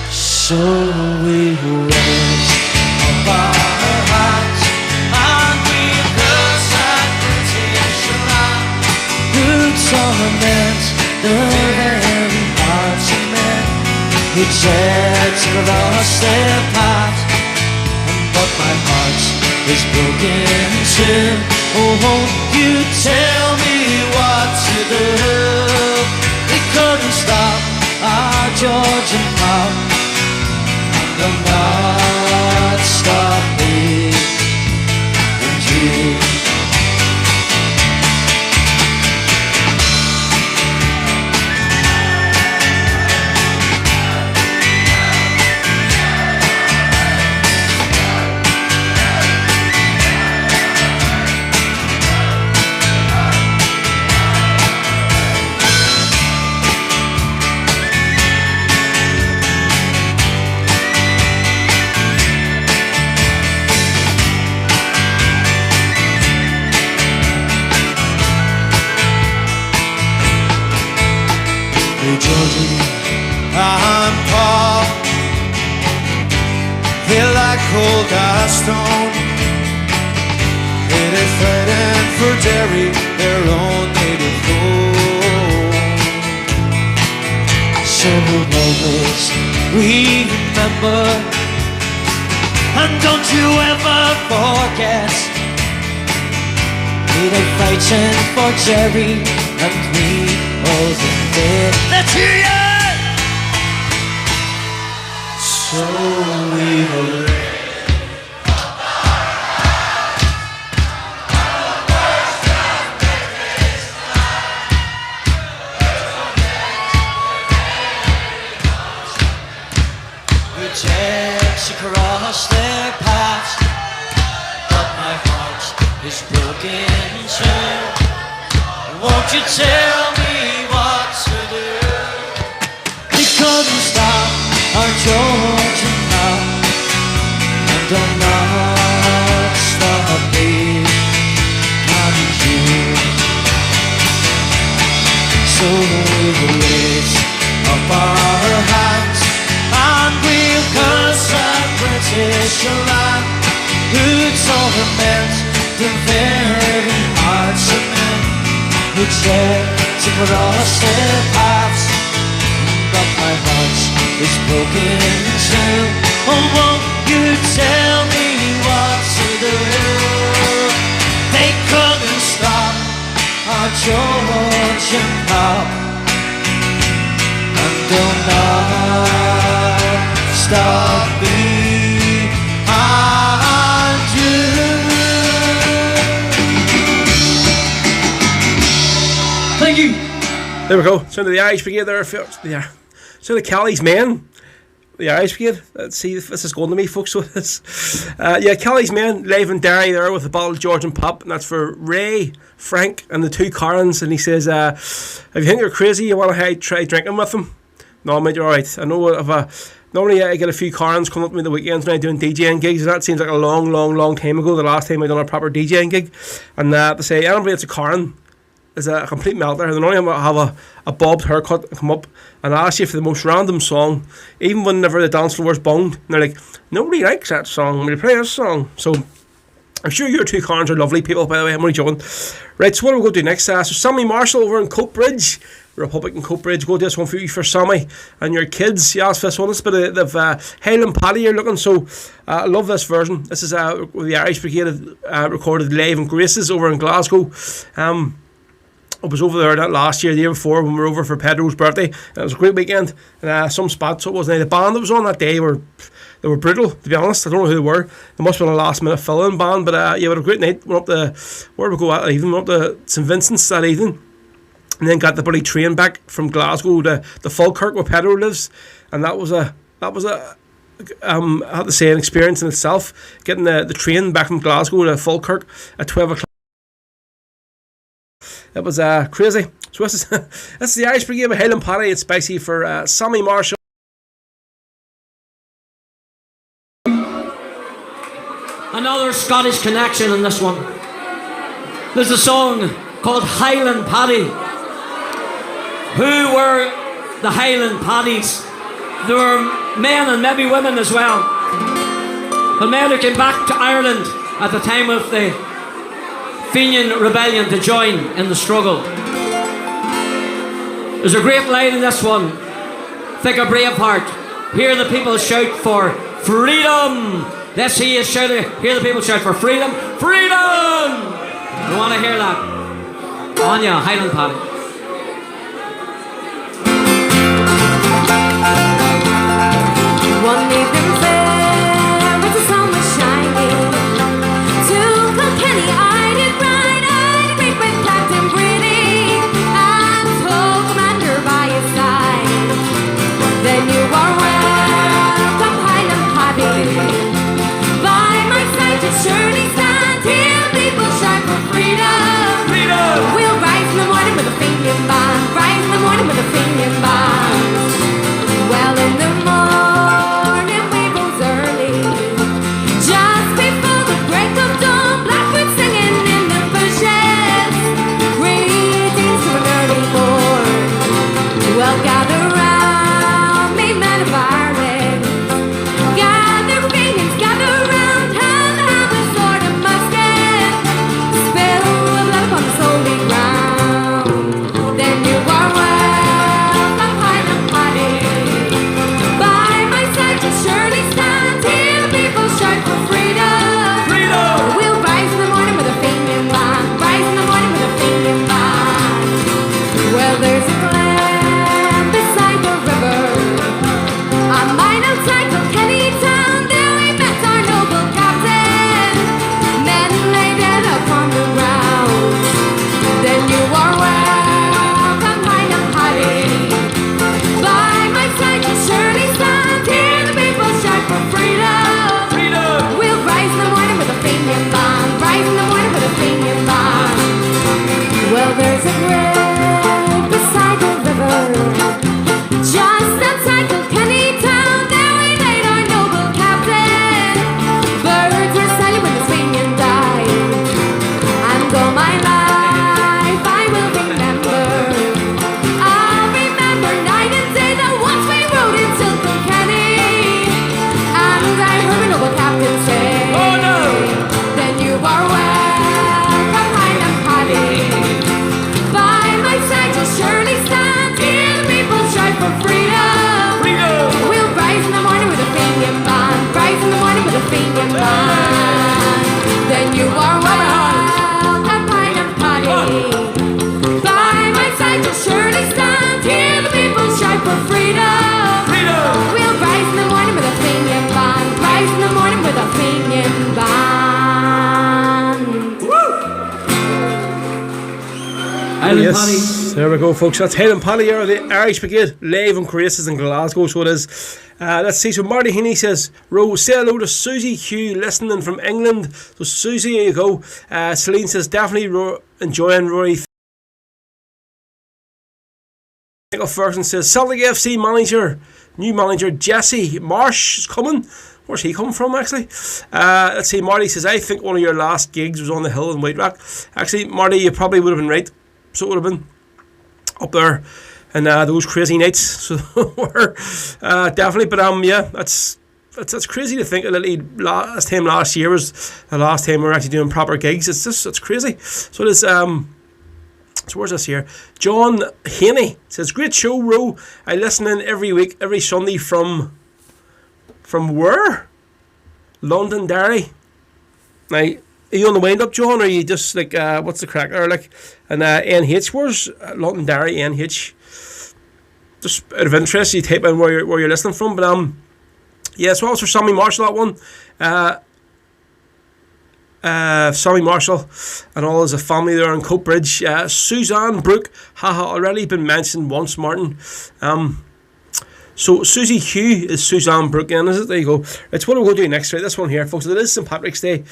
So we raise up our hands and we curse that British land who torment the very hearts of men who tread across their path. But my heart is broken too. Oh, won't you tell me what to do? They couldn't stop our George and Pop, and they'll not stop me and you. Georgie and Paul, they like cold as stone. They're fighting for Derry, their own native home. So we'll always remember, and don't you ever forget, they're fighting for Derry, and we all the dead. Let's hear ya! So we will who takes across their paths, but my heart is broken too. Won't you tell me what to do? They couldn't stop our George and now, and they'll not stop me and you. So we will raise up our hands and we'll curse that British land who torment the very hearts of men who tread across their paths. But my heart is broken too. Oh, won't you tell me what to do? They couldn't stop our George and Pop, and they'll not stop me and you. Thank you. There we go. Sound of the Irish Brigade there. Yeah. So the Kelly's Men. The Irish Brigade. Let's see if this is going to me, folks. So this, yeah, Kelly's Men live in Derry there with the bottle of George and Pop, and that's for Ray, Frank, and the two Karens. And he says, if you think you're crazy, you want to try drinking with them? No, mate, you're alright. I know if normally I get a few Karens coming up to me the weekends when I'm doing DJing gigs. That seems like a long time ago, the last time I done a proper DJing gig. And they say, anybody that's a Karen is a complete melter. They normally have a bobbed haircut and come up and ask you for the most random song, even whenever the dance floor is bonged. And they're like, nobody likes that song. Will you play this song? So I'm sure your two Karens are lovely people, by the way. I'm only joking. Right, so what are we going to do next? So Sammy Marshall over in Coatbridge, Republican Coatbridge. Go to this one for you for Sammy and your kids. You asked for this one. It's a bit of Highland Paddy you're looking. So I love this version. This is the Irish Brigade recorded live in Graces over in Glasgow. I was over there that last year, the year before, when we were over for Pedro's birthday. And it was a great weekend. And some spots, so it wasn't. The band that was on that day were brutal, to be honest. I don't know who they were. They must have been a last minute fill-in band. But yeah, we had a great night. Went up to, where did we go that evening? Went up to St Vincent's that evening. And then got the bloody train back from Glasgow to Falkirk where Pedro lives. And that was a I have to say, an experience in itself. Getting the train back from Glasgow to Falkirk at 12 o'clock. It was crazy. So this is the Irish Brigade with Highland Paddy. It's spicy for Sammy Marshall. Another Scottish connection in this one. There's a song called Highland Paddy. Who were the Highland Paddys? There were men and maybe women as well. The men who came back to Ireland at the time of the Fenian Rebellion to join in the struggle. There's a great line in this one. Think of Braveheart. Hear the people shout for freedom. Let's see you shout it. Hear the people shout for freedom. Freedom! You want to hear that? On ya, Highland Paddy. One evening fair, as the sun was shining, to Kilkenny I did ride. I did meet with Captain Brady and told Commander by his side. Then you are welcome, Highland Paddy. By my side to surely stand here, people shout for freedom. Freedom! We'll rise in the morning with a Fenian band. Rise in the morning with a Fenian band. Well, in the morning we rose early, just before the break of dawn. Blackbird singing in the bushes, greetings to an early morn. Well, gather round me, men of Ireland. Gather Fenians, gather round, hand to hand with sword and musket. Spill the blood upon this holy ground. Then you are welcome, Highland Paddy. By my side to surely stand here, the people shout for freedom. Freedom! We'll rise in the morning with a Fenian band. Rise in the morning with a Fenian band. Well, there's a glen beside the river, a mile outside Kilkenny town. There we met our noble captain. Men lay dead upon the ground. Then you are welcome, Highland Paddy. By my side to surely stand here, the people shout for freedom. Freedom! We'll rise in the morning with a Fenian band. Rise in the morning with a Fenian band. Well, there's a grave beside the river, just outside Kilkenny town. There we laid our noble captain. Birds were silent when the Fenian died, and all my life I will remember. I'll remember night and day that once we rode into Kilkenny, and I heard a noble captain say, oh no! Then you are welcome, Highland Paddy. By my side to surely stand here, the people shout for freedom. Freedom! We'll rise in the morning with a Fenian band. Rise in the morning with a Fenian band. Then you are welcome, Highland Paddy. By my side to surely stand here, the people shout for freedom. Freedom! We'll rise in the morning with a Fenian band. Rise in the morning with a Fenian band. Highland Paddy. Yes, there we go, folks. That's Highland Paddy here, the Irish Brigade, live on Craces in Glasgow, so it is. Let's see, so Marty Heaney says, say hello to Susie Hugh, listening from England. So Susie, here you go. Celine says, definitely enjoying Rory. Michael Ferguson says, Celtic FC manager, new manager Jesse Marsh is coming. Where's he come from, actually? Let's see, Marty says, I think one of your last gigs was on the hill in White Rock. Actually, Marty, you probably would have been right. So it would have been up there and those crazy nights. So we're definitely, but yeah, that's crazy to think. Last time last year was the last time we were actually doing proper gigs. It's crazy. So it is. So where's this here? John Haney says, great show, Ro. I listen in every week, every Sunday from where? Londonderry. Now, are you on the wind up, John, or are you just like what's the crack? Or like an NH? Where's Londonderry NH? Just out of interest, you type in where you're listening from. But yeah, so also for Sammy Marshall, that one. Sammy Marshall and all as a family there in Coatbridge. Suzanne Brooke, haha, already been mentioned once, Martin. So Susie Hugh is Suzanne Brooke, and is it? There you go. It's what we're going to do next, right? This one here, folks. It is St. Patrick's Day.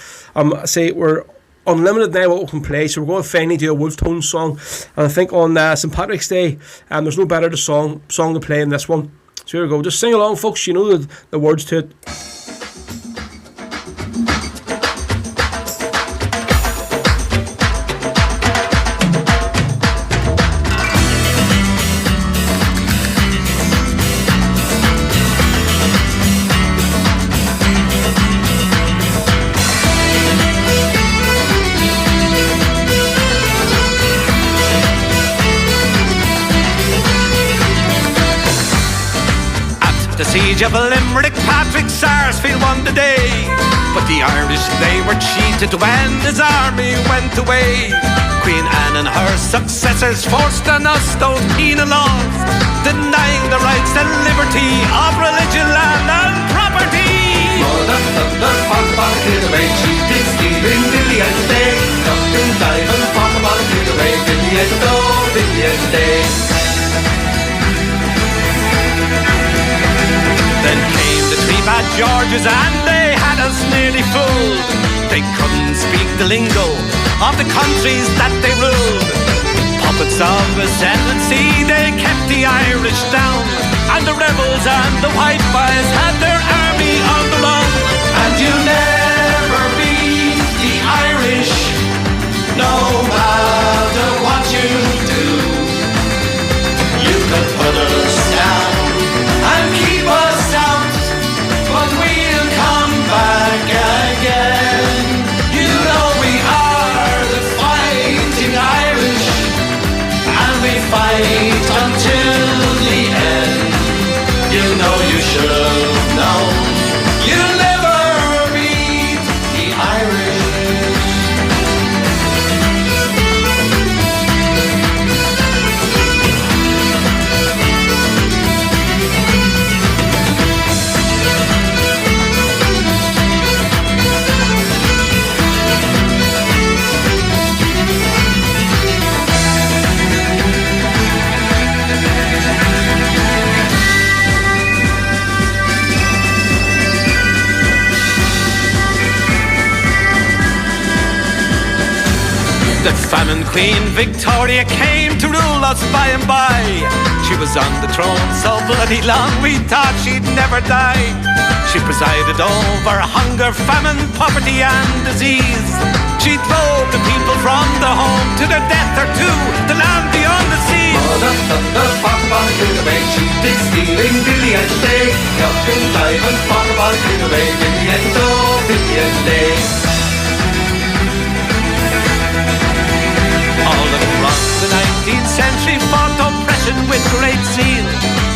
Say we're unlimited now what we can play, so we're going to finally do a Wolf Tones song. And I think on St. Patrick's Day, there's no better song to play than this one. So here we go. Just sing along, folks. You know the words to it. Siege of Limerick, Patrick Sarsfield won the day. But the Irish, they were cheated when his army went away. Queen Anne and her successors forced on us those penal laws, denying the rights and liberty of religion, land and property. Mother, thunder, fuck about a kid away, cheating, stealing, dilly and day. Ducking, diving, fuck about a kid away, dilly and go, dilly and day. Then came the three bad Georges and they had us nearly fooled. They couldn't speak the lingo of the countries that they ruled. Puppets of ascendancy, they kept the Irish down. And the rebels and the white boys had their army on the run. And you never beat the Irish, no matter what you do. You could put us down and keep us out, but we'll come back again. You know we are the fighting Irish, and we fight until the end. You know you should have known you'll never beat the Irish. The famine queen Victoria came to rule us by and by. She was on the throne so bloody long we thought she'd never die. She presided over hunger, famine, poverty and disease. She drove the people from their home to their death or to the land beyond the seas. Mother, thunder, fuck about it away, cheating, stealing, dilly and day. Ducking, diving, fuck about it away, dilly and do, dilly and day. All across the 19th century fought oppression with great zeal.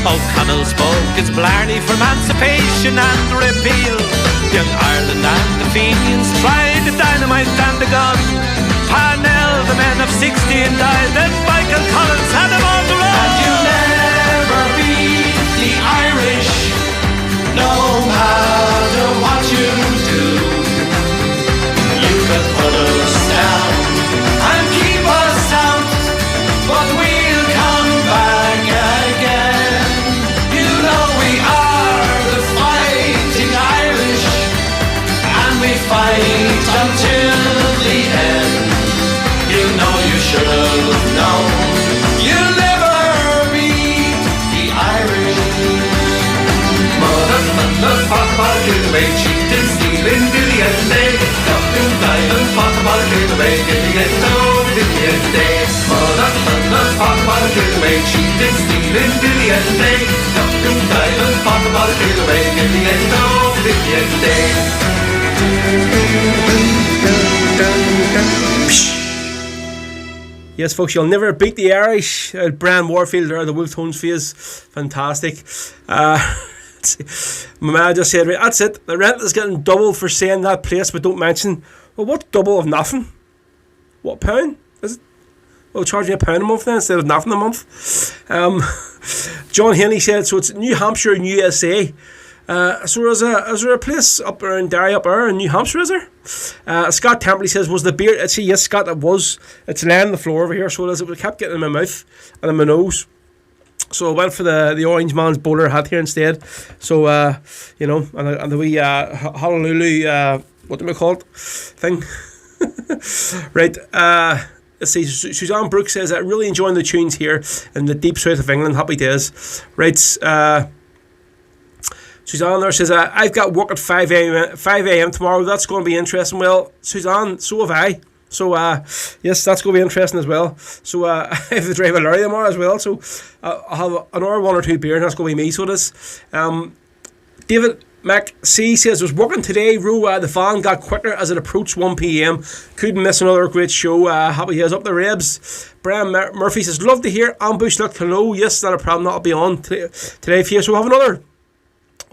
O'Connell spoke his blarney for emancipation and repeal. Young Ireland and the Fenians tried the dynamite and the gun. Parnell, the men of 60 and died, and Michael Collins had them on the run. And you never beat the Irish, no matter what you do. You could put us down and keep us out, but we'll come back again. You know we are the fighting Irish, and we fight until the end. You know you should have known you'll never beat the Irish. Mother, thunder, fuck about a kid away, cheating, stealing, dilly and day. Ducking, diving, fuck about a kid away, dilly and do, dilly and day. Mother, thunder, fuck about a kid away, cheating, stealing, dilly and day. Ducking, diving, fuck about a kid away, dilly and do, dilly and day. Yes, folks, you'll never beat the Irish. Brian Warfield or the Wolf Tones phase. Fantastic. My man just said, right, that's it. The rent is getting double for saying that place, but don't mention. Well, what's double of nothing? What, £1? Is it? Well, charging £1 a month then instead of nothing a month. John Haney said, so it's New Hampshire and USA. So is there a place up there in Derry up there in New Hampshire, is there? Scott Templey says, was the beer... See, yes, Scott, it was. It's laying on the floor over here, so it is. It kept getting in my mouth and in my nose. So I went for the Orange Man's bowler hat here instead. So, you know, and the wee Honolulu, what do we call it, thing? Right. Let's see. Suzanne Brooks says, really enjoying the tunes here in the deep south of England. Happy days. Right. Suzanne there says, I've got work at 5 a.m. tomorrow. That's going to be interesting. Well, Suzanne, so have I. So, yes, that's going to be interesting as well. So, I have to drive a lorry tomorrow as well. So, I'll have another 1 or 2 beers, and that's going to be me. So, it is. David Mac C says, was working today. The van got quicker as it approached 1 p.m. Couldn't miss another great show. Happy he is up the ribs. Brian Murphy says, love to hear Ambush Look Hello. Yes, not a problem. That'll be on today for you. So, we'll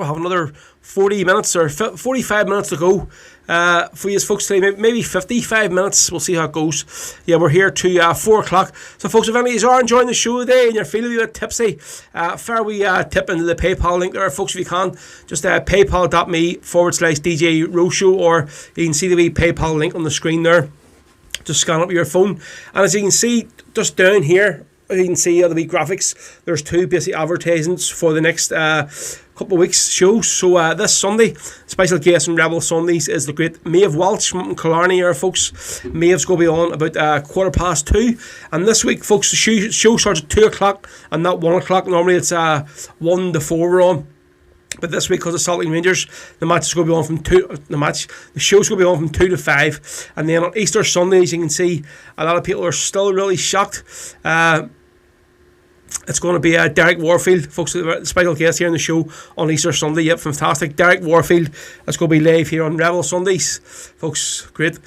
have another 40 minutes or 45 minutes to go for you folks today. Maybe 55 minutes. We'll see how it goes. Yeah, we're here to 4 o'clock. So, folks, if any of you are enjoying the show today and you're feeling a bit tipsy, fair we tip into the PayPal link there, folks, if you can. Just paypal.me/DJ Roadshow, or you can see the wee PayPal link on the screen there. Just scan up your phone. And as you can see, just down here, you can see the wee graphics. There's 2 basic advertisements for the next couple of weeks' shows. So this Sunday, special guest on Rebel Sundays is the great Maeve Walsh from Killarney here, folks. Maeve's going to be on about 2:15. And this week, folks, the show starts at 2 o'clock and not 1 o'clock. Normally it's 1 to 4 we're on. But this week, because of Salting Rangers, the match is going to be on from 2. The show's going to be on from 2 to 5. And then on Easter Sunday, as you can see, a lot of people are still really shocked. It's going to be Derek Warfield, folks, the special guest here on the show on Easter Sunday. Yep, fantastic. Derek Warfield. It's going to be live here on Rebel Sundays. Folks, great.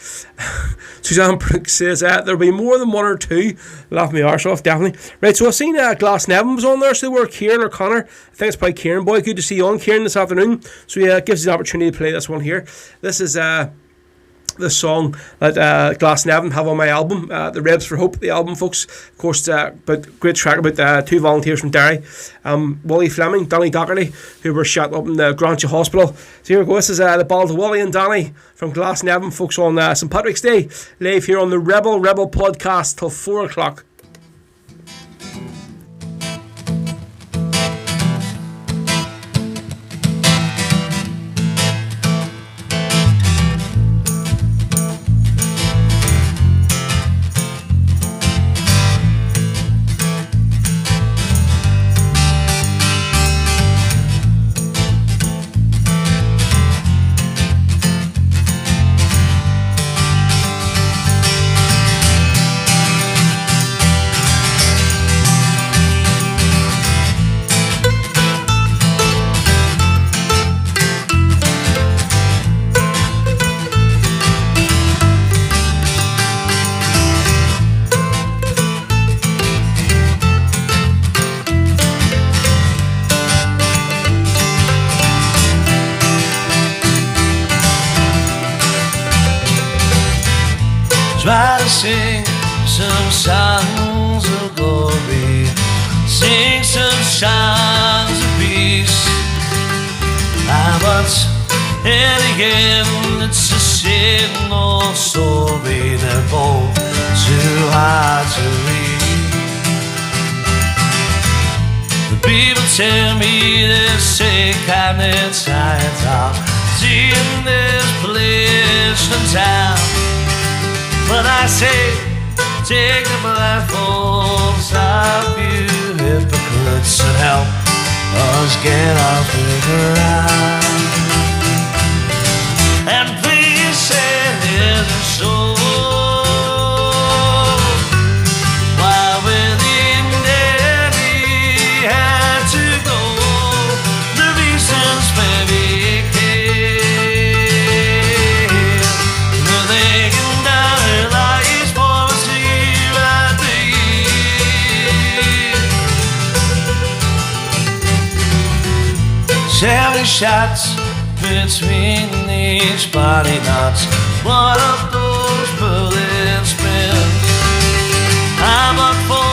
Suzanne Brooks says there'll be more than 1 or 2. Laugh me arse off, definitely. Right, so I've seen Glasnevin was on there, so they were Kieran or Connor. I think it's probably Kieran. Boy, good to see you on, Kieran, this afternoon. So yeah, it gives us the opportunity to play this one here. This is the song that Glasnevin have on my album, The Rebs for Hope, the album, folks. Of course, but great track about 2 volunteers from Derry, Wally Fleming, Danny Doherty, who were shot up in the Grantia Hospital. So here we go. This is the ball to Wally and Danny from Glasnevin, folks, on St Patrick's Day, live here on the Rebel podcast till 4 o'clock. Try to sing some songs of glory, sing some songs of peace. But in the end, it's a same old story. They're both too hard to read. The people tell me they're sick and they're tired of seeing this place in town. But I say, take the blindfolds off, you hypocrites, and help us get off the ground. And please say there's a soul. While within there he had to go, the reasons maybe came. They can die lies for us here at the end. 70 shots between each body knots. One of those bullets been. I'm up for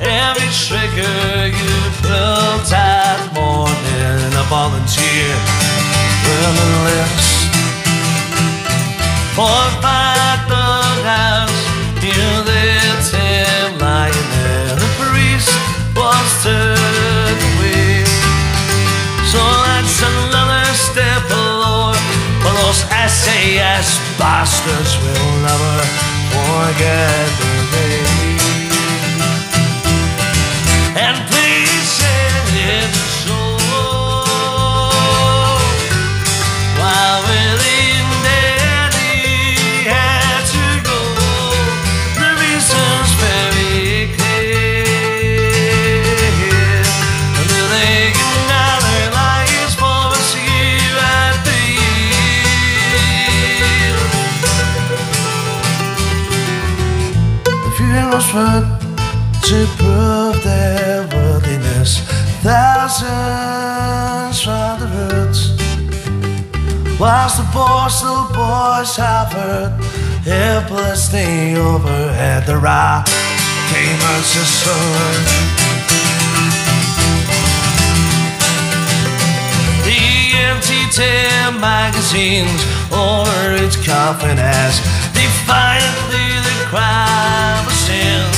every trigger you pulled that morning. A volunteer willingness for fight the house. Here there 10 lying there. The priest was turned away. So that's another step, Lord, for those SAS Yes, bastards will never forget the day. And please say it's so. While within Daddy had to go, the reason's very clear. And they can never lies for us here at the yield. The funerals were to prove their worthiness. Thousands from the roots. Whilst the postal boys hovered helplessly overhead, the rock came as a sword. The empty tin magazines over its coffin as defiantly the crowd was still.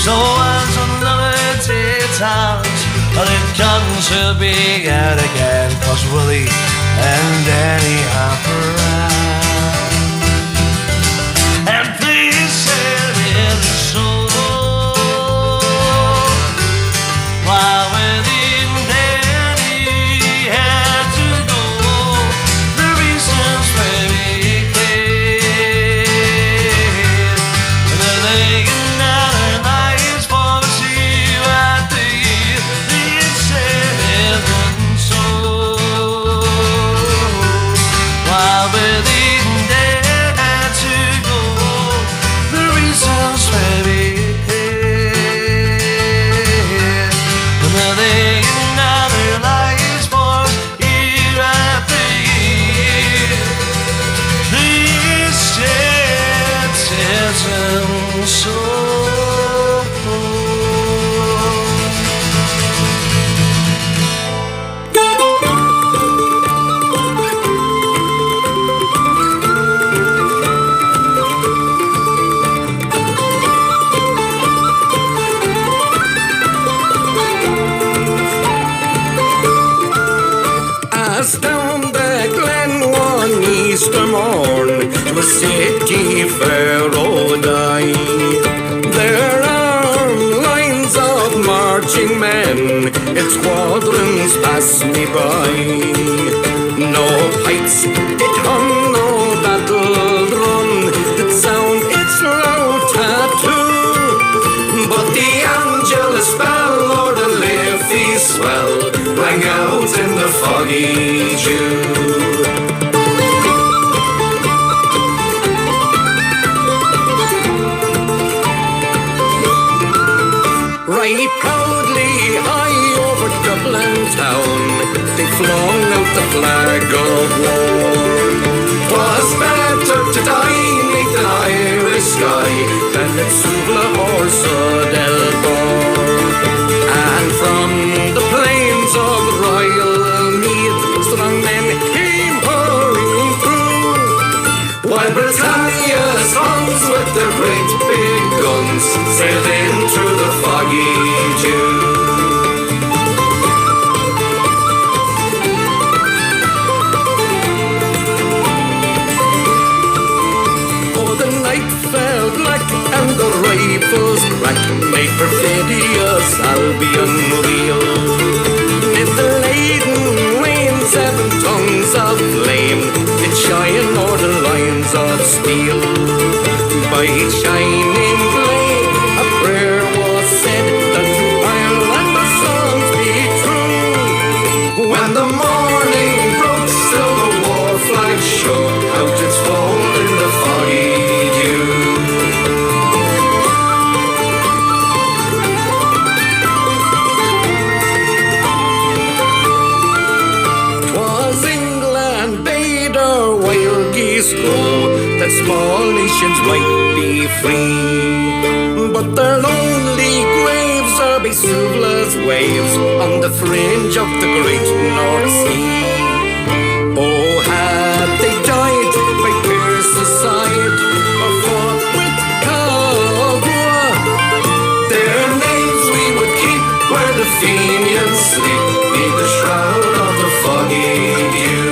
So as unlimited times, but it comes to be out again, 'cause Willie and Danny hop around. And please say it is so. While within Danny had to go, the reasons very clear. And they can never lies for the sea at the year. Please say it isn't so. While within Danny had to go, the reasons very clear. And they can never lies for us here at the year. Please say it isn't so. As down the glen one Easter morn, to a city fair rode I. There are lines of marching men, its squadrons pass me by. No pipes did hum, no battle drum did sound its loud tattoo. But the Angelus bell or the Liffey swell rang out in the foggy dew. Right proudly high over Dublin town, they flung out the flag of war. 'Twas better to die neath an Irish sky than at Suvla or Sudelbor. And from the plains of Royal Meath, strong men came hurrying through, while Britannia's sons with their great big guns sailed in through the foggy dew. Oh, the night fell black and the rifles crack made perfidious Albion reel. Mid the laden rain, 7 tongues of flame did shine o'er the lines of steel. By shining blade a prayer was said that to Ireland the songs be true. When the morning broke, still the war flag showed out its fold in the foggy dew. Go, that small nations might be free, but their lonely graves are by Suvla's waves on the fringe of the great North Sea. Oh, had they died by Pearse's side or fought with Caldwell, their names we would keep where the Fenians sleep, beneath the shroud of the foggy dew.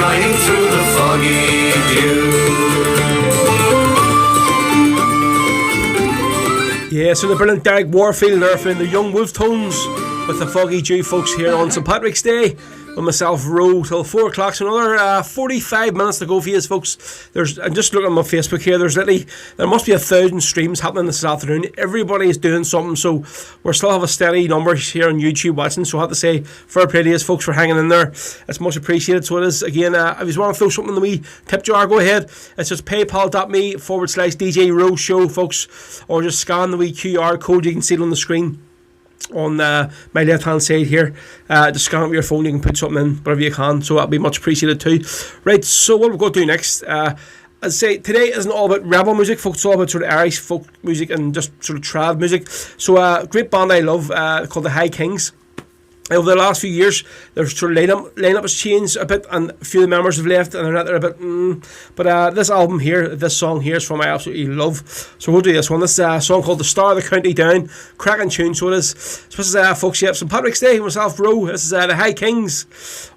shining through the foggy dew. Yeah, so the brilliant Derek Warfield there from the Young Wolf Tones with the Foggy Dew, folks, here on St Patrick's Day. With myself, Row, till 4 o'clock. So another 45 minutes to go for you, folks. I'm just looking at my Facebook here. There must be 1,000 streams happening this afternoon. Everybody is doing something, so we still have a steady number here on YouTube watching. So I have to say, fair play to you, folks, for hanging in there. It's much appreciated. So it is, again, if you want to throw something in the wee tip jar, go ahead. It's just paypal.me/DJ Row Show, folks, or just scan the wee QR code. You can see it on the screen on my left hand side here. Just scan it with your phone. You can put something in, whatever you can, so that'll be much appreciated too. Right, so what we're going to do next, as I say, today isn't all about rebel music, folks. It's all about sort of Irish folk music and just sort of trad music. So a great band I love called the High Kings. Over the last few years, their sort of lineup has changed a bit, and a few of the members have left, and they're not there a bit. But this song here is from I absolutely love. So we'll do this one. This is a song called "The Star of the County Down." Cracking tune, so it is. So this is folks, St Patrick's Day. Myself, Row. This is the High Kings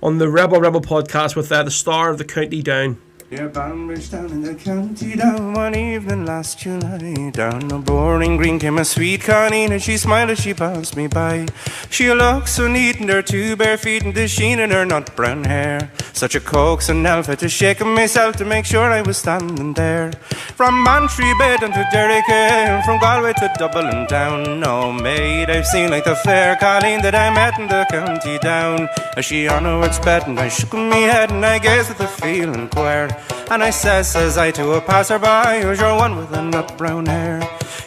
on the Rebel podcast with the Star of the County Down. Near Banbridge down in the county down one evening last July. Down a boring green came a sweet Colleen, and she smiled as she passed me by. She looked so neat in her 2 bare feet and the sheen in her nut brown hair. Such a coaxing elf, had to shake myself to make sure I was standing there. From Bantry Bay down to Derrick, from Galway to Dublin town. No maid I've seen like the fair Colleen that I met in the county down. As she onwards sped and I shook me head and I gazed at the feeling queer. And I says I to a passerby, who's your one with the nut brown hair?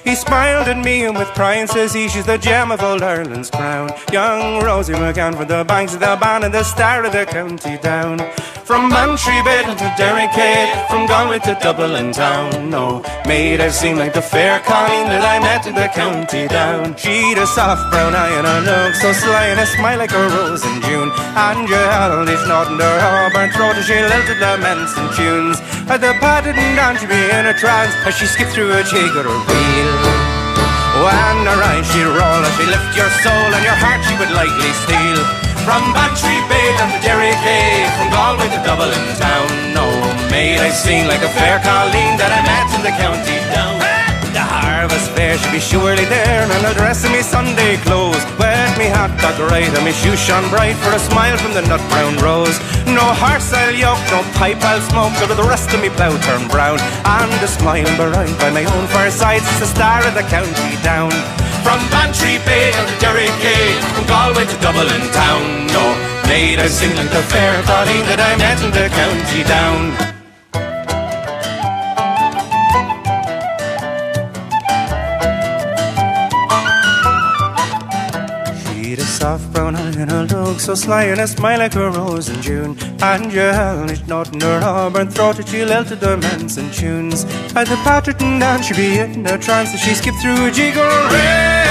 He smiled at me and with pride says he, she's the gem of old Ireland's crown. Young Rosie McCann for the banks of the Ban and the star of the county down. From Bantry Bay to Derrick, from Galway to Dublin town. No maid I've seen like the fair Colleen that I met in the county down. She'd a soft brown eye and a look so sly and a smile like a rose in June. And you held each knot in her auburn throat as she lilted laments and tunes. At the patted and down she'd be in a trance as she skipped through a jig or a reel. When her eyes she'd roll as she lift your soul and your heart she would lightly steal. From Bantry Bay down to Derrick, from Galway to Dublin town. No maid I've seen like a fair Colleen that I met in the county down. The harvest fair should be surely there, and I'll dress in me Sunday clothes. Wet me hat got right and me shoes shone bright for a smile from the nut brown rose. No horse I'll yoke, no pipe I'll smoke, till the rest of me plough turn brown. And a smile bright by my own fireside, it's the star of the county down. From Bantry Bay down to Derrick, from Galway to Dublin town. No maid I've seen like the fair Colleen that I met in the county down. Soft brown eye and a look so sly and a smile like a rose in June. And you held each knot in her auburn throat as she lilted the ments and tunes. At the Patterton down she'd be in a trance as she skipped through a jiggle rain.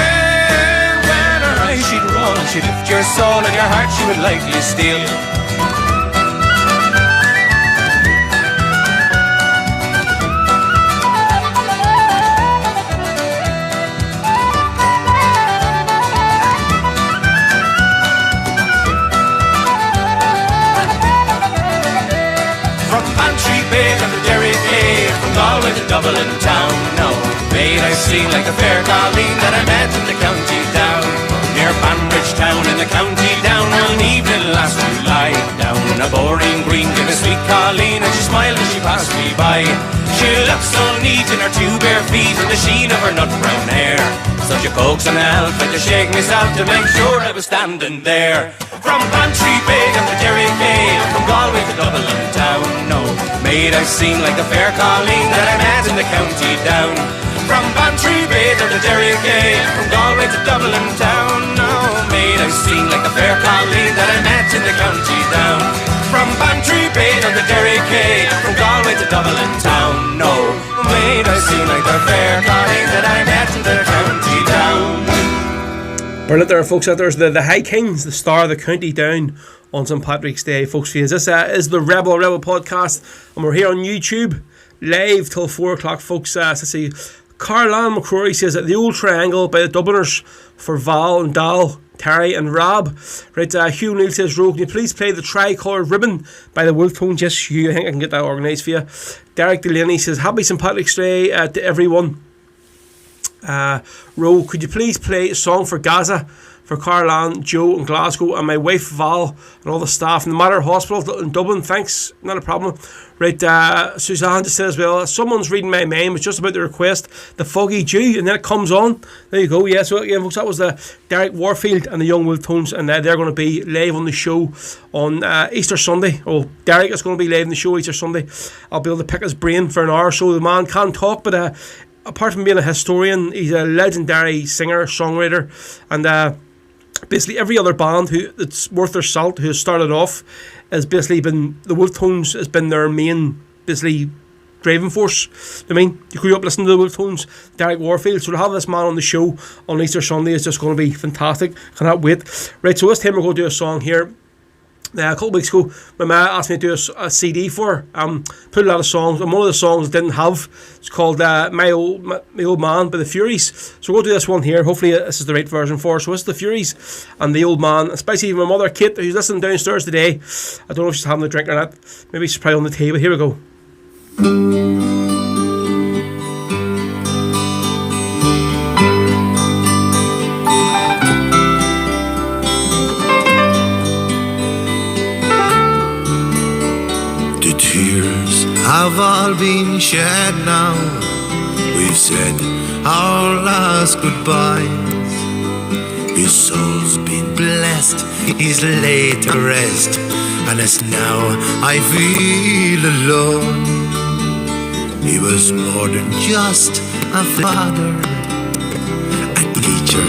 When her eyes she'd roll and she'd lift your soul and your heart she would lightly steal. Galway to Dublin town. No maid I've seen like the fair Colleen that I met in the county down. Near Banbridge town in the county down one evening last July. Down a boring green came a sweet Colleen and she smiled as she passed me by. She looked so neat in her 2 bare feet and the sheen of her nut brown hair. Such a coaxing elf, had to shake myself to make sure I was standing there. From Bantry Bay down to Derrick, from Galway to Dublin town. No maid I've seen like the fair Colleen that I met in the county down. From Bantry Bay down to Derrick, from Galway to Dublin town. No maid I've seen like the fair Colleen that I met in the county down. From Bantry Bay down to Derrick, from Galway to Dublin town. No maid I've seen like the fair Colleen that I met in the county down. Brilliant there, folks. There's the High Kings, the Star of the County Down on St Patrick's Day, folks. This is the Rebel podcast, and we're here on YouTube live till 4 o'clock, folks. To see Carl Ann McCrory says that the old triangle by the Dubliners for Val and Dal Terry and Rob. Right, Hugh Neal says, Ro, can you please play the Tricoloured Ribbon by the Wolf Tones? Yes, Hugh, I think I can get that organised for you. Derek Delaney says, Happy St. Patrick's Day to everyone. Ro, could you please play a song for Gaza, for Carlan, Joe in Glasgow, and my wife Val and all the staff in the Mater Hospital in Dublin? Thanks, not a problem. Right, Suzanne just says, well, someone's reading my mind. It's just about the request, the Foggy Dew, and then it comes on. There you go. Yeah, so again, folks, that was the Derek Warfield and the Young Wolf Tones, and they're going to be live on the show on Easter Sunday. Oh, Derek is going to be live on the show Easter Sunday. I'll be able to pick his brain for an hour or so. The man can't talk, but apart from being a historian, he's a legendary singer, songwriter, and basically every other band that's worth their salt who has started off has basically been, the Wolf Tones has been their main, basically, driving force. I mean, you grew up listening to the Wolf Tones, Derek Warfield, so to have this man on the show on Easter Sunday is just going to be fantastic. Cannot wait. Right, so this time we're going to do a song here. A couple of weeks ago, my ma asked me to do a CD for her. Put a lot of songs, and one of the songs I didn't have, it's called My Old Man by the Furies. So we'll do this one here. Hopefully this is the right version for her. So it's the Furies and the Old Man, especially my mother Kate, who's listening downstairs today. I don't know if she's having a drink or not. Maybe she's probably on the table. Here we go. Have all been shed now. We've said our last goodbyes. His soul's been blessed, he's laid to rest, and as now I feel alone. He was more than just a father, a teacher,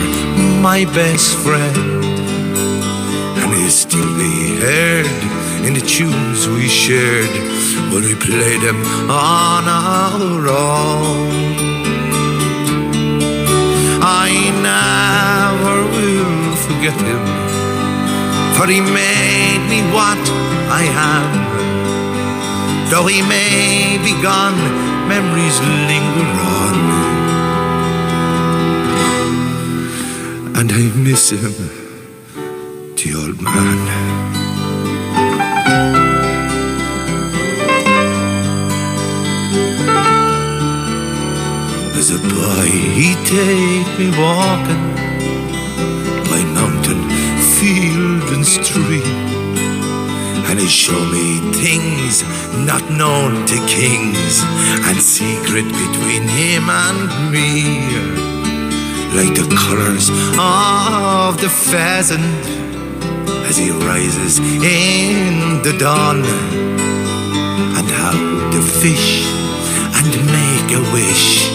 my best friend, and he'll still be heard in the tunes we shared when we played them on our own. I never will forget him, for he made me what I am. Though he may be gone, memories linger on, and I miss him, the old man. As a boy, he'd take me walking by mountain, field and stream, and he'd show me things not known to kings, and secret between him and me, like the colours of the pheasant as he rises in the dawn, and how to fish and make a wish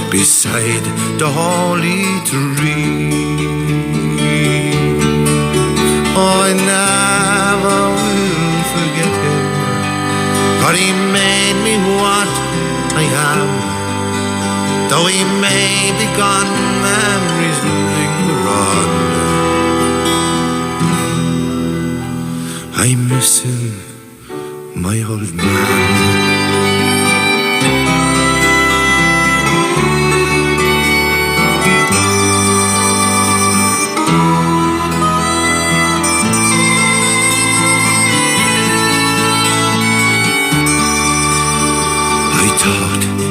beside the holy tree. Oh, I never will forget him, for he made me what I am. Though he may be gone, memories linger on. I miss him, my old man.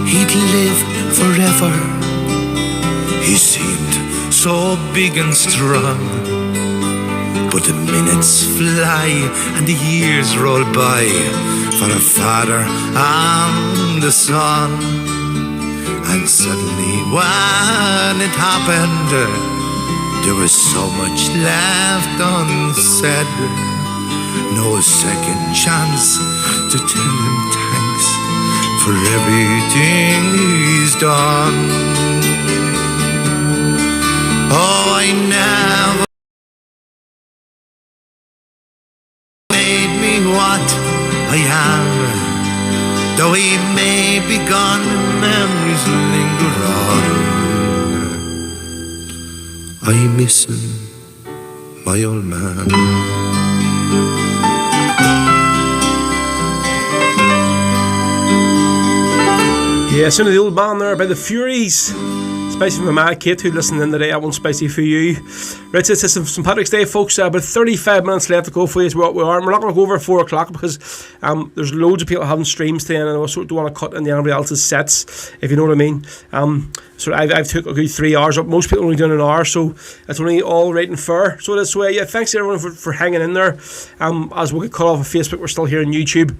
He'd live forever. He seemed so big and strong, but the minutes fly and the years roll by for a father and a son. And suddenly when it happened, there was so much left unsaid. No second chance to tell him thanks for everything he's done. Oh, I never made me what I am. Though he may be gone, memories linger on. I miss him, my old man. Yeah, some of the Old Man there by the Furies. Spicy for my man Kate who listened in today. I want spicy for you. Right, it's St. Patrick's Day, folks. About 35 minutes left to go for you. We're not going to go over 4 o'clock because there's loads of people having streams today, and I also don't want to cut into anybody else's sets, if you know what I mean. So I've took a good 3 hours up. Most people only doing an hour, so it's only all right and fair. So that's yeah. Thanks to everyone for hanging in there. As we get cut off of Facebook, we're still here on YouTube.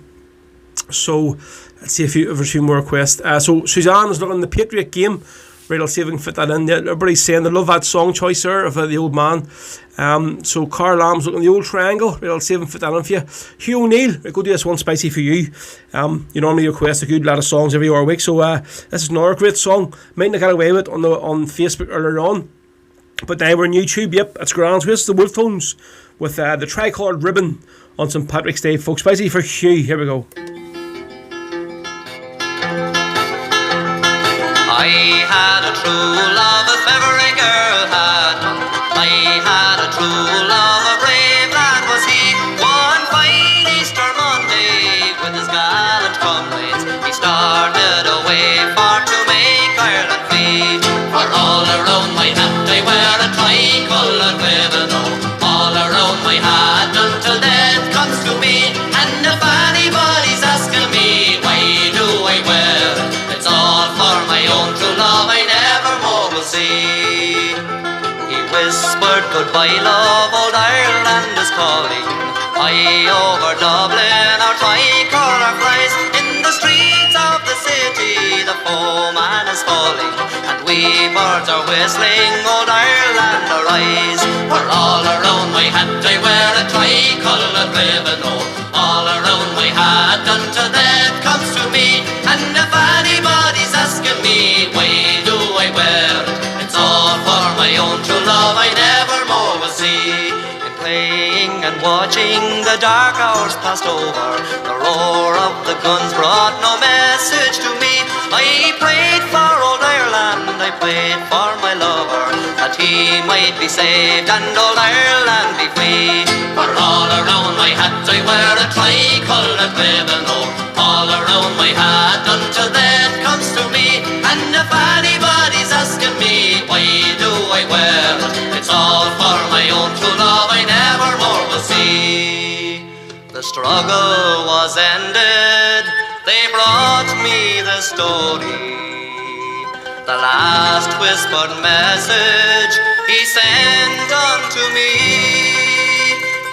So let's see if there's a few more requests. So Suzanne is looking at the Patriot game. Right, I'll see if we can fit that in. Everybody's saying they love that song choice there of the old man. So Carl Lamb's looking at the old triangle. Right, I'll see if we can fit that in for you. Hugh O'Neill, right, go do this one spicy for you. You normally request a good lot of songs every other week, so this is another great song. Might not get away with it on Facebook earlier on, but now we're on YouTube. Yep, it's grand. So this is the Wolf Tones with the tricoloured ribbon on St. Patrick's Day, folks. Spicy for Hugh. Here we go. I had a true love if ever a girl had one. I had a true love, a brave lad was he. One fine Easter Monday with his gallant comrades, he started away for to make Ireland free. For all around my hat I wear a tricoloured ribbon, oh, all around my hat until death comes to me. And if anybody's asking me why do I wear it, it's all for my own true love I never more will see. He whispered goodbye love, old Ireland is calling. High over Dublin our tricolour flies. In the streets of the city the foeman is falling, and we birds are whistling, old Ireland arise. For all around my hat I wear a tricoloured ribbon, oh, all around my hat until death comes to me. And if anybody's asking me why do I wear it, it's all for my own true love I never more will see. In playing and watching the dark hours passed over, the roar of the guns brought no message to me. I prayed for old Ireland, I prayed for my lover, that he might be saved and old Ireland be free. For all around my hat I wear a tricoloured ribbon, oh, all around my hat until death comes to me. And if anybody's asking me why do I wear it, it's all for my own true love I never more will see. The struggle was ended, they brought me the story, the last whispered message he sent unto me.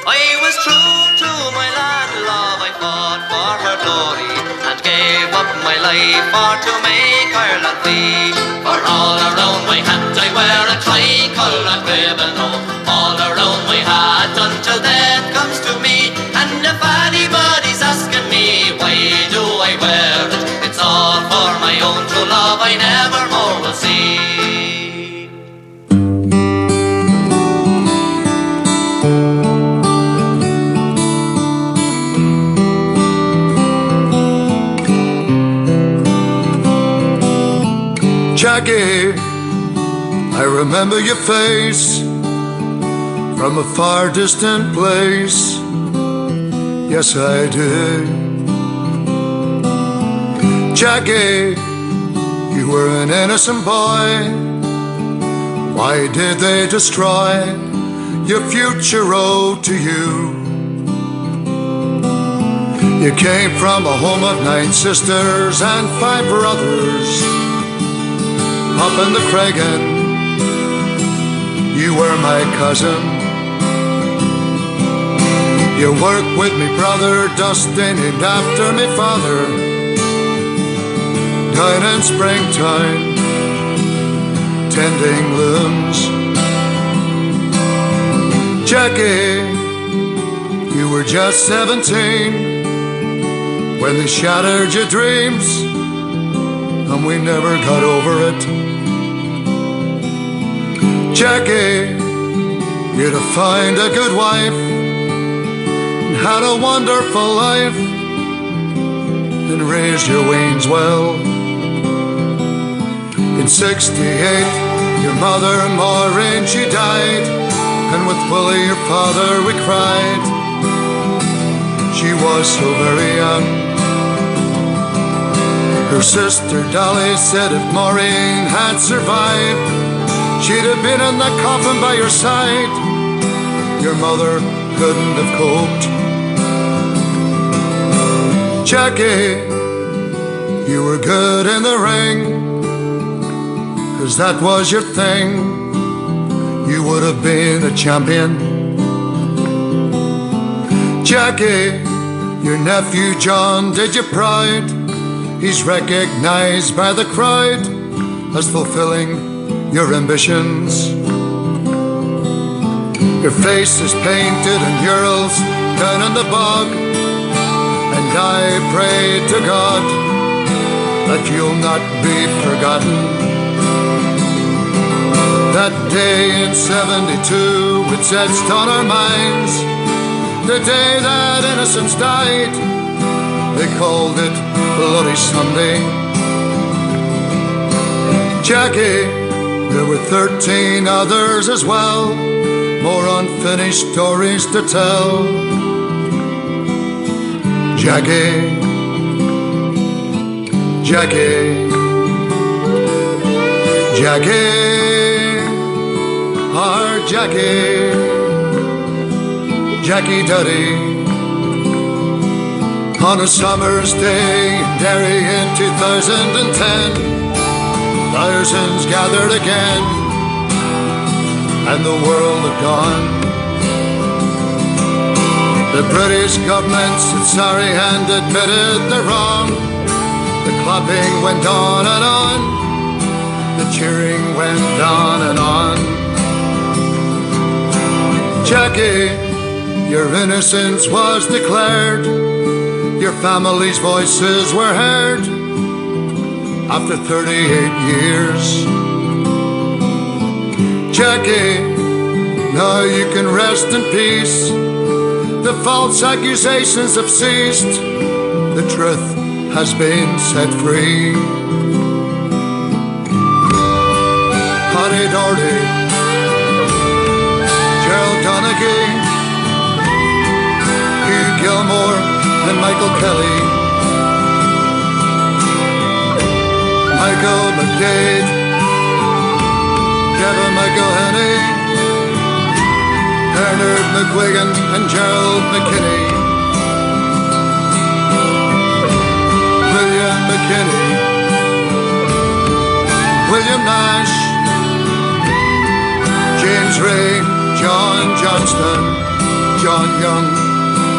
I was true to my land love, I fought for her glory, and gave up my life for to make Ireland free. For all around my hat I wear a tricoloured ribbon, oh, all around my hat until death comes to me. And if anybody's asking me why do I wear it, it's all for my own true love I never more will see. Jackie, I remember your face from a far distant place. Yes, I did. Jackie, you were an innocent boy. Why did they destroy your future road to you? You came from a home of 9 sisters and 5 brothers. Up in the Craigan, you were my cousin. You worked with me brother Dustin, named after me father. Died in springtime, tending looms. Jackie, you were just 17 when they shattered your dreams, and we never got over it. Jackie, you'd have found a good wife and had a wonderful life and raised your weans well. In 68, your mother Maureen, she died, and with Willie your father we cried. She was so very young. Her sister Dolly said if Maureen had survived, she'd have been in the coffin by your side. Your mother couldn't have coped. Jackie, you were good in the ring, 'cause that was your thing. You would have been a champion. Jackie, your nephew John did you proud. He's recognized by the crowd as fulfilling your ambitions. Your face is painted in murals down in the bog, and I pray to God that you'll not be forgotten. That day in 72, it's etched on our minds, the day that innocents died. They called it Bloody Sunday. Jackie, there were 13 others as well, more unfinished stories to tell. Jackie, Jackie, Jackie, our Jackie, Jackie Duddy. On a summer's day in Derry in 2010, thousands gathered again, and the world had gone. The British government said sorry and admitted they're wrong. The clapping went on and on, the cheering went on and on. Jackie, your innocence was declared, your family's voices were heard after 38 years. Jackie, now you can rest in peace. The false accusations have ceased. The truth has been set free. Paddy Doherty, Gerald Donaghy, Hugh Gilmore and Michael Kelly, Michael McDade, Kevin McElhenney, Bernard McGuigan and Gerald McKinney, William McKinney, William Nash, James Ray, John Johnston, John Young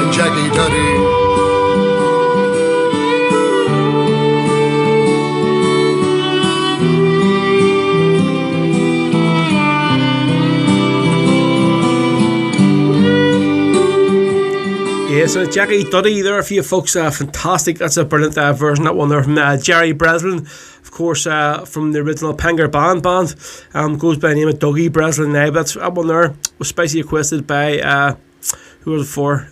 and Jackie Duddy. Yeah, so Jackie Duddy there for you folks. Fantastic. That's a brilliant version, that one there from Jerry Breslin, of course, from the original Panger Band. Goes by the name of Dougie Breslin now, but that one there was spicely requested by who was it for?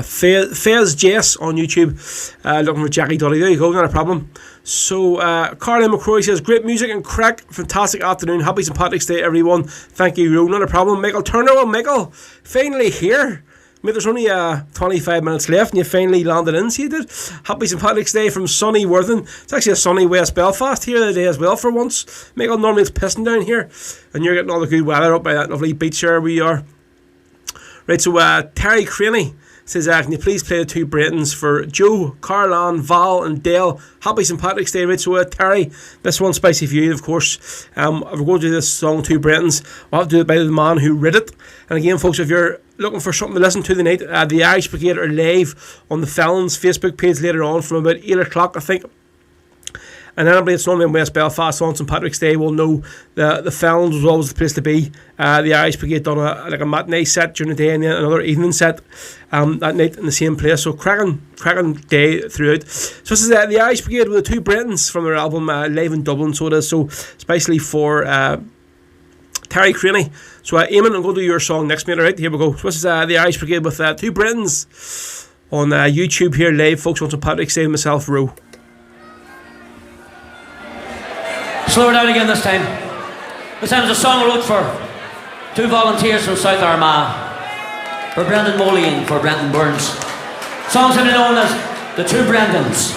Fez Jess on YouTube, looking for Jackie Duddy. There you go, not a problem. So Carly McCrory says, great music and crack, fantastic afternoon, happy St. Patrick's Day everyone, thank you, not a problem. Michael Turner, well Michael, finally here. Mate, there's only 25 minutes left and you finally landed in, see you did. Happy St. Patrick's Day from sunny Worthing. It's actually a sunny West Belfast here today as well for once. Michael, normally it's pissing down here and you're getting all the good weather up by that lovely beach there we are. Right, so Terry Craney says, can you please play the two Braytons for Joe, Carlan, Val and Dale. Happy St. Patrick's Day, right, so Terry, this one's spicy for you, of course. If we're going to do this song, Two Braytons, I'll have to do it by the man who wrote it. And again, folks, if you're looking for something to listen to the night, the Irish Brigade are live on the Felons Facebook page later on from about 8 o'clock, I think. And anybody that's normally in West Belfast on St. Patrick's Day will know the Felons was always the place to be. The Irish Brigade done a matinee set during the day and then another evening set that night in the same place. So cracking day throughout. So this is the Irish Brigade with the Two Braytons from their album Live in Dublin. So it is. So especially for Terry Craney. So Eamon, I'm going to do your song next, mate. Alright, here we go. So this is the Irish Brigade with Two Braytons on YouTube here live, folks, on St. Patrick's Day with myself, Roe. Slow her down again this time. This time it's a song I wrote for two volunteers from South Armagh, for Brendan Moley and for Brendan Burns. Song's simply known as The Two Brendans.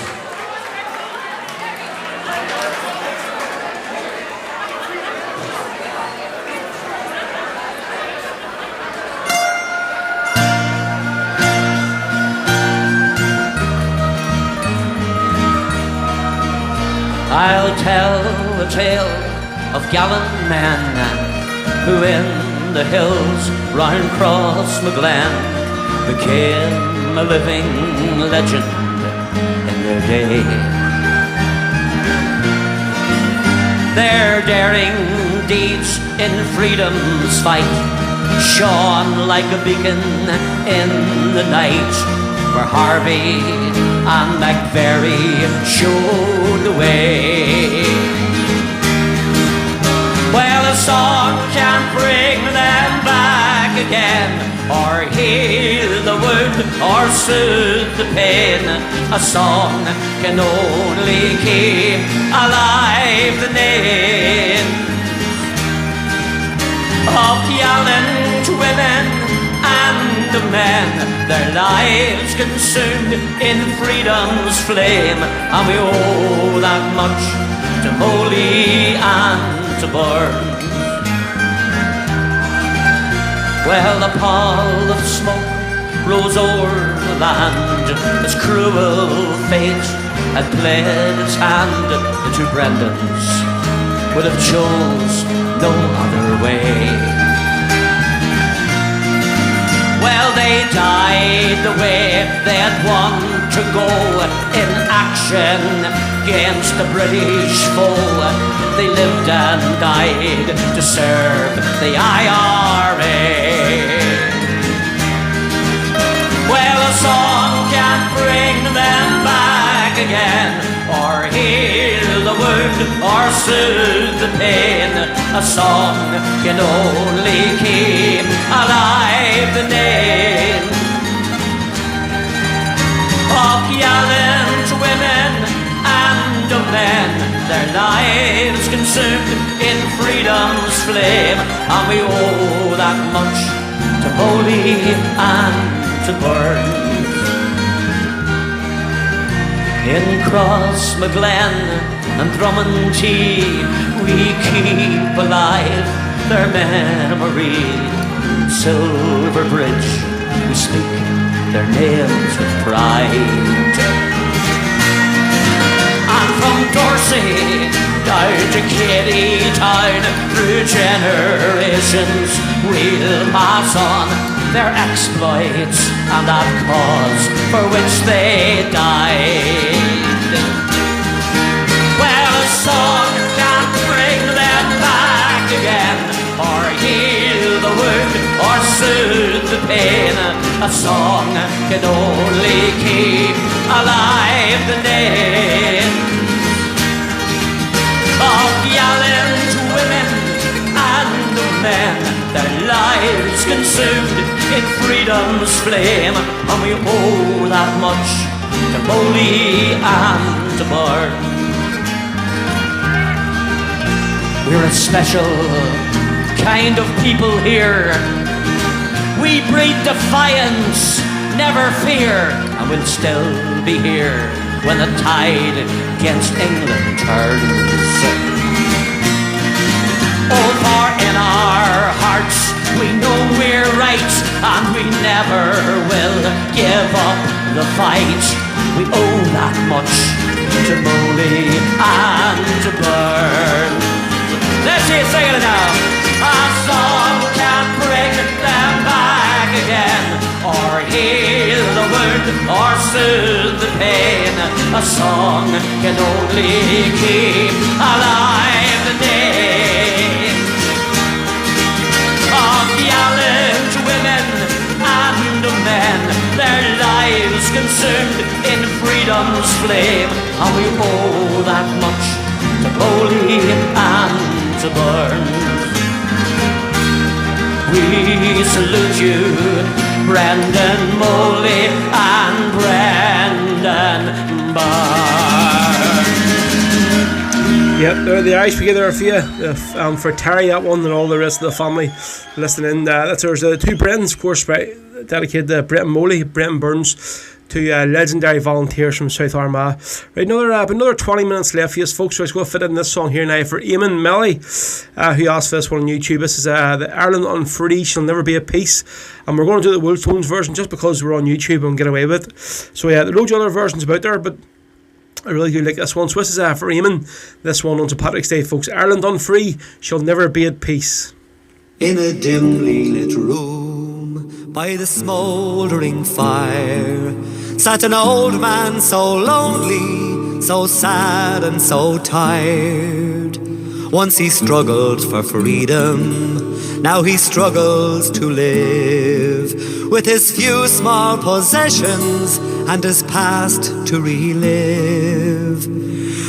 I'll tell a tale of gallant men who in the hills round Crossmaglen became a living legend in their day. Their daring deeds in freedom's fight shone like a beacon in the night, where Harvey and McVeary showed the way. Well, a song can't bring them back again, or heal the wound, or soothe the pain. A song can only keep alive the name of gallant women and the men, their lives consumed in freedom's flame. And we owe that much to Molly and to Burns. Well, a pall of smoke rose o'er the land as cruel fate had played its hand. The two Brendans would have chose no other way. Well, they died the way they had won to go, in action against the British foe. They lived and died to serve the IRA. Well, a song can't bring them back again, or heal the wound, or soothe the pain. A song can only keep alive the name of gallant women and of men, their lives consumed in freedom's flame. And we owe that much to Molly and to Burns. In Crossmaglen and Drummondtee we keep alive their memory. Silver Bridge we speak their names with pride. And from Dorsey down to Katy Town, through generations we'll pass on their exploits and that cause for which they died. Well, a song can't bring them back again, or heal the wound, or soothe the pain. A song can only keep alive the name of gallant women and of men, their lives consumed in freedom's flame. And we owe that much to Molly and to Burns. We're a special kind of people here. We breed defiance, never fear, and we'll still be here when the tide against England turns. Oh, for in our hearts we know we're right, and we never will give up the fight. We owe that much to Molly and to Burns. Let's hear you singing it now. A song can't bring them back again, or heal the wound, or soothe the pain. A song can only keep alive the name of gallant women and of men, their lives consumed in freedom's flame. And we owe that much to Molly and to Burns. We salute you, Brendan, Molly and Brendan Burns. Yep, they're the Irish together for you, for Terry, that one, and all the rest of the family listening. That's there's the two Brendans, of course, right, dedicated to Brendan Molly, Brendan Burns, two legendary volunteers from South Armagh. Right, another 20 minutes left for you folks, so I was going to fit in this song here now for Eamon Melly, who asked for this one on YouTube. This is the Ireland Unfree Shall Never Be a Peace, and we're going to do the Wolftones version just because we're on YouTube and get away with it. So yeah, there are loads of other versions about there, but I really do like this one. So this is for Eamon. This one on St. Patrick's Day, folks. Ireland unfree shall never be at peace. In a dimly lit room by the smouldering fire sat an old man so lonely, so sad and so tired. Once he struggled for freedom, now he struggles to live, with his few small possessions and his past to relive.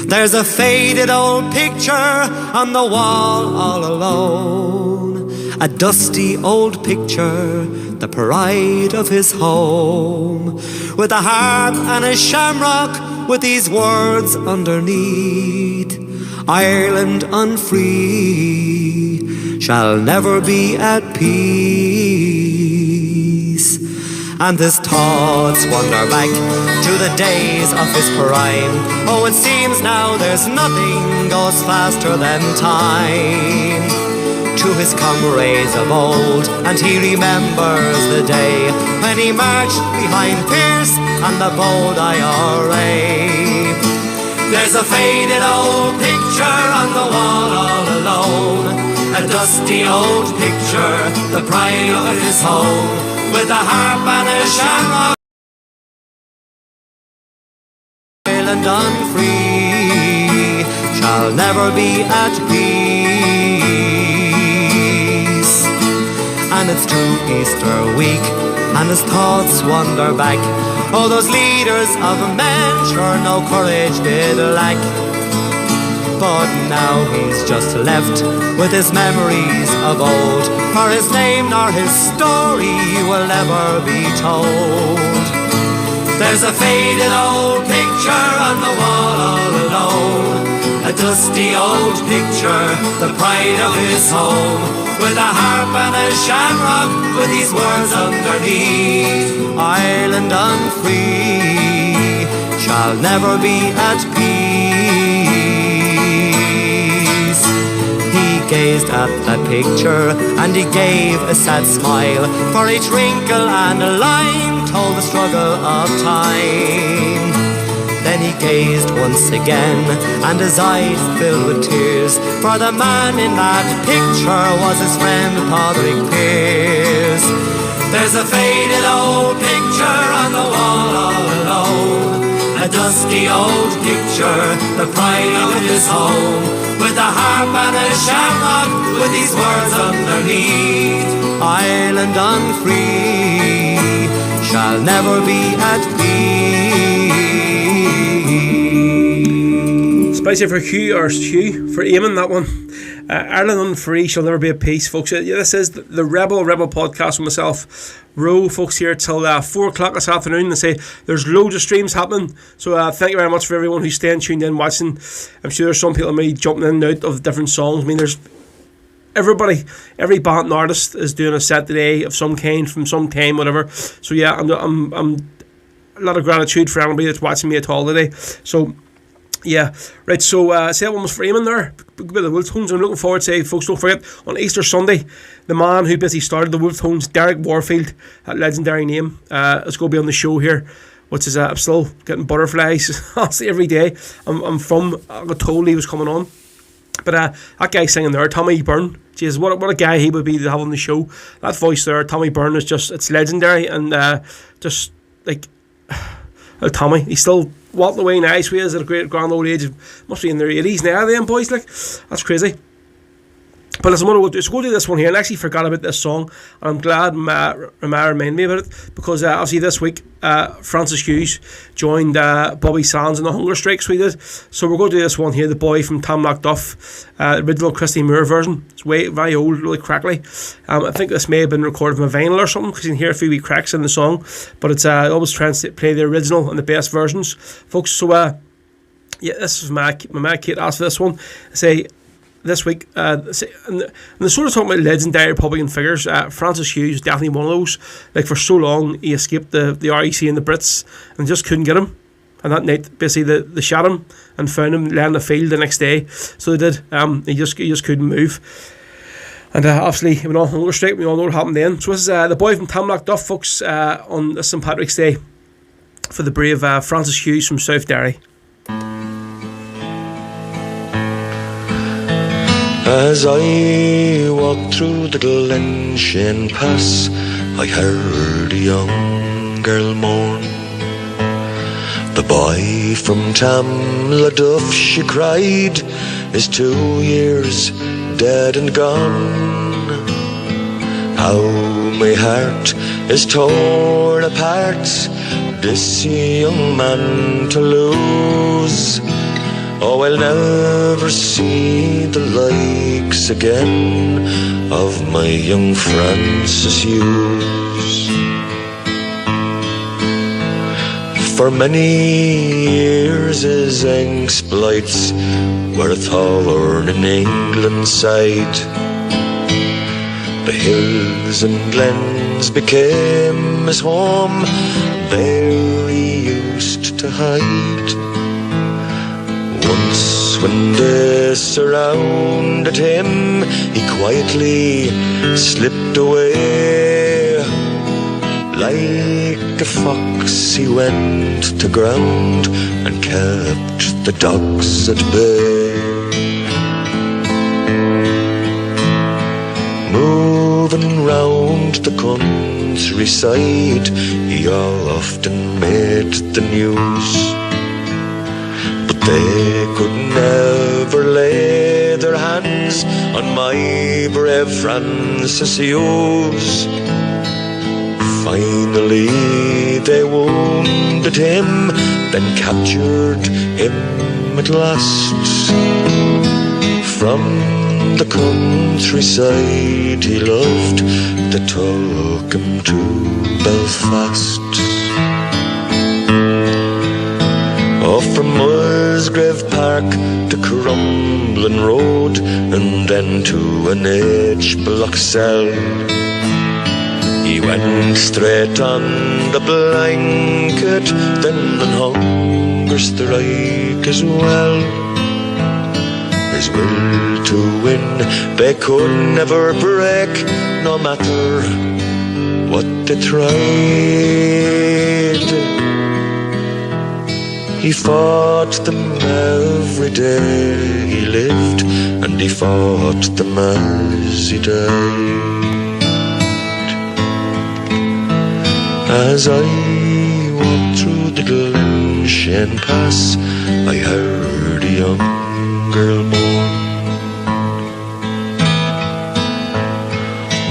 There's a faded old picture on the wall all alone, a dusty old picture, the pride of his home, with a harp and a shamrock with these words underneath: Ireland unfree shall never be at peace. And his thoughts wander back to the days of his prime. Oh, it seems now there's nothing goes faster than time. To his comrades of old, and he remembers the day when he marched behind Pierce and the bold IRA. There's a faded old picture on the wall all alone, a dusty old picture, the pride of his home, with a harp and a shamrock. Ireland unfree shall never be at peace. And it's true Easter week, and his thoughts wander back. Oh, those leaders of men sure no courage did lack. But now he's just left with his memories of old, for his name nor his story will never be told. There's a faded old picture on the wall all alone, a dusty old picture, the pride of his home, with a harp and a shamrock with these words underneath: Ireland unfree shall never be at peace. He gazed at that picture and he gave a sad smile, for each wrinkle and a line told the struggle of time. Then he gazed once again, and his eyes filled with tears, for the man in that picture was his friend Padraig Pearse. There's a faded old picture on the wall all alone, a dusty old picture, the pride of his home, with a harp and a shamrock with these words underneath: Ireland unfree shall never be at peace. Spicy for Hugh, or Hugh, for Eamon, that one. Ireland unfree shall never be at peace, folks. Yeah, this is the Rebel podcast with myself, Ro, folks, here till 4 o'clock this afternoon. They say there's loads of streams happening, so thank you very much for everyone who's staying tuned in, watching. I'm sure there's some people maybe jumping in and out of different songs. I mean, there's everybody, every band and artist is doing a set today of some kind, from some time, whatever. So yeah, I'm a lot of gratitude for anybody that's watching me at all today. So yeah, right, so say that one was for Eamon there, a bit of the Wolf Tones. I'm looking forward to say, folks, don't forget, on Easter Sunday, the man who basically started the Wolf Tones, Derek Warfield, that legendary name, is going to be on the show here, which is, I'm still getting butterflies, honestly, every day. I got told he was coming on. But that guy singing there, Tommy Byrne, jeez, what a guy he would be to have on the show. That voice there, Tommy Byrne, is just, it's legendary, and just, like, Tommy, he's still walking away nice. He is at a great grand old age. Must be in their 80s now, them boys. Like, that's crazy. But listen, what we'll do is go do this one here. And I actually forgot about this song, and I'm glad Ramar reminded me about it, because obviously this week Francis Hughes joined Bobby Sands in the hunger strike, so he did. So we're going to do this one here, The Boy from Tam Loch Duff, original Christy Moore version. It's very old, really crackly. I think this may have been recorded from a vinyl or something, because you can hear a few wee cracks in the song, but it's always trying to play the original and the best versions, folks. So yeah, this is my Kate asked for this one. I say, this week, and they're sort of talking about legendary Republican figures. Francis Hughes is definitely one of those. Like, for so long, he escaped the REC and the Brits and just couldn't get him. And that night, basically, they shot him and found him laying in the field the next day. So they did. He just couldn't move. And obviously, he went on hunger strike. We all know what happened then. So this is The Boy from Tam Loch Duff, folks, on St. Patrick's Day, for the brave Francis Hughes from South Derry. As I walked through the Glen Pass, I heard a young girl mourn. The boy from Tamladuff, she cried, is 2 years dead and gone. How my heart is torn apart, this young man to lose. Oh, I'll never see the likes again of my young Francis Hughes. For many years his exploits were a thorn in England's side. The hills and glens became his home, there he used to hide. Once when they surrounded him, he quietly slipped away. Like a fox he went to ground and kept the dogs at bay. Moving round the countryside, he often made the news. But they could never lay their hands on my brave Francis Hughes. Finally they wounded him, then captured him at last. From the countryside he loved, they took him to Belfast. Oh, from Musgrave Park to Crumlin Road, and then to an H-block cell. He went straight on the blanket, then on hunger strike as well. His will to win they could never break, no matter what they tried. He fought them every day he lived, and he fought them as he died. As I walked through the Glen Pass, I heard a young girl mourn.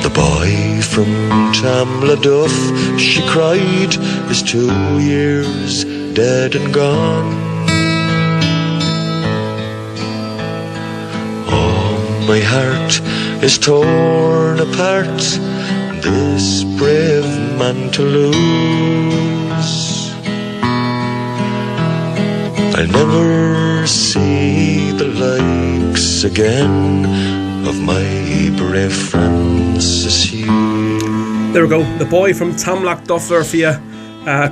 The boy from Tamladuff, she cried, is 2 years dead and gone. Oh, my heart is torn apart, this brave man to lose. I'll never see the likes again of my brave Francis Hughes. There we go, the boy from Tamladuff there for you.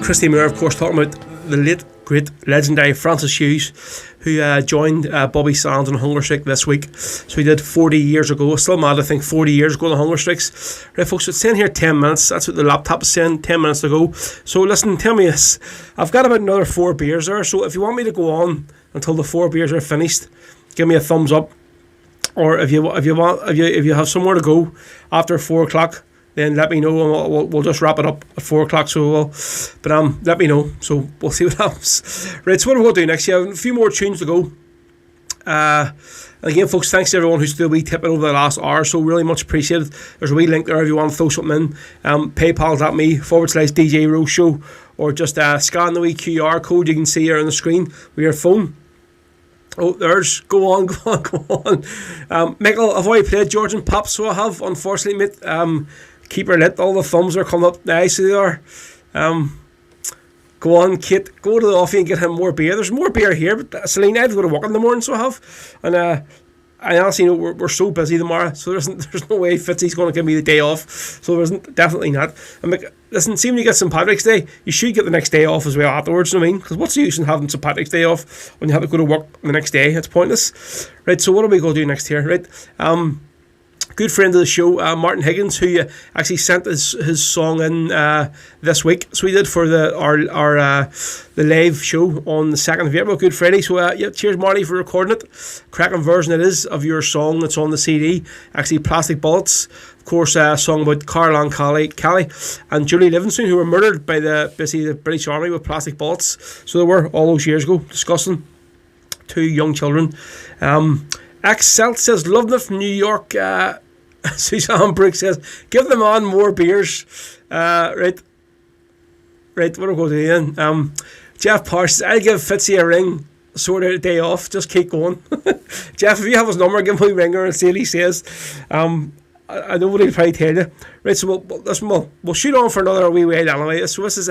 Christy Moore, of course, talking about the late, great, legendary Francis Hughes, who joined Bobby Sands on hunger strike this week. So he did 40 years ago. Still mad, I think, 40 years ago on hunger strikes. Right, folks, it's saying here 10 minutes. That's what the laptop is saying, 10 minutes to go. So listen, tell me this. I've got about another 4 beers there. So if you want me to go on until the 4 beers are finished, give me a thumbs up. Or if you have somewhere to go after 4 o'clock, then let me know, and we'll just wrap it up at 4 o'clock. So we'll, but let me know. So we'll see what happens. Right. So what we'll do next? You have a few more tunes to go. And again, folks, thanks to everyone who's still wee tipping over the last hour. So really much appreciated. There's a wee link there if you want to throw something in. PayPal.me/DJ Rose Show, or just scan the wee QR code you can see here on the screen with your phone. Oh, there's, go on. Michael, I've already played George and Pop, so I have, unfortunately, mate. Keep her lit, all the thumbs are coming up nicely there. Go on, Kate, go to the offie and get him more beer. There's more beer here, but Celine, I have to go to work in the morning, so I have. And I honestly know we're so busy tomorrow, so there's no way Fitzy's going to give me the day off. So there isn't, definitely not. And listen, see when you get St. Patrick's Day, you should get the next day off as well afterwards, you know what I mean? Because what's the use in having St. Patrick's Day off when you have to go to work the next day? It's pointless. Right, so what are we going to do next here? Right, good friend of the show, Martin Higgins, who actually sent his song in this week. So he did for the live show on the 2nd of April. Good Friday. So yeah, cheers Marty for recording it. Cracking version it is of your song that's on the CD. Actually, Plastic Bullets. Of course, a song about Caroline Kelly and Julie Livingston, who were murdered by the British Army with plastic bullets. So they were all those years ago, discussing 2 young children. Excel says, loving it from New York. Suzanne Brooks says, give them on more beers. Right, what am I going to do then? Jeff Parsons, I'll give Fitzy a ring, sort of a day off, just keep going. Jeff, if you have his number, give him a ringer and see what he says. I know what he'll probably tell you. Right, so we'll shoot on for another wee while anyway. So this is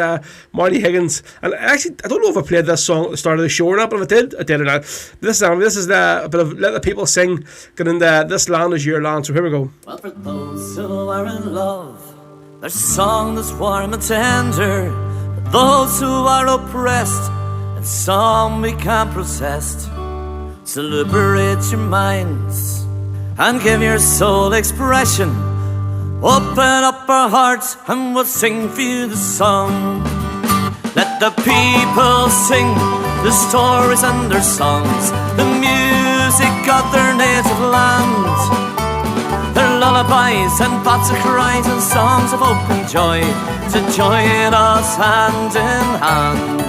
Marty Higgins, and actually I don't know if I played this song at the start of the show or not, but if I did or not. This is a bit of Let the People Sing, getting This Land Is Your Land. So here we go. Well, for those who are in love, there's a song that's warm and tender. For those who are oppressed, and some we can't process. So liberate your minds and give your soul expression. Open up our hearts and we'll sing for you the song. Let the people sing the stories and their songs, the music of their native land, their lullabies and pots of cries and songs of hope and joy, to join us hand in hand.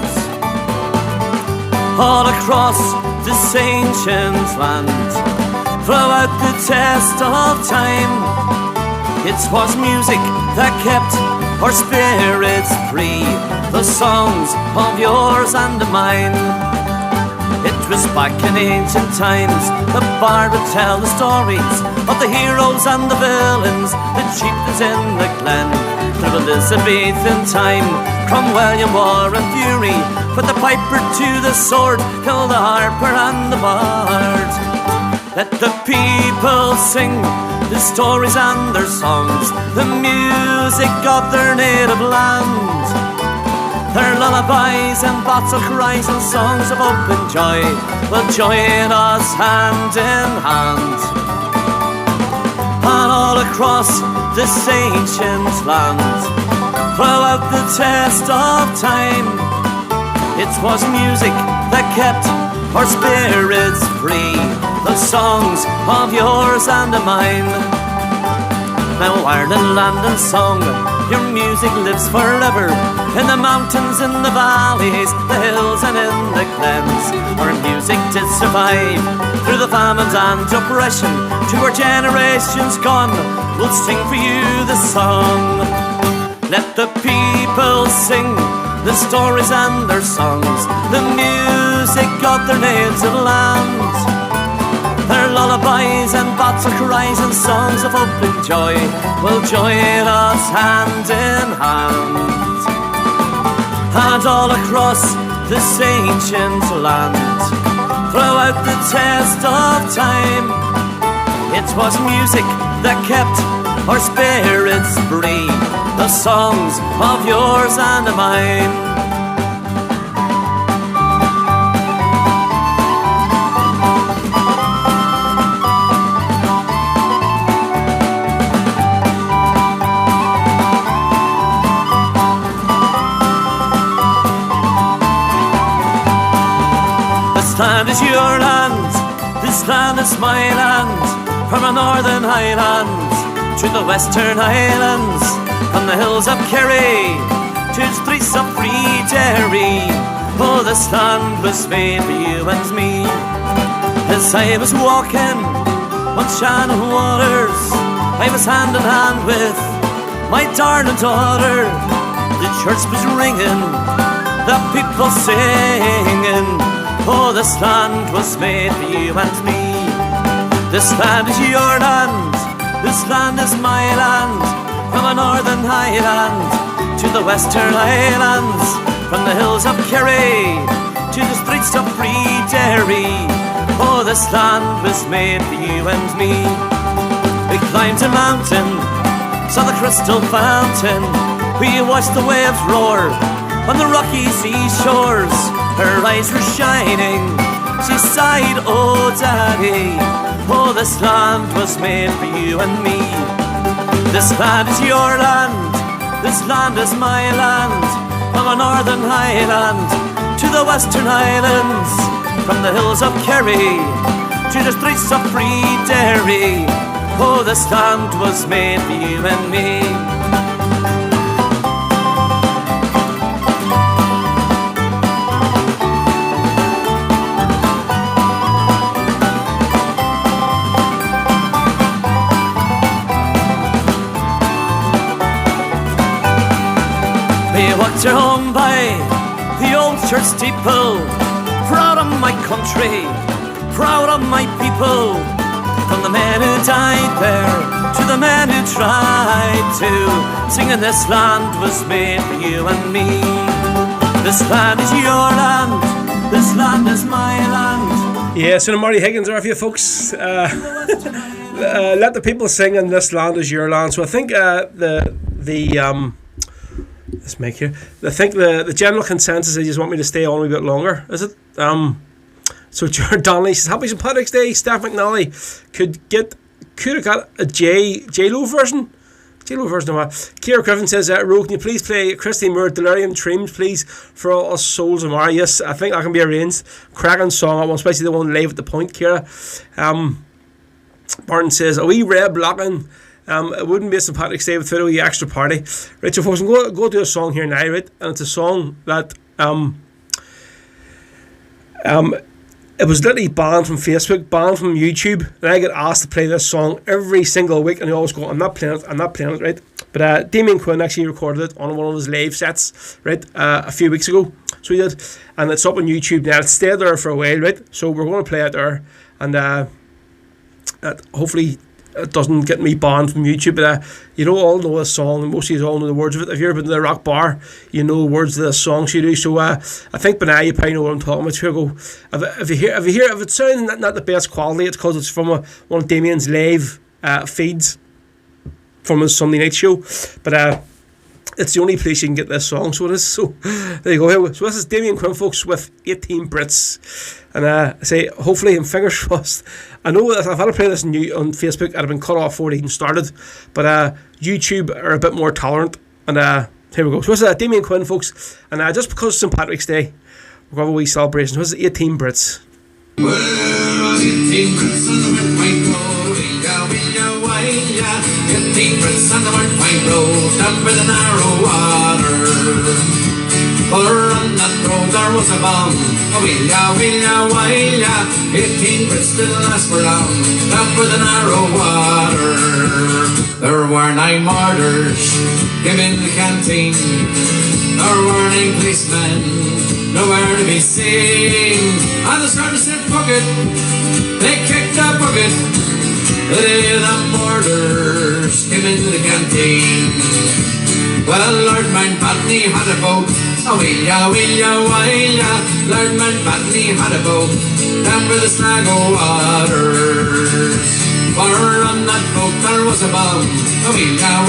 All across this ancient land, throughout the test of time, it was music that kept our spirits free, the songs of yours and of mine. It was back in ancient times, the bard would tell the stories of the heroes and the villains, the chieftains in the glen. Through Elizabethan time, Cromwell, war and fury, put the piper to the sword, kill the harper and the bard. Let the people sing the stories and their songs, the music of their native land, their lullabies and battle cries and songs of hope and joy will join us hand in hand. And all across this ancient land, throughout the test of time, it was music that kept our spirits free, the songs of yours and of mine. Now Ireland, land and song, your music lives forever, in the mountains, in the valleys, the hills and in the glens. Our music did survive through the famines and oppression. To our generations gone, we'll sing for you the song. Let the people sing the stories and their songs, the music of their native land, their lullabies and battle cries and songs of hope and joy will join us hand in hand. And all across this ancient land, throughout the test of time, it was music that kept our spirits free, the songs of yours and of mine. This land is your land, this land is my land, from the northern highlands to the western highlands, from the hills of Kerry to the streets of free Derry. Oh, this land was made for you and me. As I was walking on Shannon waters, I was hand in hand with my darling daughter. The church was ringing, the people singing. Oh, this land was made for you and me. This land is your land, this land is my land, from the northern highland to the western highlands, from the hills of Kerry to the streets of free Derry. Oh, this land was made for you and me. We climbed a mountain, saw the crystal fountain, we watched the waves roar on the rocky seashores. Her eyes were shining She sighed, oh daddy, oh this land was made for you and me. This land is your land, this land is my land. From a northern highland to the western islands, from the hills of Kerry to the streets of free Derry. Oh, this land was made for you and me. We walked home by the old church steeple, proud of my country, proud of my people. From the men who died there to the men who tried to, singing this land was made for you and me. This land is your land, this land is my land. Yeah, so Marty Higgins are for you folks. Let the people sing and this land is your land. So I think let's make here. I think the general consensus is you just want me to stay on a wee bit longer, is it? So Jared Donnelly says Happy St. Patrick's Day. Steph McNally could have got a J-Lo version. J-Lo version of what? Kira Griffin says, Ro, can you please play Christy Moore Delirium Dreams, please, for all us souls of Mara? Yes, I think that can be arranged. Cracking song, I want, especially the one live at the point, Kira. Martin says, a wee red blocking. It wouldn't be a St. Patrick's Day without a wee extra party. Right, so folks, I'm going to go do a song here now, right? And it's a song that it was literally banned from Facebook, banned from YouTube, and I get asked to play this song every single week, and I always go, I'm not playing it, right? But Damien Quinn actually recorded it on one of his live sets, right, a few weeks ago, so he did, and it's up on YouTube now. It stayed there for a while, right? So we're going to play it there, and hopefully it doesn't get me banned from YouTube. But you know, all know this song, and most of you all know the words of it. If you've ever been to the rock bar, you know the words of this song, so you do. So I think by now you probably know what I'm talking about. Here we go. If it sounds not the best quality, it's because it's from one of Damien's live feeds from his Sunday night show. But it's the only place you can get this song, so it is. So there you go. So this is Damien Quinn, folks, with 18 Brits. And I say, hopefully, and fingers crossed. I know that I've had to play this on Facebook, I'd have been cut off before it even started. But YouTube are a bit more tolerant. And here we go. So this is Damien Quinn, folks. And just because it's St. Patrick's Day, we're going to have a wee celebration. So this is 18 Brits. Well, 18 Brits on the wet white road, will-ya, 18 Brits on the wet white road, down by the narrow water. For on that road there was a bomb, will-ya, 18 Brits didn't last for long, down by the narrow water. There were 9 murders, came in the canteen, there were 9 policemen, nowhere to be seen. And the sergeant said, fuck it, they kicked the bucket. The day the murders came into the canteen. Well, Lord Mountbatten had a boat, will-ya, Lord Mountbatten had a boat down by the Sligo waters. For on that boat there was a bomb, will-ya,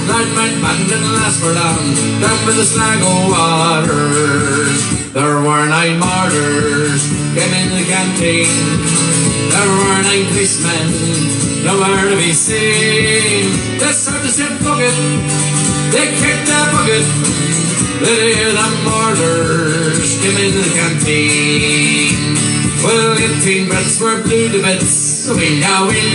Lord Mountbatten didn't last for long, down by the Sligo waters. There were 9 murders, came in the canteen. There were 9 policemen, nowhere to be seen. The sergeant said, fuck it, they kicked the bucket. The day the murders came in the canteen. Well, 18 Brits were blue to bits, will-ya, 18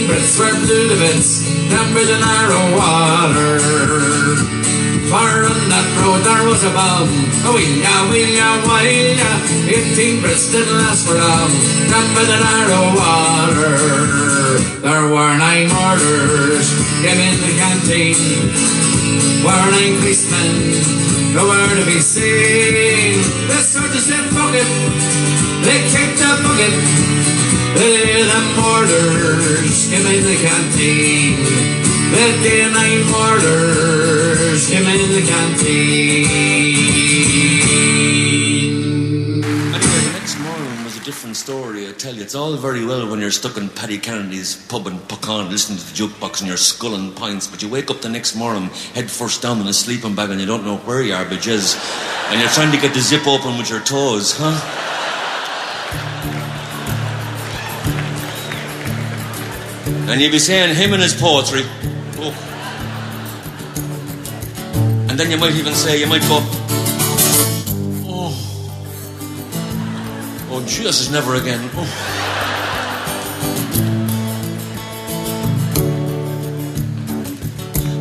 Brits were blue to bits, down by the narrow water. For on that road there was a bomb, will-ya, 18 Brits didn't last for long, down by the narrow water. There were 9 murders, came in the canteen. Were 9 policemen, nowhere to be seen. The sergeant said, fuck it, they kicked the bucket. The day the murders came in the canteen. The day 9 murders came in the canteen. Anyway, the next morning was a different story. story, I tell you, it's all very well when you're stuck in Paddy Kennedy's pub in Puckon listening to the jukebox and you're sculling pints, but you wake up the next morning, head first down in a sleeping bag and you don't know where you are, but jizz, and you're trying to get the zip open with your toes, huh? And you'd be saying him and his poetry. Oh. And then you might even say, you might go, oh, Jesus, never again.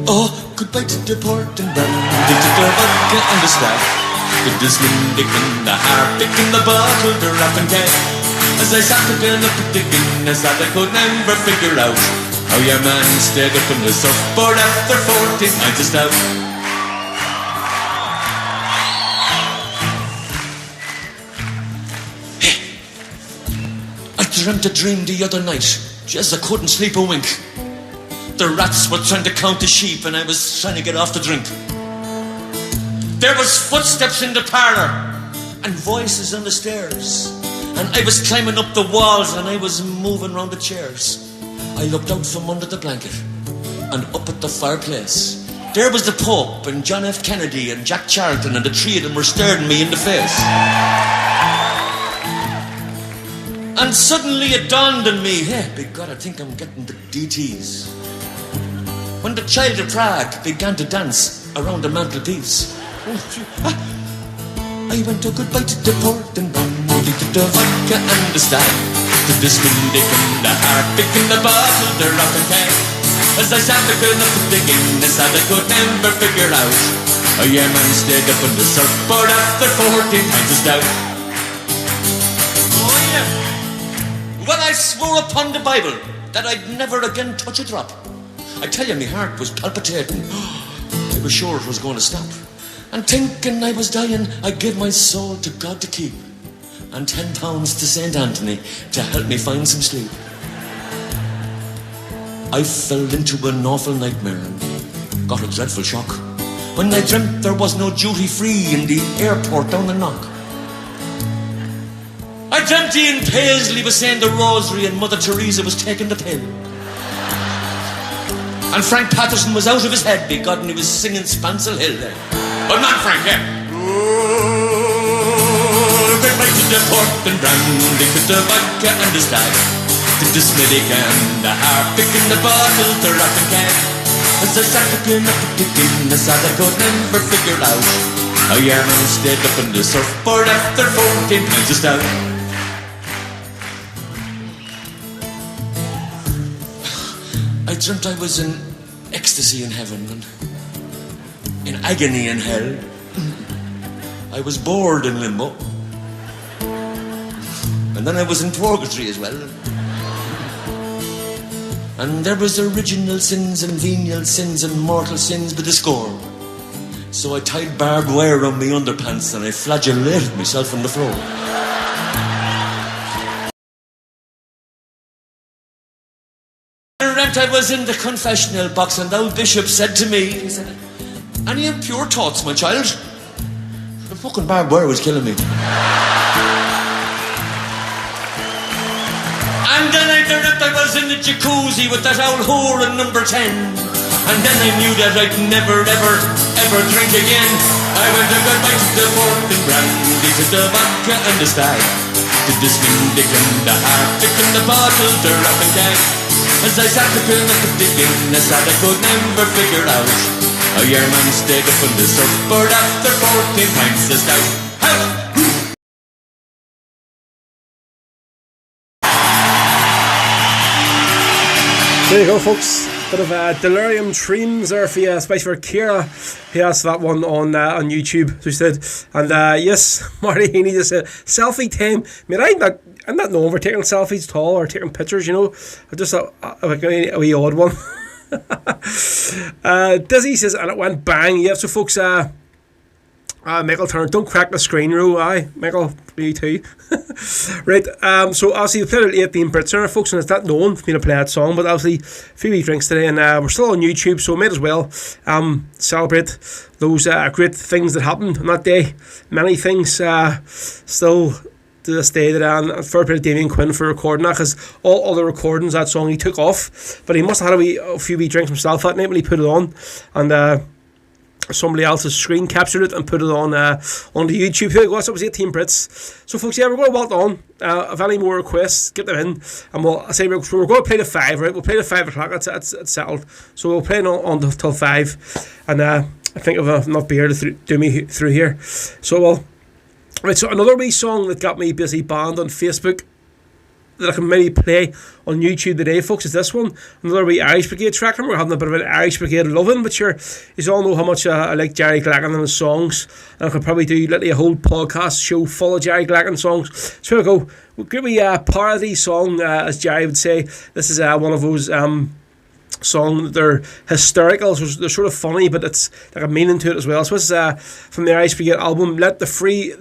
Oh, goodbye to the port and brandy, to the vodka and the staff, to the slindick and the harpic and the bottle, the rap and cat. As I sat again up at the Guinness, that I could never figure out how your man stayed up in the surfboard after 14 pints of stout. I dreamt a dream the other night, just I couldn't sleep a wink. The rats were trying to count the sheep and I was trying to get off the drink. There was footsteps in the parlour and voices on the stairs, and I was climbing up the walls and I was moving round the chairs. I looked out from under the blanket and up at the fireplace. There was the Pope and John F. Kennedy and Jack Charlton, and the three of them were staring me in the face. And suddenly it dawned on me, hey, big God, I think I'm getting the DTs. When the child of Prague began to dance around the mantelpiece, I went to goodbye to the port and brandy, to the vodka and the stag, to the skindick and the harpic and the bottle, the rock and keg. As I sat looking up at the Guinness, that I could never figure out how your man stayed up on the surfboard after 14 pints of stout. Oh yeah. When I swore upon the Bible that I'd never again touch a drop, I tell you, my heart was palpitating. I was sure it was going to stop. And thinking I was dying, I gave my soul to God to keep, and £10 to St. Anthony to help me find some sleep. I fell into an awful nightmare and got a dreadful shock when I dreamt there was no duty free in the airport down the Knock. I dreamt Ian Paisley was saying the rosary and Mother Teresa was taking the pill. And Frank Patterson was out of his head, big God, and he was singing Spancel Hill there. But not Frank, yeah. Goodbye to the port and brandy, to the vodka and the stag, to the smithick and the harpic and the bottle, the rock and keg. As I sat looking up at the Guinness, I could never figure out how your man stayed up on the surfboard after 14 pints of stout. I dreamt I was in ecstasy in heaven and in agony in hell. I was bored in limbo. And then I was in purgatory as well. And there was original sins and venial sins and mortal sins with a score. So I tied barbed wire around my underpants and I flagellated myself on the floor. I was in the confessional box and the old bishop said to me, he said, any impure thoughts, my child? The fucking barbed wire was killing me. And then I dreamt I was in the jacuzzi with that old whore in number 10. And then I knew that I'd never, ever, ever drink again. I went to goodbye to the port and brandy, to the vodka and the stag, to the skindick and the harpic and the bottle, the rock and keg. As I sat looking up at the Guinness, I could never figure out how your man stayed up on the surfboard after 14 pints of stout. There you go, folks. Bit of delirium dreams there for you, especially for Kira. He asked that one on YouTube. So he said, and yes, Marty Heaney just said selfie time. I mean, I'm not known for taking selfies at all or taking pictures. You know, I just thought a wee odd one. Dizzy says, and it went bang. Yeah, so folks, Michael Turner, don't crack the screen rule. Aye, Michael, me too. Right, so obviously we played out 18 Brits there, folks, and it's not known for me to play that song, but obviously a few wee drinks today, and we're still on YouTube, so we might as well celebrate those great things that happened on that day. Many things still to this day that fair play to Damien Quinn for recording that, because all other recordings that song he took off, but he must have had a few wee drinks himself that night when he put it on, and somebody else's screen captured it and put it on onto YouTube. Here it was. It was 18 Brits. So folks, yeah, we're going to walk on. If any more requests, get them in, and we're going to play the 5, right? We'll play the 5 o'clock. It's settled. So we'll play it on till 5, and I think I've enough beer to do me through here. So well, right. So another wee song that got me busy banned on Facebook that I can maybe play on YouTube today, folks, is this one. Another wee Irish Brigade track, and we're having a bit of an Irish Brigade loving, but sure, you all know how much I like Jerry Glacken and his songs, and I could probably do literally a whole podcast show full of Jerry Glacken songs. So here we go. We'll give me a parody song, as Jerry would say. This is one of those song. They're hysterical, so they're sort of funny, but it's like a meaning to it as well. So this is from the Irish Brigade album, Let the Free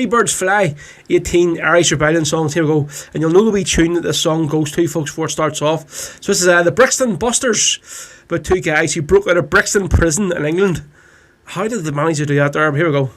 Birds Fly, 18 Irish Rebellion songs. Here we go, and you'll know the wee tune that this song goes to, folks, before it starts off. So this is the Brixton Busters, about two guys who broke out of Brixton prison in England. How did they manage to do that there? Here we go.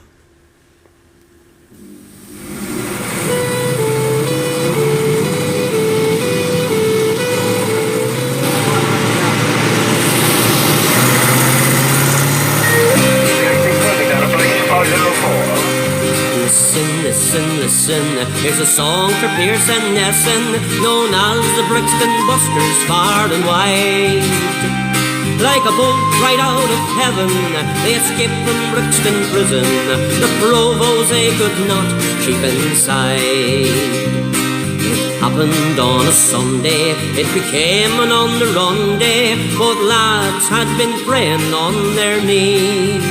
Listen, here's a song for Pearson Nesson, known as the Brixton Busters far and wide. Like a bolt right out of heaven, they escaped from Brixton prison. The provost they could not keep inside. It happened on a Sunday, it became an on-the-run day. Both lads had been praying on their knees.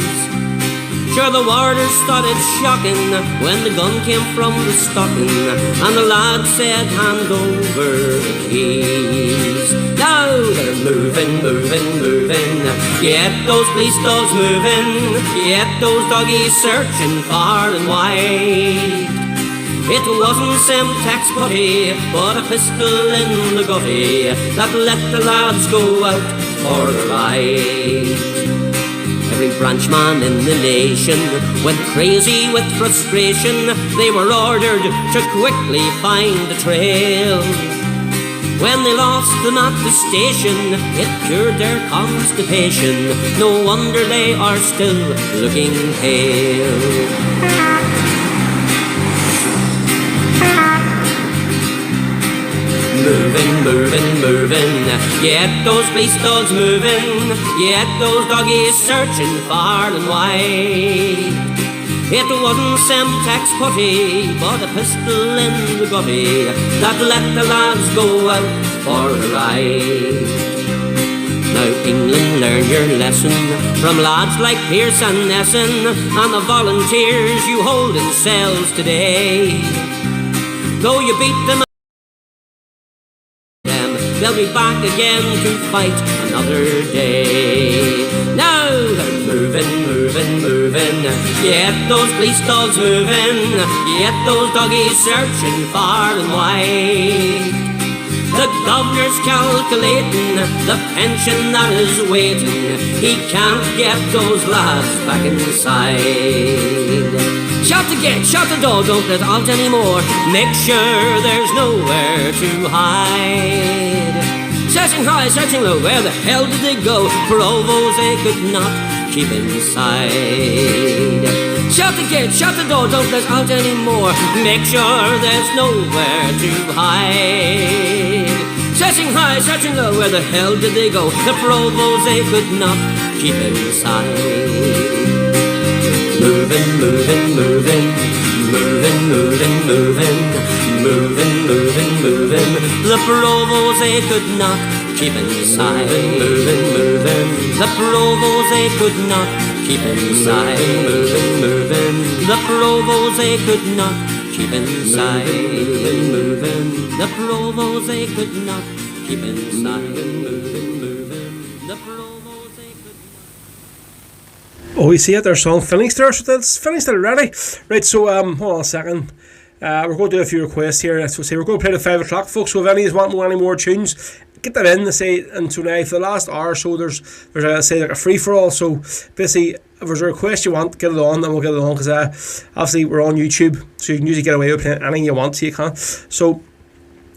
Sure, the warders started shocking when the gun came from the stocking, and the lad said, hand over the keys. Now they're moving. Get those police dogs moving. Get those doggies searching far and wide. It wasn't Semtex putty, but a pistol in the gutty that let the lads go out for a ride. Every branchman in the nation went crazy with frustration. They were ordered to quickly find the trail. When they lost them at the station, it cured their constipation. No wonder they are still looking pale. Moving. Get those police dogs moving. Get those doggies searching far and wide. It wasn't Semtex putty, but a pistol in the gutty that let the lads go out for a ride. Now England, learn your lesson from lads like Pearce and Nesson, and the volunteers you hold in cells today. Though you beat them, they'll be back again to fight another day. Now they're moving. Get those police dogs moving. Get those doggies searching far and wide. The governor's calculating the pension that is waiting. He can't get those lads back inside. Shout the gate, shout the door, don't let out anymore. Make sure there's nowhere to hide. Searching high, searching low, where the hell did they go? Provost they could not keep inside. Shout the gate, shout the door, don't let out anymore. Make sure there's nowhere to hide. Searching high, searching low, where the hell did they go? The provost they could not keep inside. Moving. The provost they could not keep inside. Moving. The provost they could not keep inside. Moving. The provost they could not keep inside. Moving. The provost they could not keep inside. The provost they could not. Oh, we see it, their song finished there, so that's finished already. Right, so hold on a second. We're going to do a few requests here. So say we're going to play the 5 o'clock, folks. So if any of you want any more tunes, get them in. They say, and so now for the last hour or so, there's say like a free for all. So basically, if there's a request you want, get it on, and we'll get it on, because obviously we're on YouTube, so you can usually get away with playing anything you want, so you can. So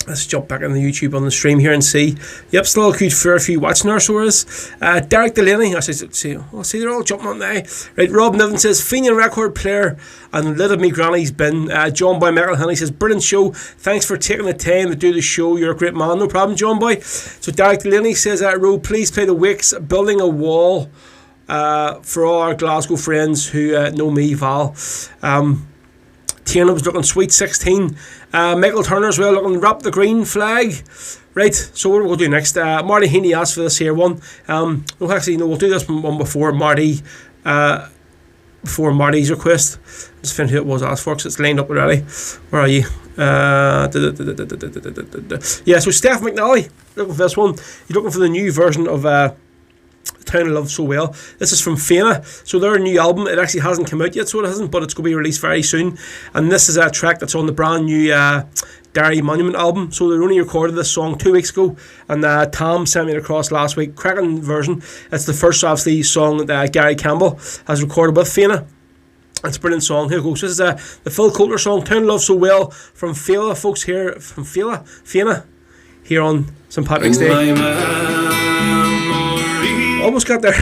let's jump back on the YouTube on the stream here and see. Yep, still a good fair few watching there, so is. Derek Delaney, I see, they're all jumping on now. Right, Rob Niven says, Fenian record player and lid of me granny's bin. John Boy Michael Honey says, brilliant show. Thanks for taking the time to do the show. You're a great man. No problem, John Boy. So Derek Delaney says, Rob, please play the Wakes Building a Wall for all our Glasgow friends who know me, Val. Tiana was looking sweet 16. Michael Turner as well looking wrap the green flag. Right, so what we'll do next. Marty Heaney asked for this here one. We'll do this one before Marty's request. Just find who it was asked for, because it's lined up already. Where are you? Yeah, so Steph McNally looking for this one. He's looking for the new version of Town I Love So Well. This is from Fianna, so their new album, it actually hasn't come out yet, so it hasn't, but it's going to be released very soon, and this is a track that's on the brand new Derry Monument album. So they only recorded this song 2 weeks ago, and Tom sent me it across last week. Cracking version. It's the first obviously song that Gary Campbell has recorded with Fianna. It's a brilliant song. Here it goes. This is the Phil Coulter song, Town I Love So Well, from Fianna, folks, here from Fianna, here on St. Patrick's Day. Almost got there. The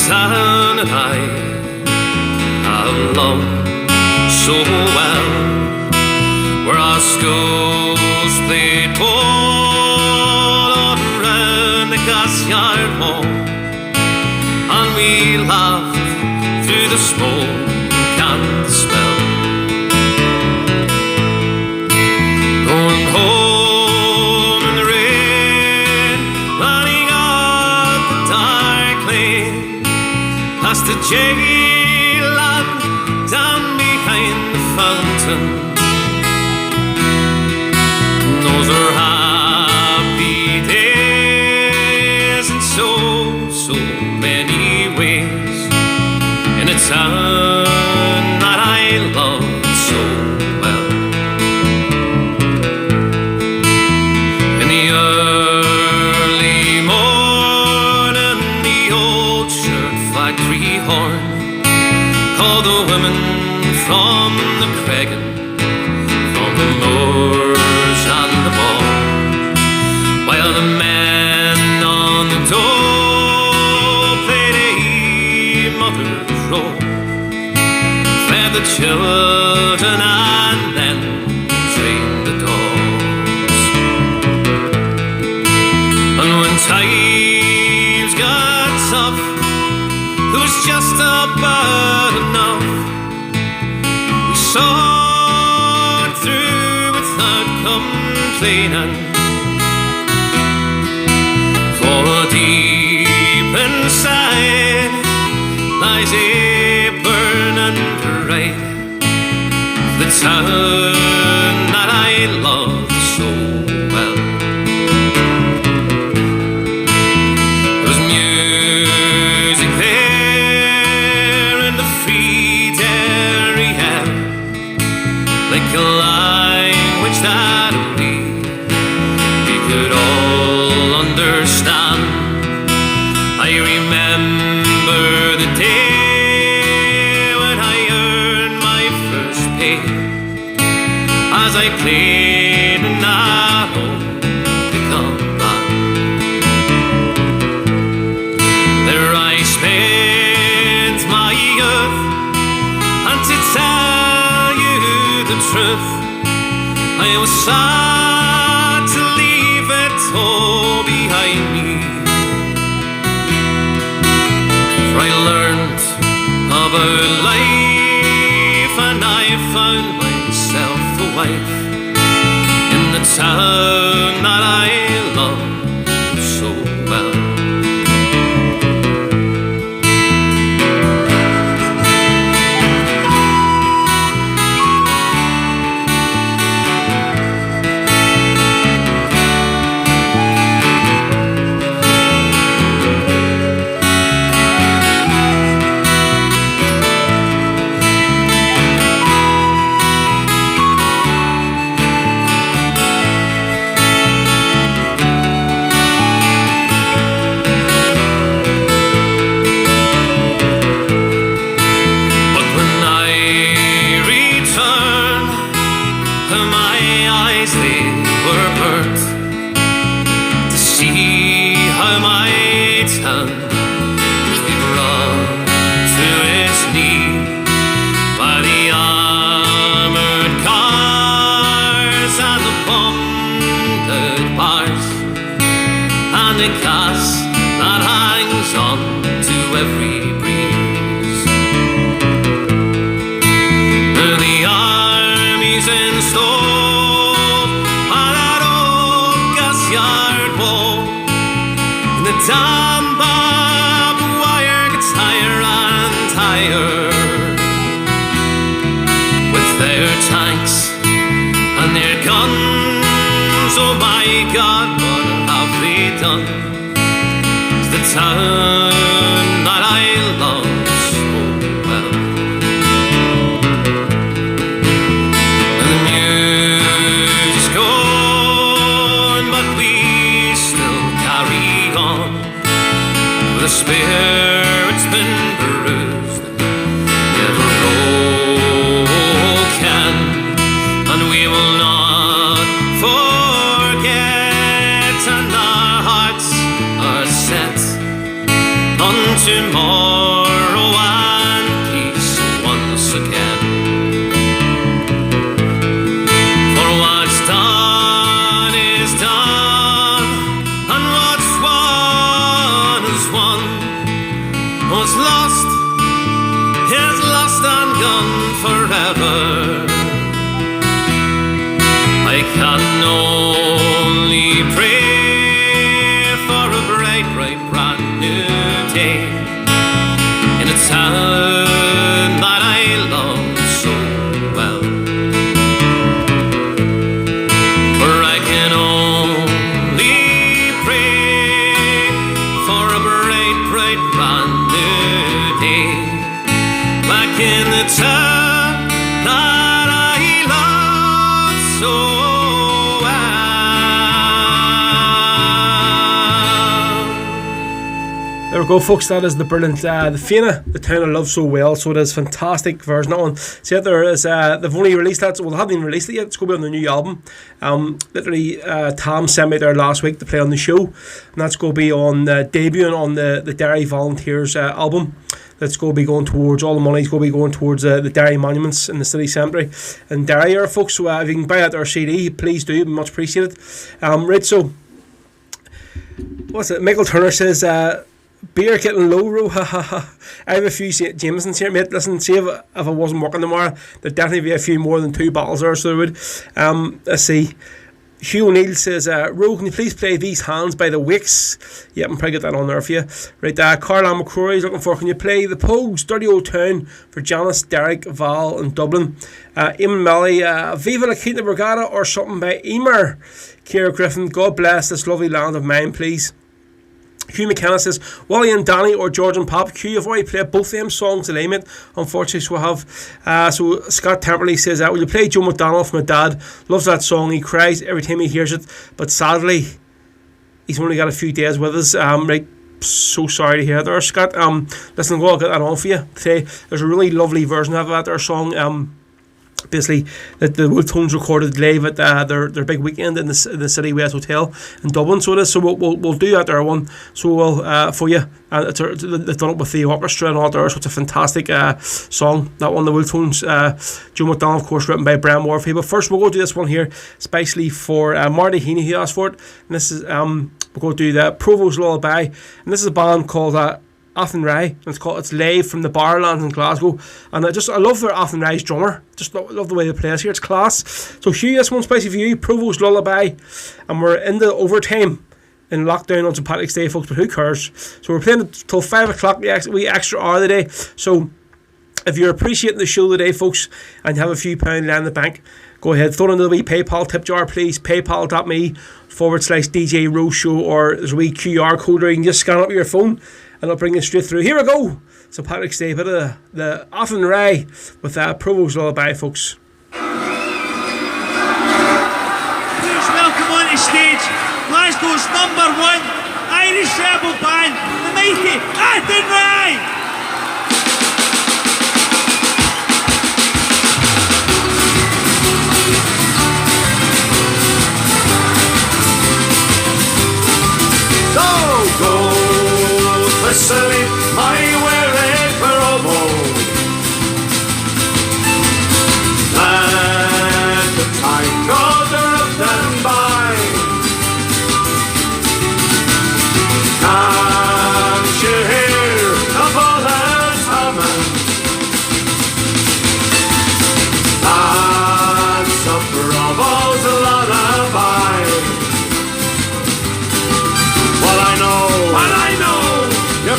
town that I have loved so well, where our schools played ball all around the gasyard wall, and we laughed through the smoke and the smell. Going home in the rain, running up the dark lane, past the jail and down behind the fountain. Those are happy days in so many ways, in a town that I love so well. In the early morning, the old shirt factory horn called the women from the Cregan, from the moors and the ball, while the men on the door played a mother's role, fed the children and then trained the dogs. And when times got tough, there was just about enough. We saw it through without complaining, for deep inside lies a burning pride, the town that I love so well. There's music there in the free dairy air, like a language that we could all understand. I remember the day when I earned my first pay, as I played in that old pickup band. There I spent my youth, and to tell you the truth, I was sad to leave it all behind me. For I learned about life, and I found myself a wife in the town that I love so well. town to be brought to its knee by the armored cars and the bonded bars and the gas that hangs on to every breeze. The army's installed on that old gas yard wall, and the damn barbed wire gets higher and higher. With their tanks and their guns, oh my God, what have they done to the town that I love so well? And the music's gone, but we still carry on. The spirit's been bruised, never broken, and we will not forget, and our hearts are set on tomorrow and peace once again. For what's done is done, and what's won is won. What's lost is lost and gone forever. I can only pray for a bright, bright, brand new day in a town that I love so well. For I can only pray for a bright, bright, brand new day back in the town that I love so well. There we go, folks. That is the brilliant the Fianna, the town I love so well. So it is fantastic version of that one. See, there is they've only released that. Well, they haven't even released it yet. It's going to be on the new album. Literally, Tam sent me there last week to play on the show, and that's going to be on debuting on the Derry Volunteers album. That's going to be going towards, all the money's going to be going towards the Derry monuments in the city cemetery in Derry here, folks. So if you can buy out their CD, please do. It'd be much appreciated. Right, so what's it? Michael Turner says, beer getting low, Ro, ha ha ha. I have a few Jamesons here, mate. Listen, see if I wasn't working tomorrow, there'd definitely be a few more than 2 bottles there, so there would. Let's see. Hugh O'Neill says, Ro, can you please play These Hands by the Wicks? Yep, I'm probably get that on there for you. Right, Carl McCrory is looking for, can you play The Pogues, Dirty Old Town for Janice, Derek, Val and Dublin? Eamon Malley, Viva La Quinta Brigada or something by Emer. Ciara Griffin, God bless this lovely land of mine, please. Hugh McKenna says, Wally and Danny or George and Pop. Hugh, I've already played both of them songs today, mate. Unfortunately, so I have. So Scott Temperley says, will you play Joe McDonald for my dad? Loves that song. He cries every time he hears it. But sadly, he's only got a few days with us. Right, so sorry to hear that there, Scott. Listen, I'll get that on for you today. There's a really lovely version of that their song. Basically, that the Wolf Tones recorded live at their big weekend in the City West Hotel in Dublin. So it is. So we'll do that there one. So we'll for you. And they've done it with the orchestra and all there. So it's a fantastic song. That one, the Wolf Tones. Joe McDonald, of course, written by Brian Murphy. But first, we'll go do this one here, especially for Marty Heaney, who asked for it. And this is we'll go do the Provost Lullaby, and this is a band called Athenry, and it's live from the Barlands in Glasgow, and I love their Athenry's drummer. Just love the way they play this here. It's class. So Hugh, this one's spicy for you, Provost Lullaby, and we're in the overtime in lockdown on St. Patrick's Day, folks. But who cares? So we're playing till 5 o'clock. We extra hour of the day. So if you're appreciating the show today, folks, and you have a few pound left in the bank, go ahead, throw it into the wee PayPal tip jar, please. PayPal.me/DJ Rose Show, or there's a wee QR code there. You can just scan up your phone and it'll bring it straight through. Here we go. St. Patrick's Day, bit of the Athenry with Provost Lullaby, folks. Please welcome on the stage Glasgow's #1 Irish rebel band, the mighty Athenry. So go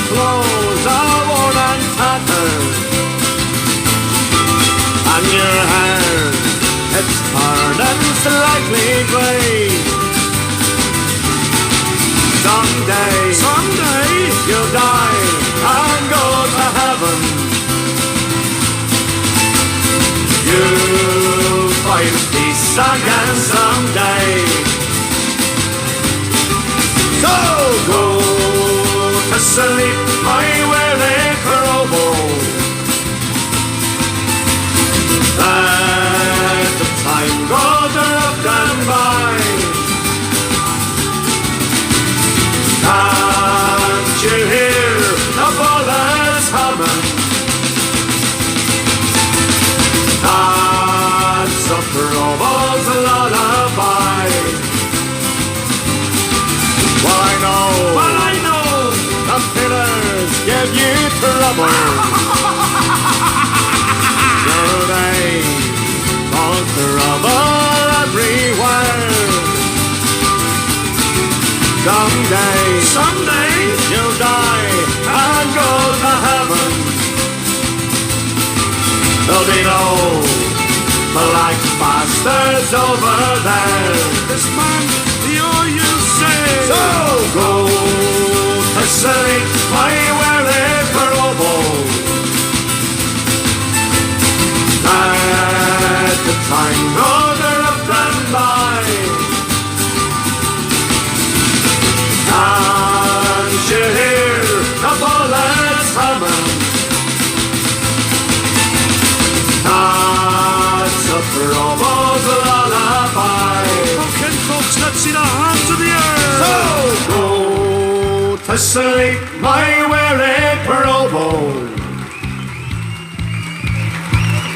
clothes are worn and tattered, and your hair, it's turning slightly grey. Someday you'll die and go to heaven. You'll find peace again someday. So go to sleep, my weary crowbar. Let the time go drift and by. Can't you hear the bullets humming? That's a provo's lullaby. Well, I know the pillars give you trouble. Sure, they cause trouble everywhere. Someday you'll die and go to heaven. There'll be no black bastards over there. This man, the all you say. So go to sleep, my weary crowbar. Let the time go drift and by. Can't you hear the bullets humming? That's a provo's lullaby. Okay, folks, let's see the hands of the earth. So go to sleep, my weary provost.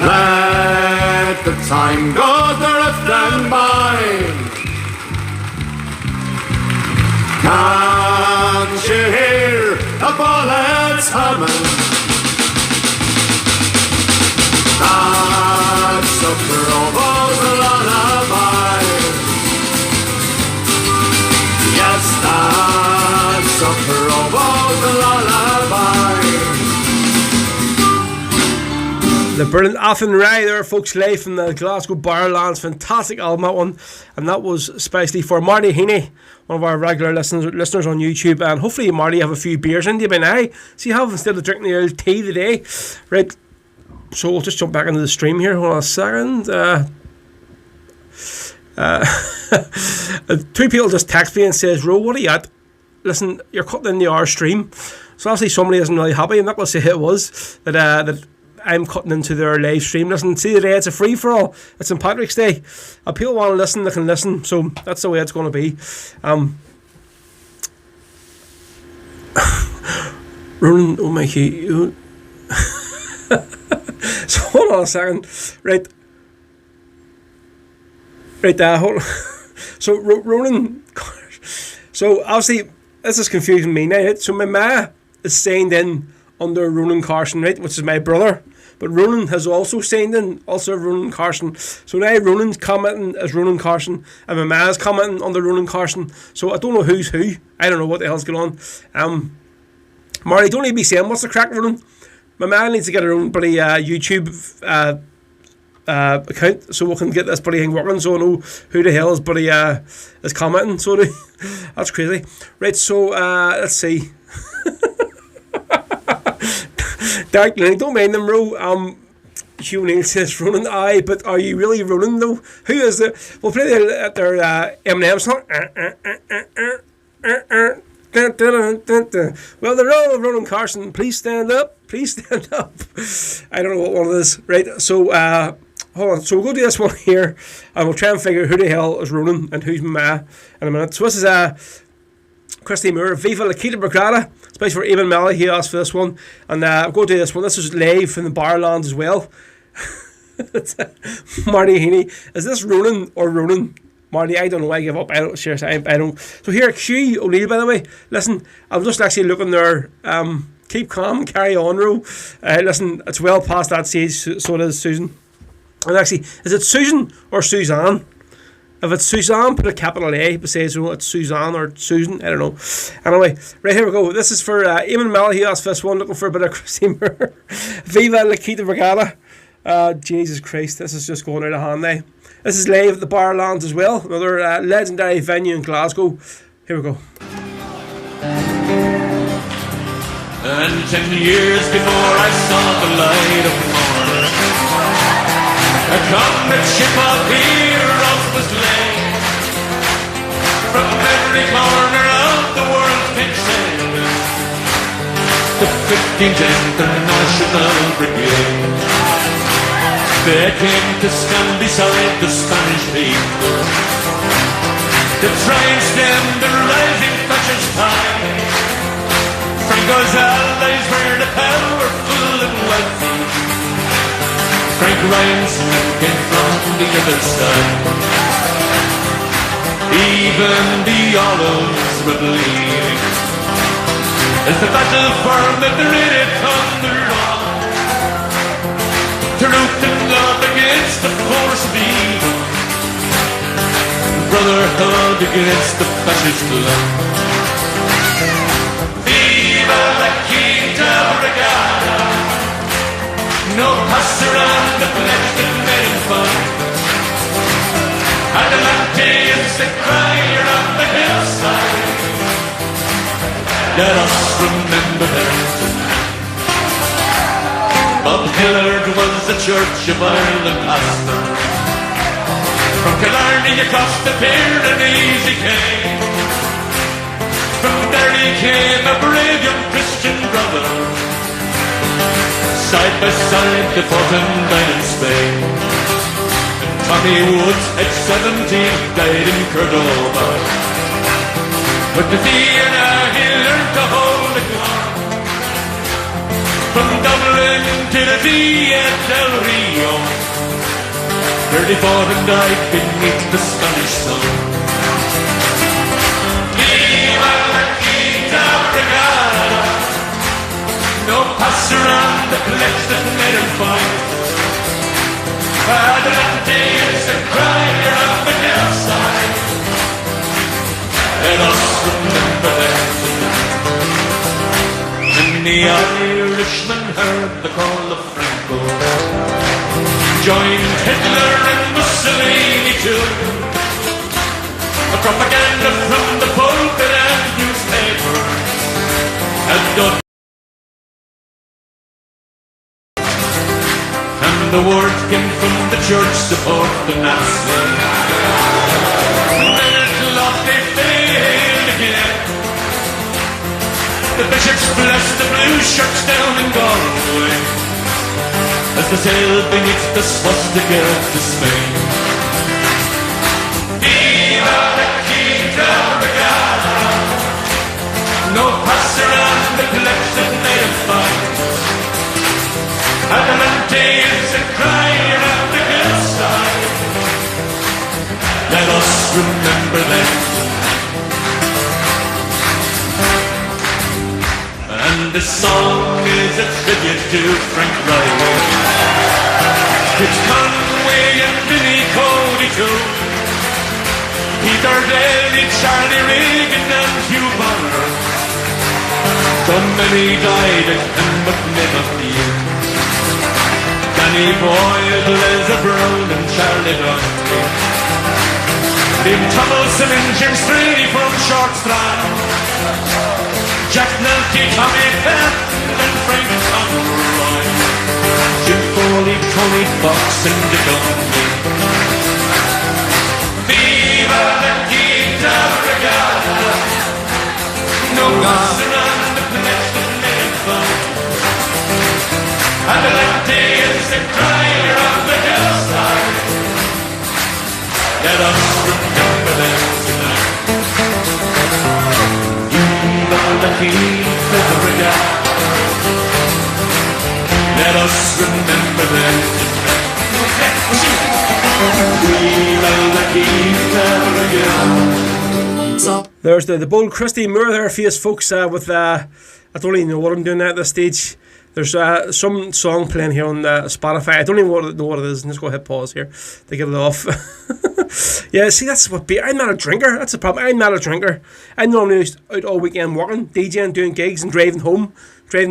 Let the time go drift and by. Can't you hear the bullets humming? That's a provo's lullaby. Yes, that's a provo's lullaby. The brilliant Athen Ray there, folks, live from the Glasgow Barrowlands. Fantastic album, that one. And that was especially for Marty Heaney, one of our regular listeners on YouTube. And hopefully, Marty, you have a few beers in you by now. So you have, instead of drinking the old tea today. Right, so we'll just jump back into the stream here. Hold on a second. Two people just text me and says, Ro, what are you at? Listen, you're cutting in the hour stream. So obviously somebody isn't really happy. I'm not going to say who it was that I'm cutting into their live stream. Listen, see today it's a free for all. It's St. Patrick's Day. If people want to listen, they can listen. So that's the way it's going to be. Ronan, oh my God. So hold on a second. Right, hold on. So Ronan, so obviously this is confusing me now. Right? So my ma is signed in under Ronan Carson, right, which is my brother. But Ronan has also signed in, also Ronan Carson. So now Ronan's commenting as Ronan Carson, and my ma's commenting under Ronan Carson. So I don't know who's who. I don't know what the hell's going on. Marty, don't need to be saying what's the crack, Ronan. My man needs to get her own bloody YouTube account so we can get this bloody thing working, so I know who the hell is bloody is commenting. So that's crazy. Right, so let's see. Dark Lily, don't mind them, Ro. Hugh Neal says Ronan, aye, but are you really Ronan though? Who is the? We'll play their Eminem song. Well, they're all Ronan Carson. Please stand up. Please stand up. I don't know what one it is. Right, so hold on. So we'll go do this one here, and we'll try and figure who the hell is Ronan and who's Ma in a minute. So this is Christy Moore, Viva La Quinta Brigada, especially for Eamon Melly. He asked for this one, and we'll go do this one. This is live from the Barrowlands as well. Marty Heaney, is this Ronan or Ronan? Marty, I don't know. I give up. I don't. Seriously, I don't. So here, Q O'Neill. By the way, listen, I'm just actually looking there. Keep calm, carry on, Ro. Listen, it's well past that stage. So it is Susan. And actually, is it Susan or Suzanne? If it's Suzanne, put a capital A besides it's Suzanne or Susan. I don't know. Anyway, right, here we go. This is for Eamon Melly. He asked this one, looking for a bit of Chrissy Moore. Viva La Quinta Brigada. Jesus Christ, this is just going out of hand now. This is live at the Barlands as well, another legendary venue in Glasgow. Here we go. And 10 years before I saw the light of morn, a combat ship of heroes was laid. From every corner of the world came sailing the 15th International Brigade. They came to stand beside the Spanish people to try and stem the rising fascist tide. Franco's allies were the powerful and wealthy. Frank Ryan's men came from the other side. Even the olives were bleeding as the battle for Madrid had thundered on. Truth and love against the force of evil, brotherhood against the fascist blood. Viva la Quinta Brigada, no pass around the pledge that made it fun. Adelante is the crier on the hillside. Let us remember them. Bob Hillard was the Church of Ireland pastor. From Killarney across the Pyrenees he came. From there he came a brave young Christian brother. Side by side they fought and died in Spain. And Tommy Woods at 17 died in Cordoba. With the Vienna he learned to hold the gun. From Dublin to the Via del Rio, where they fought and died beneath the Spanish sun. Viva la Quinta Brigada, no pass around the pledge that made him fight. Adelante is the crier of the hillside. Let us remember them tonight. And the Irishman heard the call of Franco, joined Hitler and Mussolini too. A propaganda from the pulpit and newspaper had done. And the word came from the church support the Nazis. Men at last they failed again. The bishops blessed the blue shirts down in Galway as they sailed beneath the swastika to Spain. Viva la Quinta Brigada, no pass around the pledge that made him fight. Adelante is the crier of the hillside. Let us remember them tonight. And this song is a tribute to Frank Ryan, Kit Conway and Vinnie Cody too, Peter Daly, Charlie Reagan and Hugh Bonner. So many died and but never few. Danny Boyle, Leza Brown and Charlie Dunphy, Liam Tomlinson and Jim Strady from Shortstrand, Jack Nelke, Tommy Patton and Frank Conroy, Jim Foley, Tony Fox and Dick O'Neill. Viva la Quinta Brigada, no passing on the pledge that made it fun. Adelante is the crier of the hillside. Let us remember them tonight. The Quinta Brigada, let us remember them tonight. There's the bold Christy Moore there for you folks with I don't even know what I'm doing at this stage. There's some song playing here on Spotify. I don't even know what it is. I'm just going to hit pause here to get it off. Yeah, see, that's what I'm not a drinker. That's the problem. I'm not a drinker. I'm normally out all weekend working, DJing, doing gigs, and driving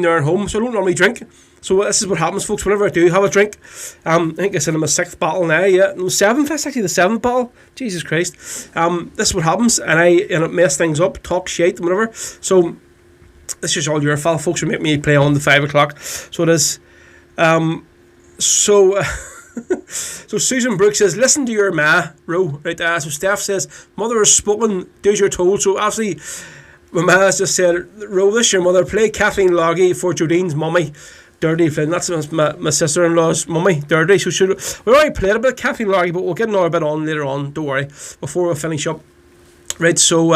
there and home. So I don't normally drink. So this is what happens, folks. Whenever I do have a drink, I think it's in my 6th bottle now. Yeah, no, 7th. That's actually the 7th bottle. Jesus Christ. This is what happens, and I end up mess things up, talk shit, and whatever. So this is all your fault, folks. You make me play on the 5 o'clock. So it is. So Susan Brooks says, listen to your ma, Ro. Right. So Steph says, mother has spoken, do as you're told. So obviously, my ma has just said, Ro, this your mother. Play Kathleen Loggy for Jodine's mummy, Dirty Flynn. That's my sister-in-law's mummy, Dirty. So we already played a bit of Kathleen Loggy, but we'll get another bit on later on. Don't worry. Before we finish up. Right. So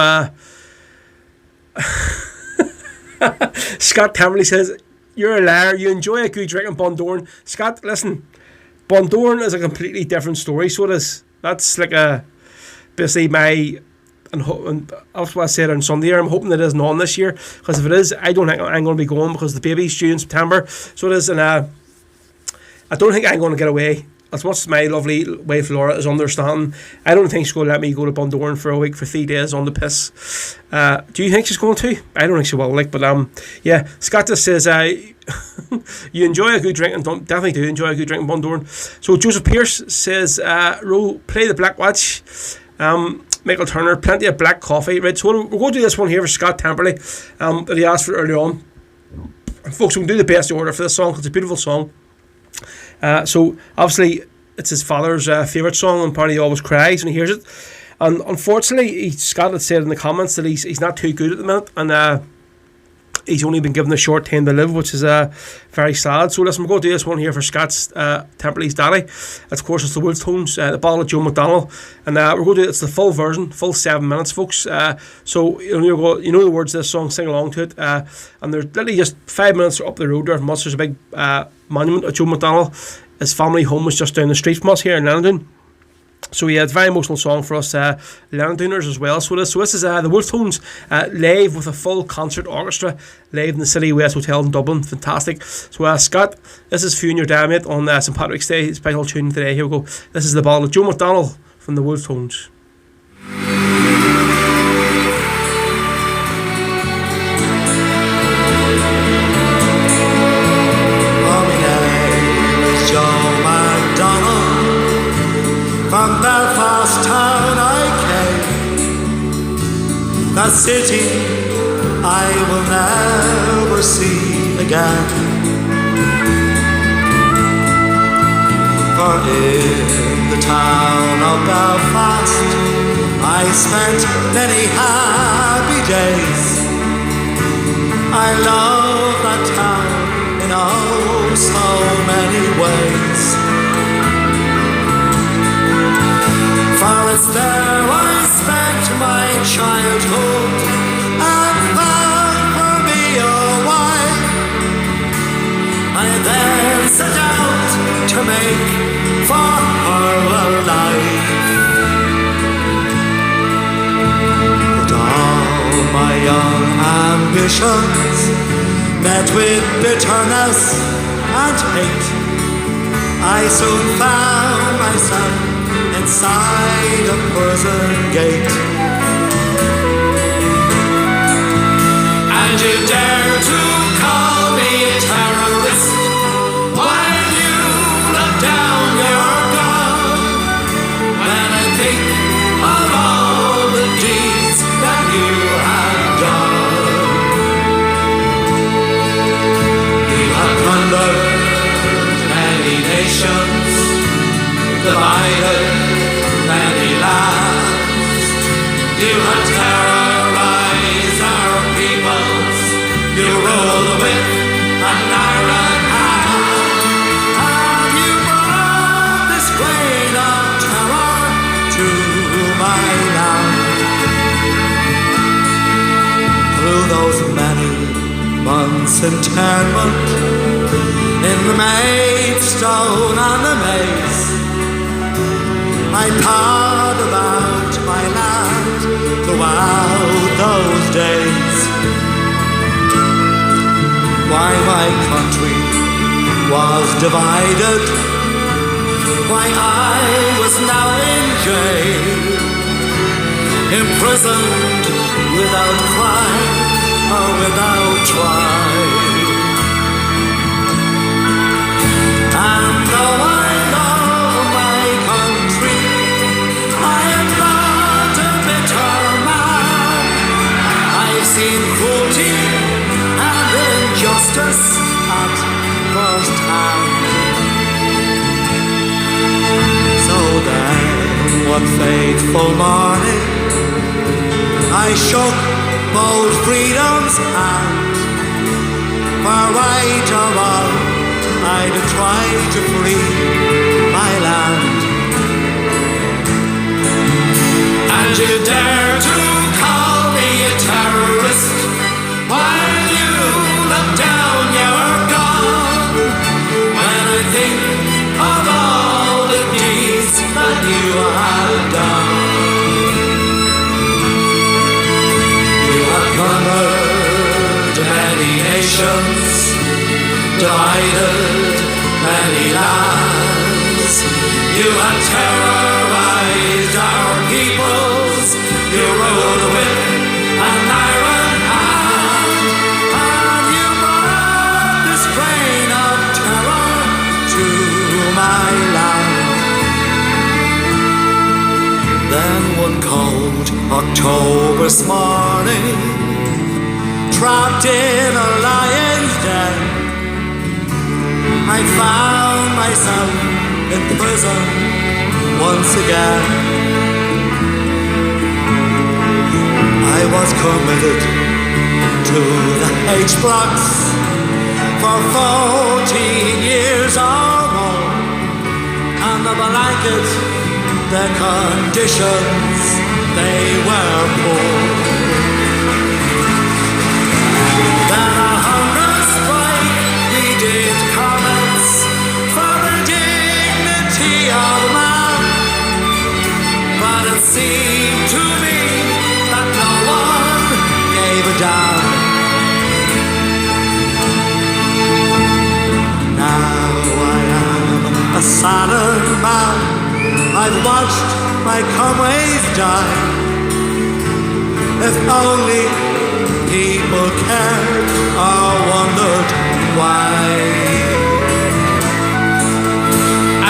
Scott Tamberley says, you're a liar. You enjoy a good drink in Bondorn. Scott, listen. Bondorn is a completely different story. So it is. That's like basically my, and that's what I said on Sunday. I'm hoping that it isn't on this year, because if it is, I don't think I'm going to be going, because the baby's due in September. So it is, and I don't think I'm going to get away. As much as my lovely wife Laura is understanding, I don't think she's going to let me go to Bondorn for a week for 3 days on the piss. Do you think she's going to? I don't think she will. But yeah. Scott just says, you enjoy a good drink, and definitely do enjoy a good drink in Bondorn. So Joseph Pierce says, Ro, play the Black Watch. Michael Turner, plenty of black coffee. Right. So we're going to do this one here for Scott Tamberley, that he asked for earlier on. And folks, we can do the best order for this song, because it's a beautiful song. So obviously it's his father's favourite song, and apparently he always cries when he hears it. And unfortunately, Scott had said in the comments that he's not too good at the minute, and he's only been given a short time to live, which is very sad. So listen, we're going to do this one here for Scott's Tamberley's daddy. Of course, it's the Wolf Tones, the ballad of Joe McDonnell, and we're going to do it's the full version, full 7 minutes, folks. So you know the words of this song, sing along to it. And there's literally just 5 minutes up the road there from us. There's a big monument of Joe McDonnell. His family home was just down the street from us here in Leonardon. So yeah, it's a very emotional song for us Leonardoners as well. So this is the Wolf Tones live with a full concert orchestra live in the City West Hotel in Dublin. Fantastic. So Scott, this is for you and your dad, mate, on St Patrick's Day special tune today. Here we go. This is the ballad of Joe McDonnell from the Wolf Tones. From Belfast town I came, the city I will never see again. For in the town of Belfast I spent many happy days. I love that town in oh so many ways. For it's there I spent my childhood, and found for me a wife. I then set out to make for her a life. But all my young ambitions met with bitterness and hate. I soon found myself inside a prison gate. And you dare to call me a terrorist while you look down your gun. When I think of all the deeds that you have done, you have plundered many nations, divided many lives. You have terrorized our peoples. You rule with an iron hand. And you brought this reign of terror to my land. Through those many months' internment in the Maidstone and the Maze, I pawed about my land throughout those days. Why my country was divided, why I was now in jail. imprisoned without crime or without trial. And though I love my country, I am not a bitter man. I've seen cruelty and injustice at first hand. So then, one fateful morning, I shook bold freedom's hand. For right or wrong, I'd try to free my land. And you dare to call me a terrorist while you look down your gun. When I think of all the deeds that you have done, you have plundered many nations, divided many lands. You have terrorized our peoples. You ruled with an iron hand, and you brought this reign of terror to my land. Then one cold October's morning, trapped in a lion's den, I found myself in prison once again. I was committed to the H-blocks for 14 years or more, and the blanket, the conditions, they were poor. Then a hunger strike we did comments for the dignity of man, but it seemed to me that no one gave a damn. Now I am a saddened man. I've watched my comrades die. If only people cared or wondered why.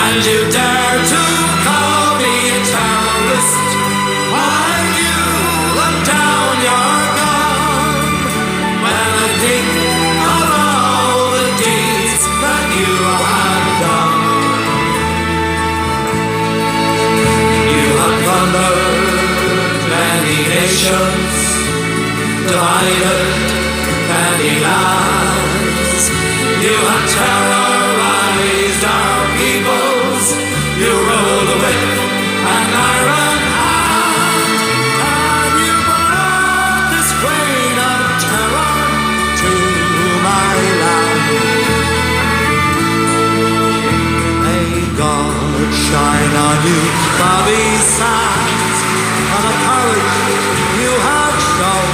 And you dare to call me a terrorist while you look down your gun. When I think of all the deeds that you have done, you have plundered many nations, divided many lands. You have terrorized our peoples. You ruled with an iron hand, and you brought this reign of terror to my land. May God shine on you, Bobby Sands, for the courage you have shown.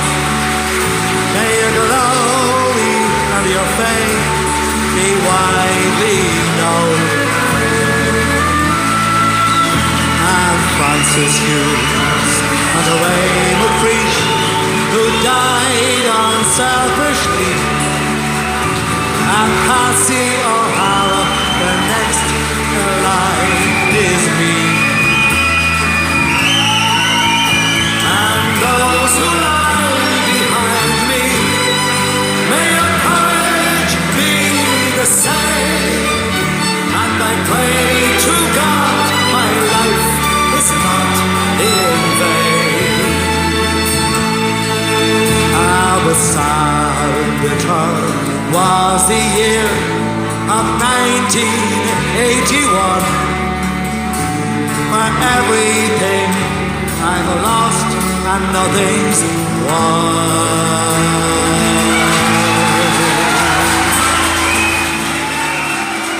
May your glory and your fame be widely known. And Francis Hughes and Elaine McCreesh, who died unselfishly, and Patsy O'Hara, the next in line is me. And those who lie behind me, may your courage be the same. And I pray to God my life is not in vain. I was sad and bitter was the year of 1981. For everything I've lost and nothing's won.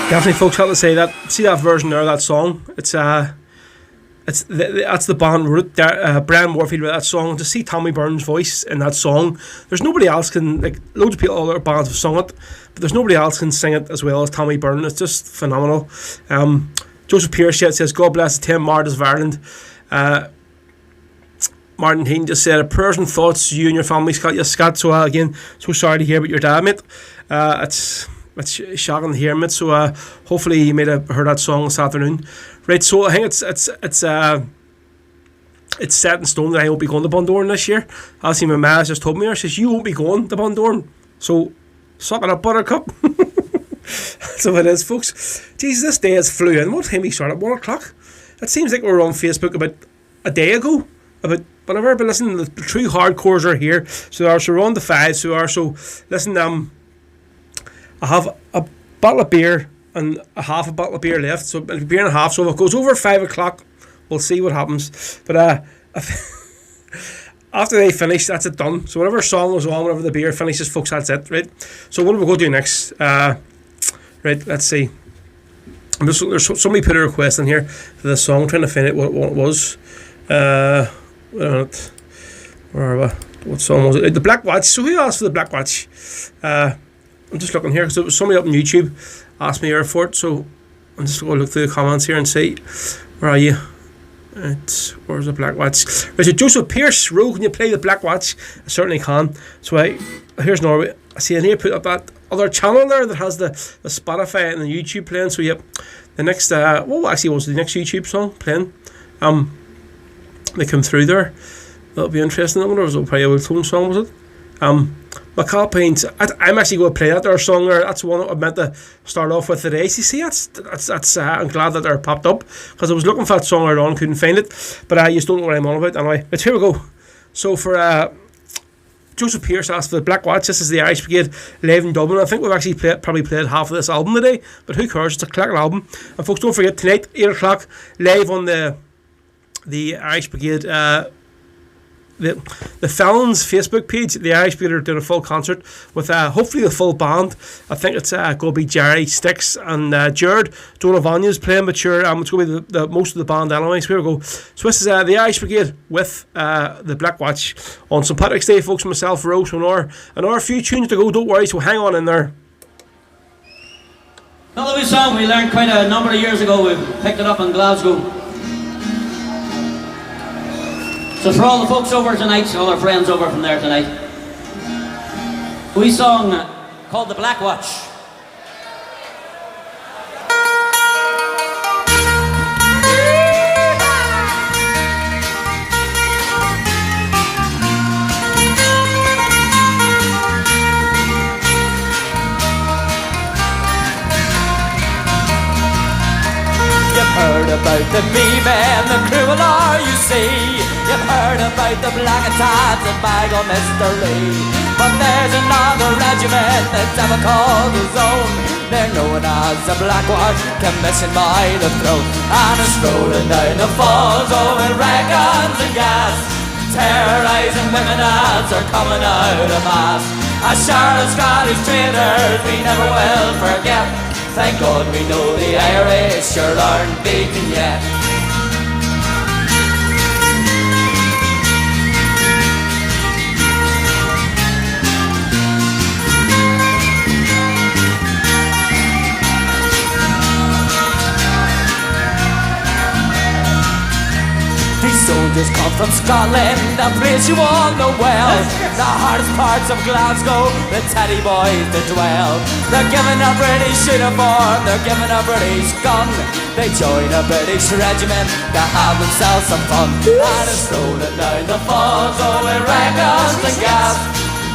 Definitely, folks, have to say that. See that version there, that song. That's the band root there. Brian Warfield with that song. To see Tommy Byrne's voice in that song, there's nobody else can, like, loads of people, other bands have sung it, but there's nobody else can sing it as well as Tommy Byrne. It's just phenomenal. Joseph Pierce yet says, God bless the 10 martyrs of Ireland. Martin Heen just said, prayers and thoughts to you and your family, Scott. Yes, Scott. So again, so sorry to hear about your dad, mate. It's shocking to hear, mate. So hopefully you might have heard that song this afternoon. Right, so I think it's set in stone that I won't be going to Bundoran this year. Obviously my ma just told me, she says, you won't be going to Bundoran. So suck it up, buttercup. So it is, folks. Jesus, this day has flew in. What time we start at 1 o'clock? It seems like we were on Facebook about a day ago, about whatever, but listen, the true hardcores are here. So we're on the 5, so listen, I have a bottle of beer and a half a bottle of beer left, so a beer and a half, so if it goes over 5 o'clock, we'll see what happens. But after they finish, that's it done. So whatever song was on, whenever the beer finishes, folks, that's it, right? So what do we go do next? Right, let's see. There's somebody put a request in here for this song. I'm trying to find out what it was. Wait a minute. Where are we? What song was it? The Black Watch. So who asked for the Black Watch? I'm just looking here because it was somebody up on YouTube asked me here for it. So I'm just going to look through the comments here and see. Where are you? Where's the Black Watch? Right, so Joseph Pierce, Rowe, can you play the Black Watch? I certainly can. So here's Norway. I see in here put up that other channel there that has the Spotify and the YouTube playing. So yep, the next what actually was the next YouTube song playing? They come through there. That'll be interesting. I wonder if it was probably a Will Tone song, was it? McCall Paint. I'm actually going to play that there song there. That's one I meant to start off with today. See, that's I'm glad that they're popped up because I was looking for that song earlier on, couldn't find it. But I just don't know what I'm on about anyway. But here we go. So for Joseph Pierce asked for the Black Watch. This is the Irish Brigade live in Dublin. I think we've actually probably played half of this album today, but who cares? It's a cracking album. And folks, don't forget tonight 8 o'clock live on the Irish Brigade. The Felons Facebook page, the Irish Brigade are doing a full concert with hopefully the full band. I think it's going to be Jerry Sticks and Jared Donovanya's playing, but sure, it's going to be the most of the band anyway. So here we go. So this is the Irish Brigade with the Black Watch on St. Patrick's Day, folks. Myself, Rose, and a few tunes to go. Don't worry, so hang on in there. Another wee song we learned quite a number of years ago. We picked it up in Glasgow. So for all the folks over tonight, all our friends over from there tonight, we song called The Black Watch. You've heard about the mean the cruel are, you see. You've heard about the black tats and bygone mystery. But there's another regiment that's ever called his own. They're known as the Black Watch, commissioned by the throne. And it's rolling down the falls over wagons and gas, terrorizing women as they're coming out of mass. As sure as Scottish traitors we never will forget. Thank God we know the Irish sure aren't beaten yet. Soldiers come from Scotland, a place you all know well. The hardest parts of Glasgow, the teddy boys to dwell. They're giving a British uniform, they're giving a British gun. They join a British regiment to have themselves some fun. And it's rolling down the falls, oh, with wagons and gas,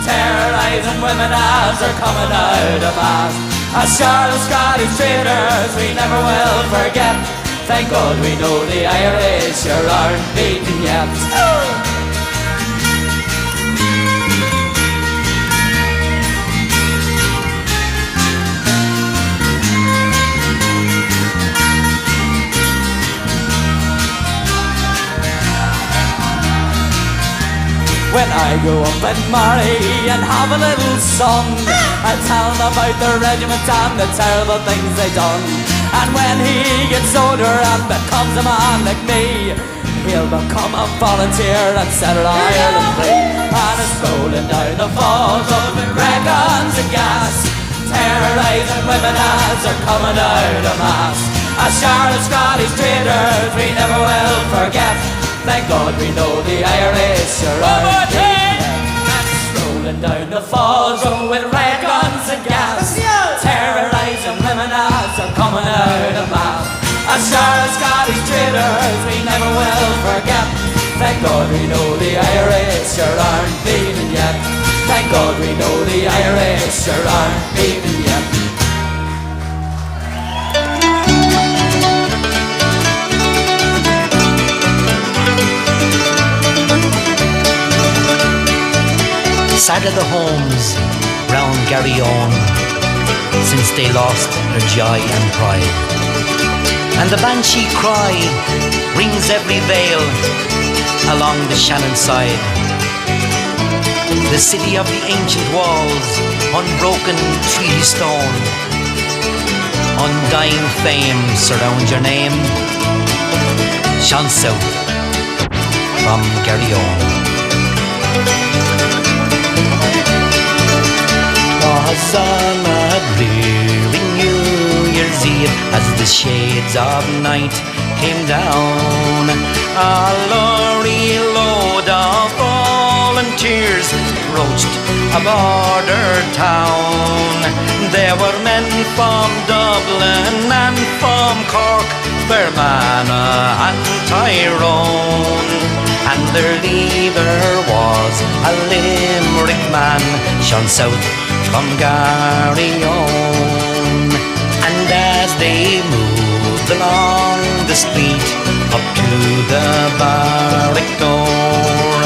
terrorizing women as they're coming out of mass. As sure as Scottish traitors we never will forget. Thank God we know the Irish sure aren't beaten yet. When I grow up and marry and have a little son, I tell him about the regiment and the terrible things they done. And when he gets older and becomes a man like me, he'll become a volunteer and set Ireland free. And it's rolling down the falls of wagons and gas, terrorizing women as they're coming out of mass. As sure as Scottish traitors we never will forget. Thank God we know the Irish are rolling down the falls road with riot guns and gas. Terrorising women as they're coming out of mass. As sure as Scottish traitors we never will forget. Thank God we know the Irish sure aren't beaten yet. Thank God we know the Irish sure aren't beaten yet. Sad are the homes round Garryowen since they lost their joy and pride. And the banshee cry rings every vale along the Shannon side. The city of the ancient walls, unbroken tree stone, undying fame surround your name. Shone south from Garryowen. Was on a dreary New Year's Eve as the shades of night came down. A lorry load of volunteers approached a border town. There were men from Dublin and from Cork, Fermanagh and Tyrone. And their leader was a Limerick man, shone south from Garryowen. And as they moved along the street up to the barrack door,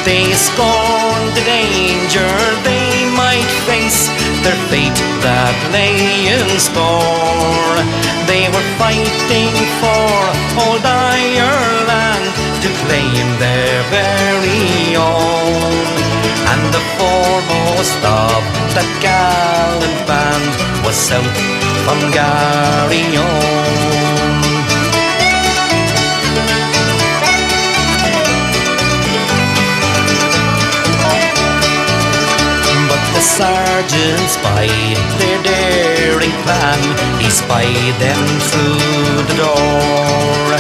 they scorned the danger they might face, their fate that lay in store. They were fighting for old Ireland to claim their very own. And the foremost of that gallant band was south from Garryowen. But the sergeant spied their daring plan. He spied them through the door.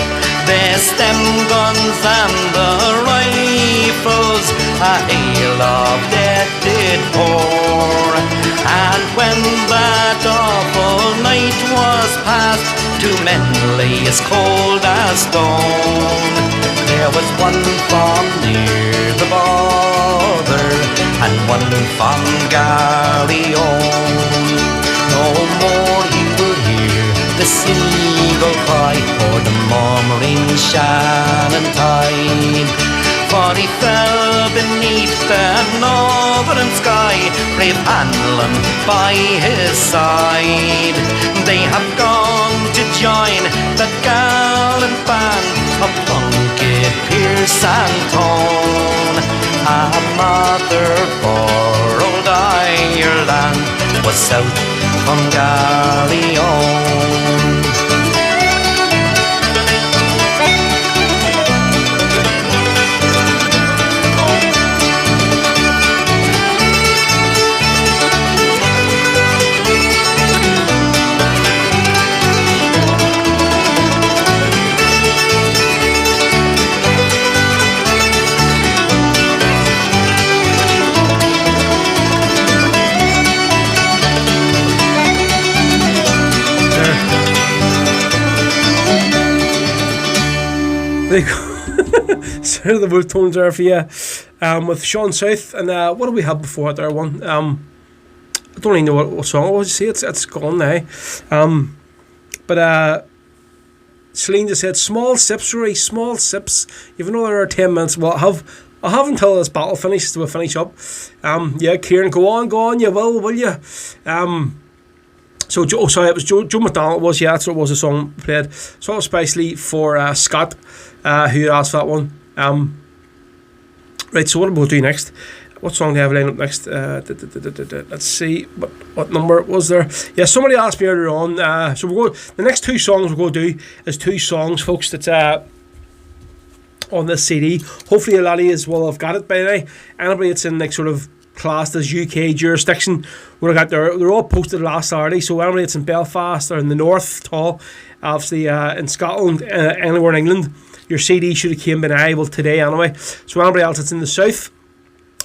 Their stem guns and the rifles a hail of death did pour. And when that awful night was past, two men lay as cold as stone. There was one from near the border and one from Garryowen. No more you will hear the seagull cry or the murmuring Shannon tide. For he fell beneath the northern sky, brave Hanlon by his side. They have gone to join that gallant band of Plunkett, Pearse and Tone. A mother for old Ireland was south from Garryowen. Sort of the Wolf Tones there for you, with Sean South. And what do we have before that one? I don't even know what song it was. You see, it's gone now. But Celine just said, "Small sips, Rory, small sips. You've another 10 minutes." Well, I'll have until this battle finishes to finish up. Yeah, Kieran, go on. You will you? So, it was Joe McDonald. Was, yeah, that's what it was. The song played. So it was especially for Scott, who asked for that one. Right. So what am I going to do next? What song do I have lined up next? Let's see what number was there. Yeah, somebody asked me earlier on. So the next two songs we're going to do is two songs, folks. That's on this CD. Hopefully a lot of you will have got it by now. Anybody that's in like sort of classed as UK jurisdiction, they're all posted last Saturday. So anybody that's in Belfast or in the north at all, obviously in Scotland, anywhere in England, your CD should have came by well today anyway. So anybody else that's in the south,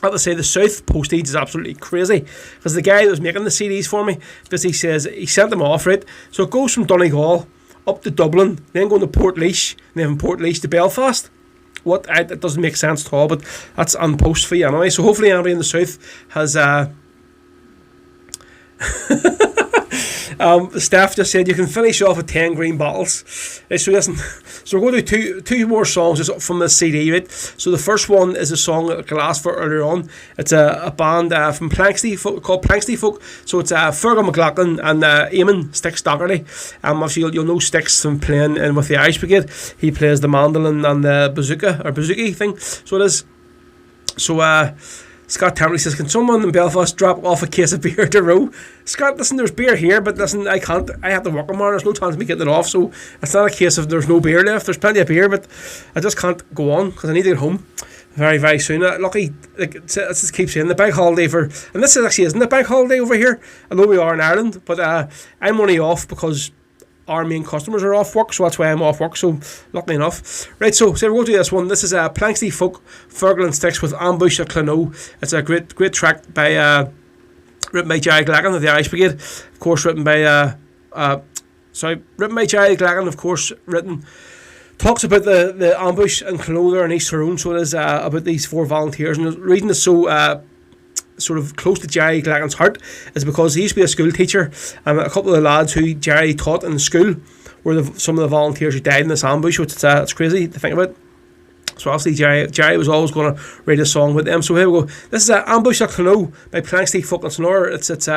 I have to say the south postage is absolutely crazy, because the guy that was making the CDs for me, he says he sent them off, right? So it goes from Donegal up to Dublin, then going to Portlaoise, and then from Portlaoise to Belfast. It doesn't make sense at all, but that's on post for you anyway. So hopefully anybody in the south has the staff just said you can finish off with 10 green bottles. So listen, so we're going to do two more songs just from this CD, right? So the first one is a song that I asked for earlier on. It's a band from Planxty Folk, called Planxty Folk. So it's Fergal McLaughlin and Eamon Sticks Doherty. Obviously you'll know Sticks from playing in with the Irish Brigade. He plays the mandolin and the bouzouki thing. So it is. So Scott Tamley says, can someone in Belfast drop off a case of beer to row? Scott, listen, there's beer here, but listen, I can't. I have to work tomorrow. There's no chance of me getting it off, so it's not a case of there's no beer left. There's plenty of beer, but I just can't go on because I need to get home very, very soon. Lucky, like, let's just keep saying the bank holiday and this actually isn't a bank holiday over here. I know we are in Ireland, but I'm only off because our main customers are off work, so that's why I'm off work, so luckily enough. Right, so we're going to do this one. This is Planxty Folk, Fergal and Sticks with Ambush at Clonau. It's a great track by written by Jerry Glacken of the Irish Brigade, of course written by Jerry Glacken, of course talks about the ambush in Clonau there in East Tyrone. So it is about these 4 volunteers, and the reason is so sort of close to Jerry Glacken's heart is because he used to be a school teacher, and a couple of the lads who Jerry taught in the school were some of the volunteers who died in this ambush, which it's crazy to think about. So obviously Jerry was always going to write a song with them. So here we go. This is Ambush at Clonau by Planxty Folk and Sonora. It's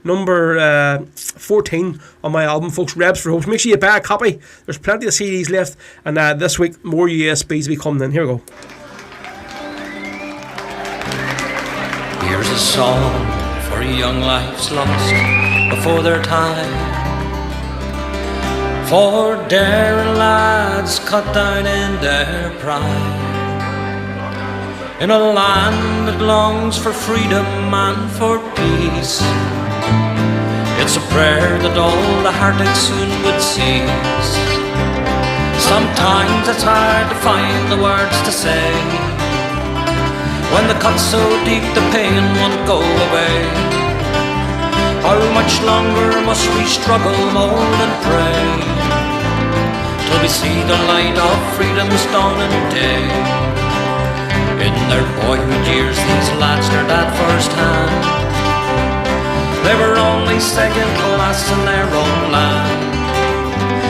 number 14 on my album, folks. Rebs for Hopes. Make sure you buy a copy. There's plenty of CDs left, and this week more USBs will be coming in. Here we go. Here's a song for young lives lost before their time, for daring lads cut down in their prime, in a land that longs for freedom and for peace. It's a prayer that all the heartache soon would cease. Sometimes it's hard to find the words to say, when the cut's so deep the pain won't go away. How much longer must we struggle, mourn and pray, till we see the light of freedom's dawning day? In their boyhood years these lads learned at first hand, they were only second class in their own land,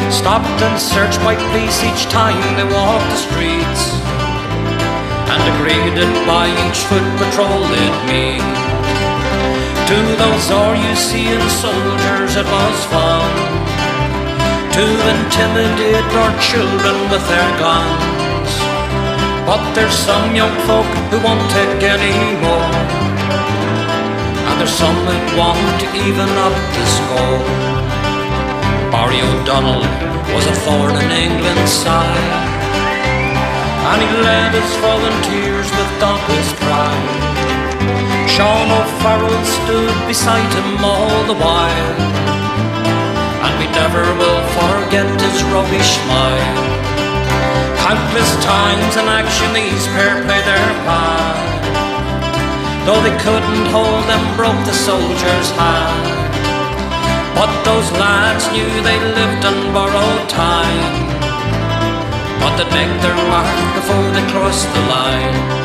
stopped and searched by police each time they walked the streets, and degraded by each foot patrol they'd meet. To those RUCN soldiers it was fun to intimidate our children with their guns, but there's some young folk who won't take any more, and there's some that want to even up the score. Barry O'Donnell was a thorn in England's side, and he led his volunteers with dauntless pride. Sean O'Farrell stood beside him all the while, and we never will forget his rubbish smile. Countless times in action these pair played their part, though they couldn't hold them broke the soldier's heart. But those lads knew they lived on borrowed time, but they'd make their mark before they crossed the line.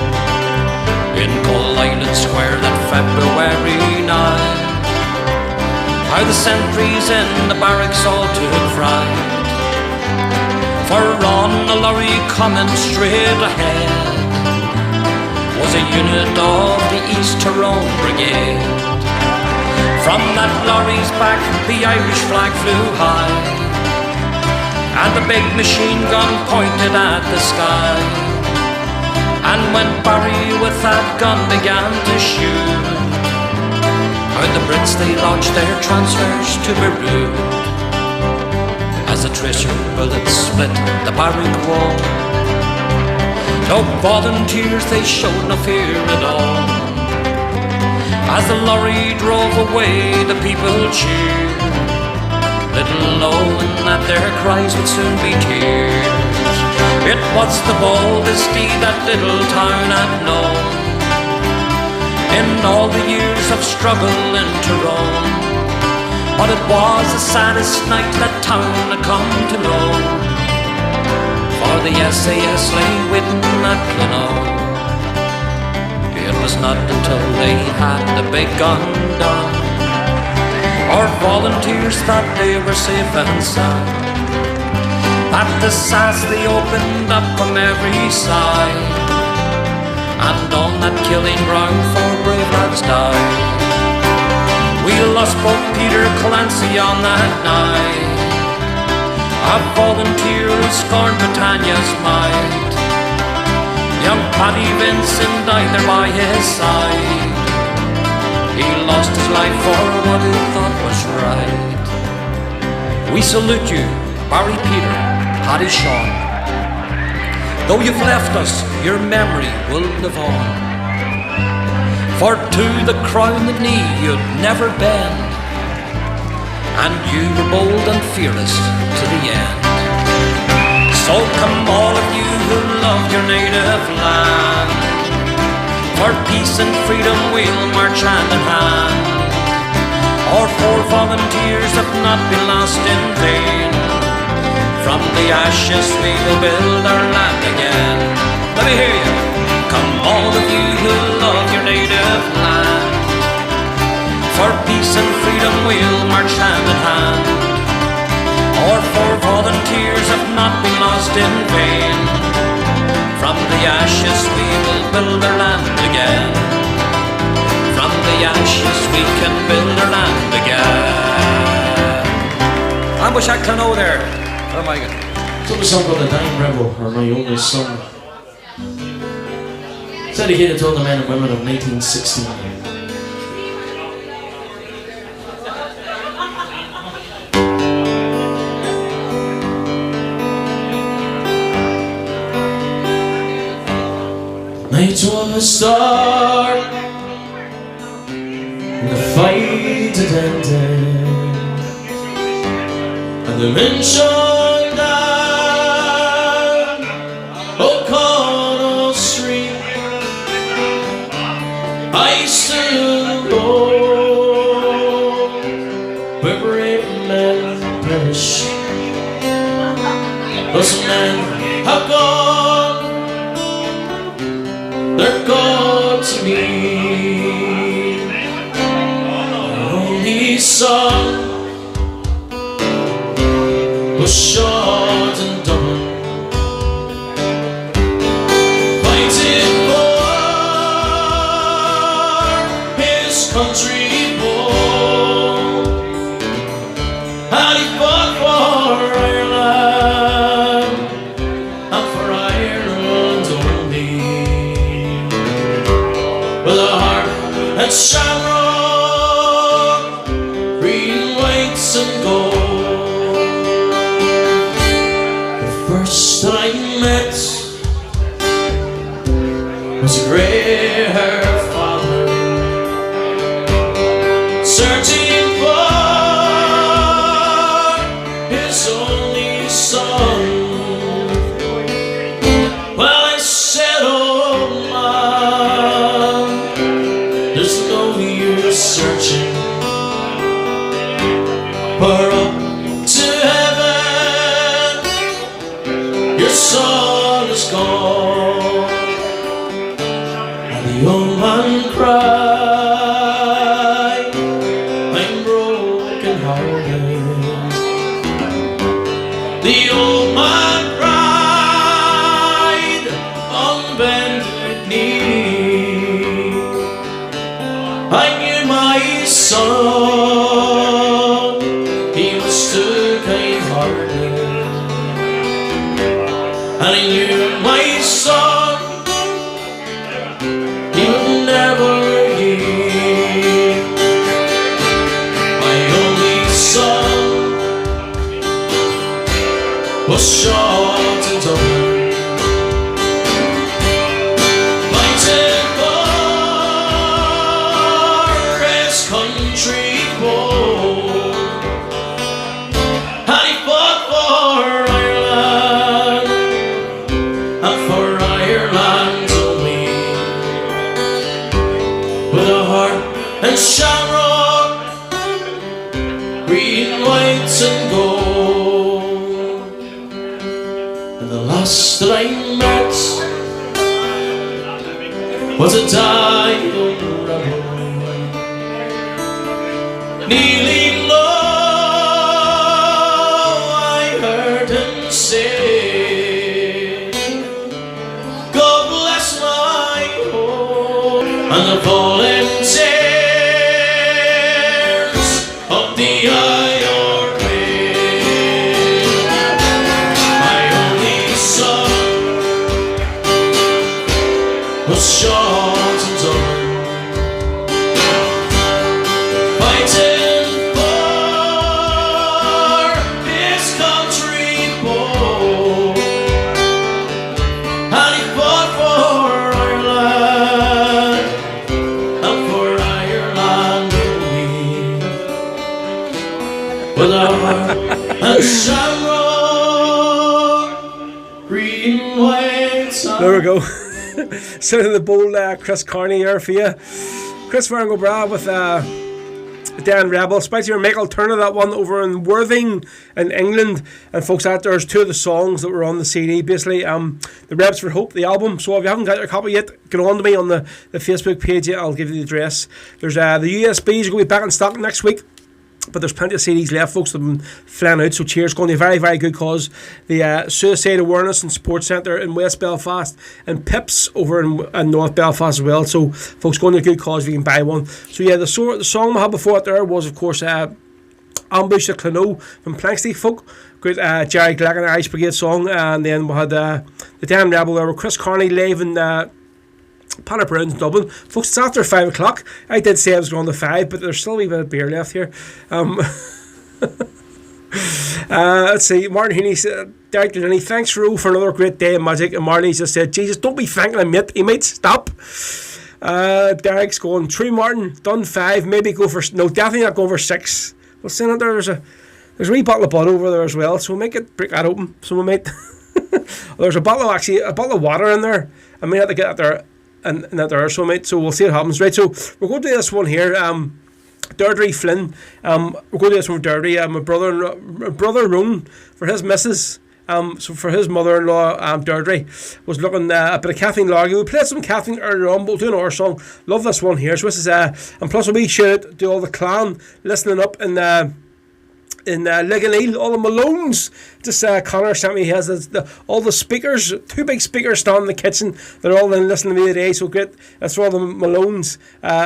In Coal Island Square that February night, how the sentries in the barracks all took fright, for on the lorry coming straight ahead was a unit of the East Tyrone Brigade. From that lorry's back the Irish flag flew high, and the big machine gun pointed at the sky. And when Barry with that gun began to shoot, how the Brits they launched their transfers to Beirut. As the tracer bullets split the barrack wall, no volunteers they showed no fear at all. As the lorry drove away the people cheered, little knowing that their cries would soon be tears. It was the boldest deed that little town had known in all the years of struggle in Tyrone. But it was the saddest night that town had come to know, for the SAS lay waiting at Glenelg. It was not until they had the big gun down, our volunteers thought they were safe and sound, that the SAS they opened up from every side, and on that killing ground 4 brave lads died. We lost both Peter Clancy on that night, a volunteer who scorned Britannia's might. Young Paddy Vincent died there by his side. He lost his life for what he thought was right. We salute you, Barry Peter, Paddy Sean. Though you've left us, your memory will live on. For to the crown and knee you'd never bend, and you were bold and fearless to the end. So come all of you who love your native land, for peace and freedom we'll march hand in hand. Our 4 volunteers have not been lost in vain. From the ashes we will build our land again. Let me hear you. Come all of you who love your native land, for peace and freedom we'll march hand in hand. Our 4 volunteers have not been lost in vain. From the ashes we will build our land again. From the ashes we can build our land again. Ambush at Clonot there. Oh my God. It's a song called The Dying Rebel, or My Only Son. It's dedicated to all the men and women of 1969. Night was dark, and the fight had ended, and the men shone down O'Connell Street. I still go where brave men perish. Those men have gone, they're gone to me. Our only son was shot and done, fighting for his country born, and he fought for Ireland, and for Ireland only, with a heart and shamrock, green, whites and gold. The first that I met was a grey-haired father, searching for his only son. Well, I said, oh man, there's no use searching, for up to heaven your son is gone. And the old man cried, I'm broken hearted. The old man cried on bended knee. I knew my son, he was too kind-hearted, and I knew my son, he would never leave. My only son was shot in Dublin, fighting for his country shamrock, green, white and gold. And the last that I met was a dying rebel, kneeling low. I heard him say, God bless my home. And the volunteers of the IRA, my only son was shot and done, fighting for his country bold. And he fought for Ireland, and for Ireland only. With our heart and shamrock, green, white, There we go. Sitting the bold Chris Carney here for you. Chris Fargo Bra with Dan Rebel. Spicy Michael Turner, that one over in Worthing in England. And folks, that there's two of the songs that were on the CD. Basically, the Rebs for Hope, the album. So if you haven't got your copy yet, get on to me on the Facebook page. I'll give you the address. There's the USBs are going to be back in stock next week. But there's plenty of CDs left, folks, that have been flying out. So cheers, going to a very, very good cause. The Suicide Awareness and Support Centre in West Belfast, and Pips over in North Belfast as well. So folks, going to a good cause if you can buy one. So yeah, the song we had before it there was, of course, Ambush the Cluno from Planksty Folk. Great Jerry Glacken Irish Brigade song. And then we had the Dan Rebel there with Chris Carney live in Panna Brown's Dublin. Folks, it's after 5 o'clock. I did say I was going to 5, but there's still a wee bit of beer left here. Let's see. Martin Heaney said, Derek Denny, thanks Ro for another great day of magic. And Martin just said, Jesus, don't be thanking him yet. He might stop. Derek's going, true Martin, done 5, maybe go for, no, definitely not going for 6. Well, saying that there's a wee bottle of blood over there as well, so we'll make it, break that open. So we might, there's a bottle of water in there. I may have to get that there. And that there, so mate. So we'll see what happens, right? So we're going to do this one here. Deirdre Flynn. We're going to do this one with Deirdre. My brother Roan for his missus. So for his mother-in-law, Deirdre was looking a bit of Kathleen Largy. We played some Kathleen earlier on, but we'll do another song. Love this one here. So this is and plus a wee shout out to all the clan listening up in Liganeel, all the Malones. Just Connor sent me, he has all the speakers, 2 big speakers standing in the kitchen. They're all in listening to me today, so great. That's for all the Malones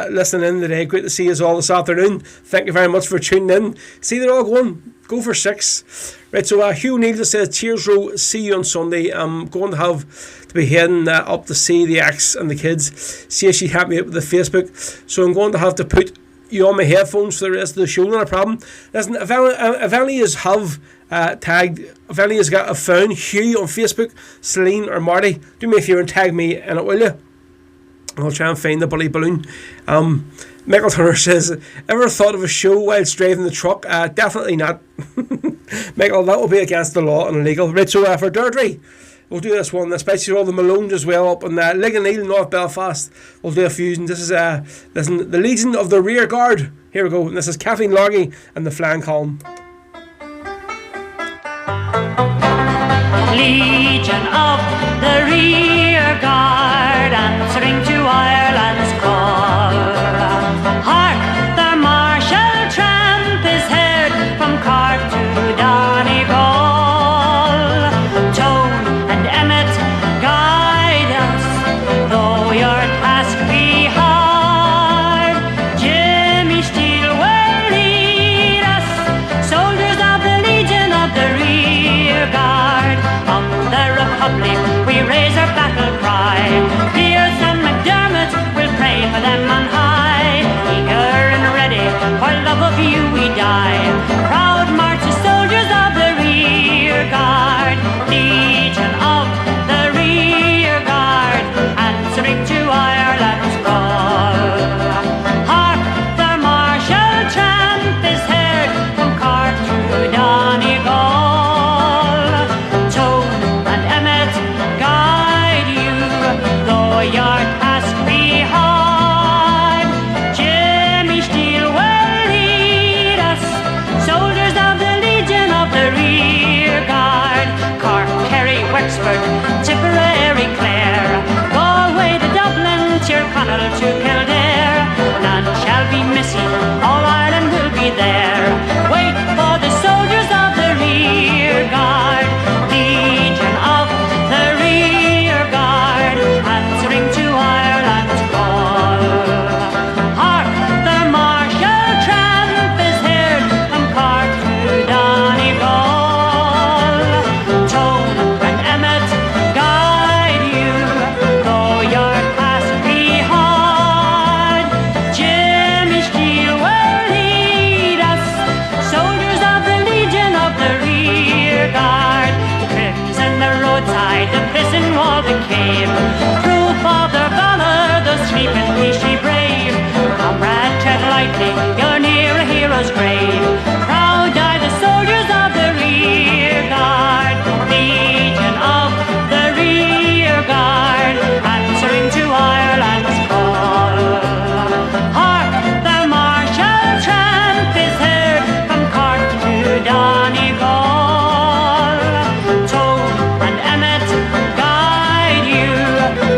listening in today. Great to see us all this afternoon. Thank you very much for tuning in. See, they're all going, go for 6. Right, so Hugh Neal just says, cheers Ro, see you on Sunday. I'm going to have to be heading up to see the ex and the kids. See if she helped me up with the Facebook. So I'm going to have to put you on my headphones for the rest of the show, not a problem. Listen, if any is have tagged, if any has got a found Hugh on Facebook, Celine or Marty, do me a favour and tag me in it, will you? I'll try and find the bloody balloon. Michael Turner says, ever thought of a show whilst driving the truck? Definitely not. Michael, that will be against the law and illegal. Right, so for Deirdre, we'll do this one, especially all the Malones as well up in Liganeel, North Belfast. We'll do a fusion. This is listen, the Legion of the Rear Guard. Here we go. And this is Kathleen Largy and the Flying Column. Legion of the Rear Guard, answering to Ireland's call. Hark, the martial tramp is heard from Cork to Donegal. Tone and Emmet guide us, though your task be hard. Jimmy Steele will lead us, soldiers of the Legion of the Rear Guard. On the Republic we raise our battle cry. Pierce and McDermott will pray for them on high. Eager and ready, for love of you we die. Proud march the soldiers of the Rear Guard. Legion of the Rear Guard, answering to Ireland's call. Hark, the martial tramp is heard from Cork to Donegal. Tone and Emmet guide you, though your task be hard. Jimmy Steele travel to Kildare. None shall be missing, all Ireland will be there. Wait for the soldiers of the rear guard, Legion of the rear guard, answering to Ireland's call. Hark, the martial tramp is heard from Cork to Donegal. Tone and Emmet guide you, though your task be hard. Jimmy Steele will lead us, soldiers of the Legion of the rear guard. Crimson the roadside, the prison wall, the cave, proof of their valor, the sleeping peachy brave. Comrade, tread lightly, you're near a hero's grave. Proud die the soldiers of the rear guard, Legion of the rear guard, answering to Ireland's call. Hark, the martial tramp is heard from Cork to Donegal. Tone and Emmet guide you,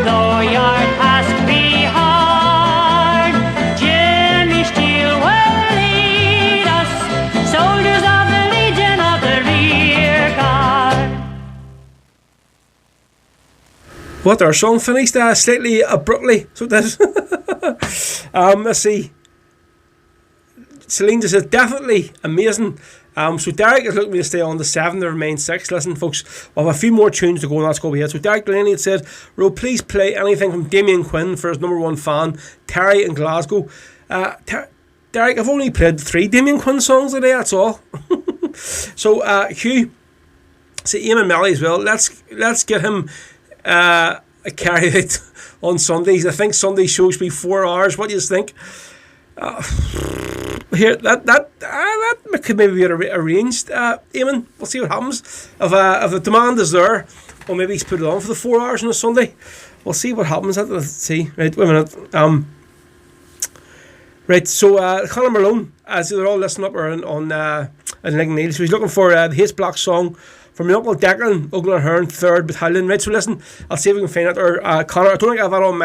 though your task be hard. Jimmy Steele will lead us, soldiers of the Legion of the rear guard. What, our song finished slightly abruptly, so that let's see. Celine just said definitely amazing. So Derek is looking me to stay on the 7, there remain 6. Listen, folks, we'll have a few more tunes to go, and that's go ahead. So Derek Delaney had said, Ro, please play anything from Damien Quinn for his number 1 fan, Terry in Glasgow. Derek, I've only played 3 Damien Quinn songs today, that's all. So Hugh, say Eamon Melly as well. Let's get him a carry out on Sundays. I think Sunday shows should be 4 hours. What do you think? Here, that could maybe be arranged. Eamon, we'll see what happens. If the demand is there, or maybe he's put it on for the 4 hours on a Sunday. We'll see what happens. Let's see. Right, wait a minute. Right, so Conor Malone, as they're all listening up on Nig Neil, so he's looking for the Haste Block song from my Uncle Declan, Uglan Hearn, 3rd Battalion. Right, so listen, I'll see if we can find it. Or Conor, I don't think I have that on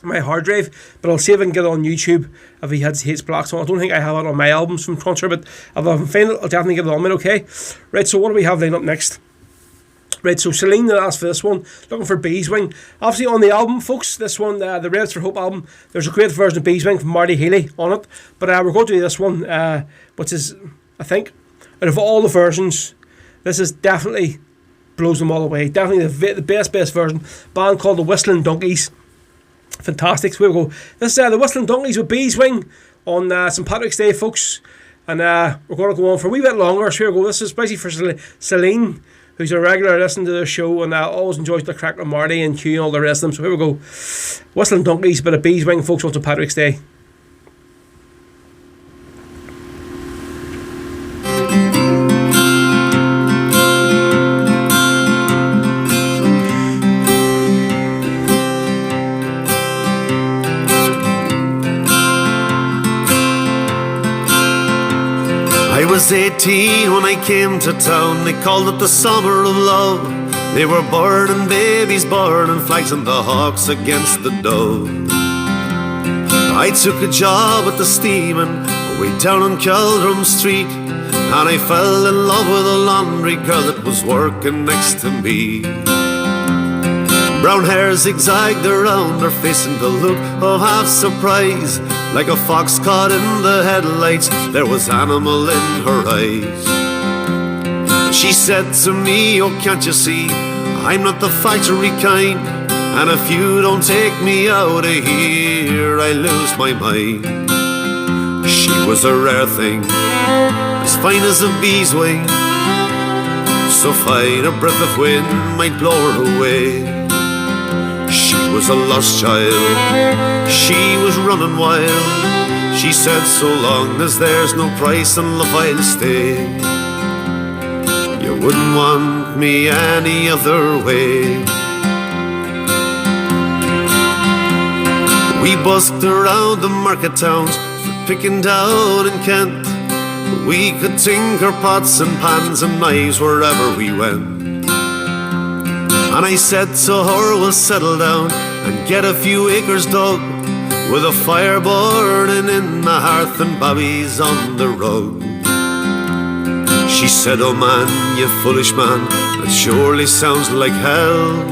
my hard drive, but I'll see if I can get it on YouTube if he has Hates Block song. I don't think I have it on my albums from concert, but if I can find it, I'll definitely get it on it, okay? Right, so what do we have lined up next? Right, so Celine that asked for this one, looking for Beeswing. Obviously on the album, folks, this one, the Reds for Hope album, there's a great version of Beeswing from Marty Healy on it, but we're going to do this one, which is, I think, out of all the versions, this is definitely blows them all away. Definitely the best version. Band called the Whistling Donkeys. Fantastic. So here we go. This is the Whistling Donkeys with Beeswing on St. Patrick's Day, folks. And we're going to go on for a wee bit longer. So here we go. This is especially for Celine, who's a regular listener to the show and always enjoys the crack with Marty and Q and all the rest of them. So here we go. Whistling Donkeys, bit of Beeswing, folks, on St. Patrick's Day. I was 18 when I came to town. They called it the summer of love. They were burning babies, burning flags, and the hawks against the dove. I took a job at the steaming way down on Keldrum Street, and I fell in love with a laundry girl that was working next to me. Brown hair zigzagged around her face and the look of half surprise. Like a fox caught in the headlights, there was animal in her eyes. She said to me, oh, can't you see, I'm not the factory kind, and if you don't take me out of here, I lose my mind. She was a rare thing, as fine as a bee's wing, so fine a breath of wind might blow her away. She was a lost child, she was running wild. She said, so long as there's no price in love, I'll stay. You wouldn't want me any other way. We busked around the market towns for picking down in Kent. We could tinker pots and pans and knives wherever we went. And I said to her, we'll settle down and get a few acres dug, with a fire burning in the hearth and babbies on the rug. She said, oh man, you foolish man, that surely sounds like hell.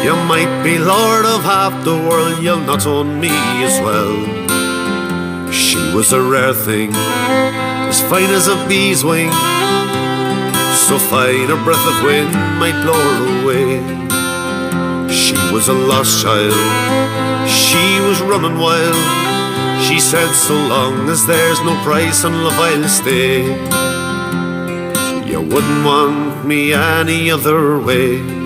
You might be lord of half the world, you'll not own me as well. She was a rare thing, as fine as a bee's wing, so fine a breath of wind might blow her away. She was a lost child, she was running wild. She said, so long as there's no price on love I'll stay. You wouldn't want me any other way.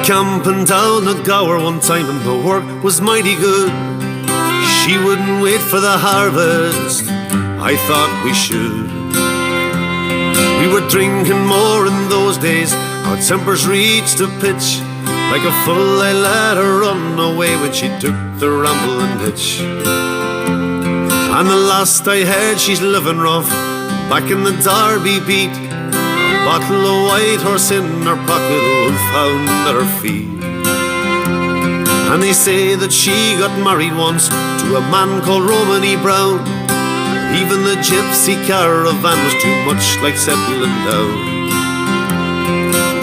Camping down a Gower one time and the work was mighty good. She wouldn't wait for the harvest, I thought we should. We were drinking more in those days, our tempers reached a pitch. Like a fool I let her run away when she took the rambling hitch. And the last I heard, she's living rough back in the Derby beat. Bottle of white horse in her pocket, wolfhound at her feet. And they say that she got married once to a man called Romany Brown. Even the gypsy caravan was too much like settling down.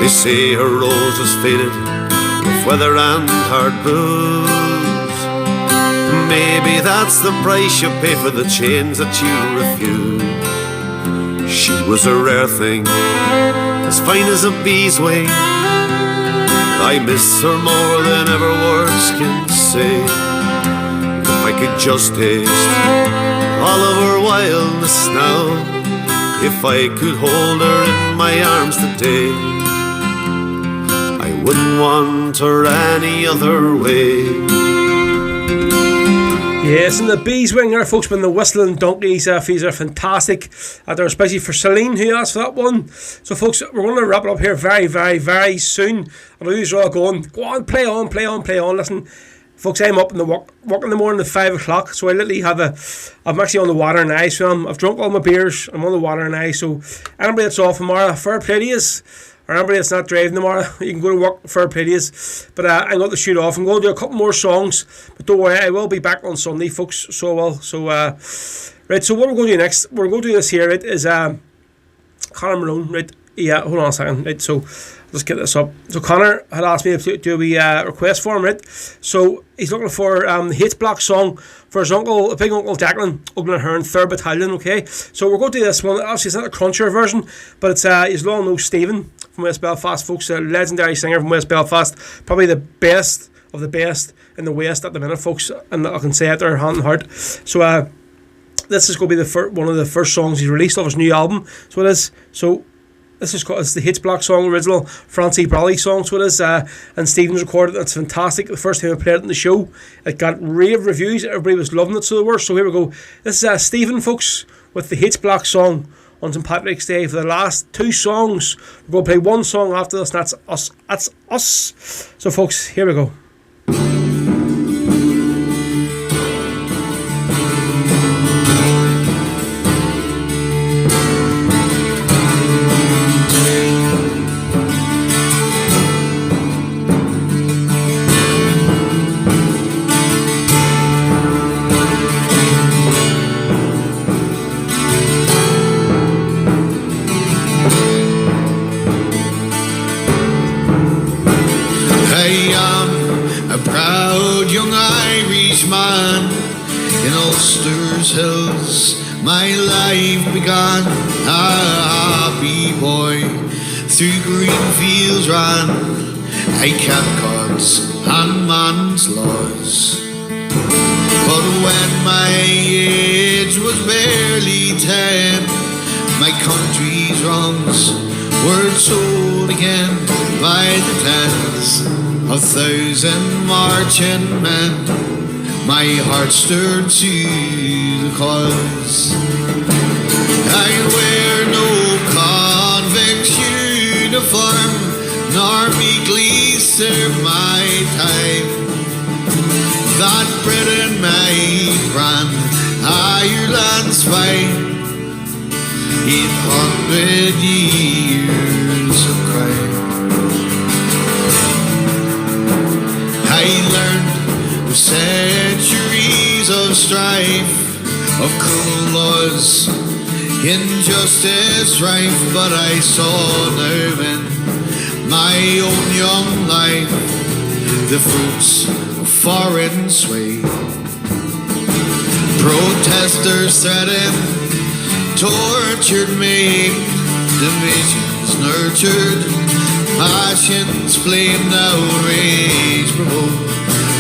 They say her rose was faded with weather and hard booze. Maybe that's the price you pay for the chains that you refuse. She was a rare thing, as fine as a bee's wing. I miss her more than ever words can say. If I could just taste all of her wildness now, if I could hold her in my arms today, I wouldn't want her any other way. Yes, and the Bees Wing there, folks, when the Whistling Donkeys fees are fantastic. They're especially for Celine, who asked for that one. So, folks, we're going to wrap it up here very, very, very soon. I know you're all going, go on, play on, play on, play on. Listen, folks, I'm up in the work in the morning at 5 o'clock, so I literally I'm actually on the water now, so I've drunk all my beers, I'm on the water now, so anybody that's off tomorrow, fair play to yous. Or anybody that's not driving tomorrow, you can go to work, fair play to yous. But I'm going to shoot off. I'm going to do a couple more songs, but don't worry, I will be back on Sunday, folks. So I will. So right. So what we're going to do next? We're going to do this here. Right, is Conor Malone. Right. Yeah. Hold on a second. Right. So let's get this up. So Conor had asked me to do a request for him. Right. So he's looking for the Hate Block song for his uncle, big uncle Declan, Oglenhearn 3rd Battalion. Okay. So we're going to do this one. Obviously, it's not a cruncher version, but it's his long know Stephen from West Belfast, folks, a legendary singer from West Belfast, probably the best of the best in the West at the minute, folks, and I can say it there hand and heart. So this is going to be one of the first songs he's released off his new album. So it is. So this is called, it's the Hits Block song, original Francie Brawley song. So it is, and Stephen's recorded it. It's fantastic. The first time I played it in the show, it got rave reviews. Everybody was loving it, so they were. So here we go. This is Stephen, folks, with the Hits Block song on St. Patrick's Day. For the last two songs, we're going to play one song after this, and that's us. That's us. So, folks, here we go. Hills, my life began, a happy boy, through green fields ran, I kept God's and man's laws. But when my age was barely 10, my country's wrongs were told again by the tens of thousand marching men. my heart stirred to the cause. I wear no convict's uniform, nor meekly serve my time. That bread and my brand, Ireland's fine. 800 years of crime. I learned of centuries of strife, of cruel laws, injustice rife, but I saw now in my own young life the fruits of foreign sway. Protesters threatened, tortured, made divisions nurtured, passions flamed, outrage provoked,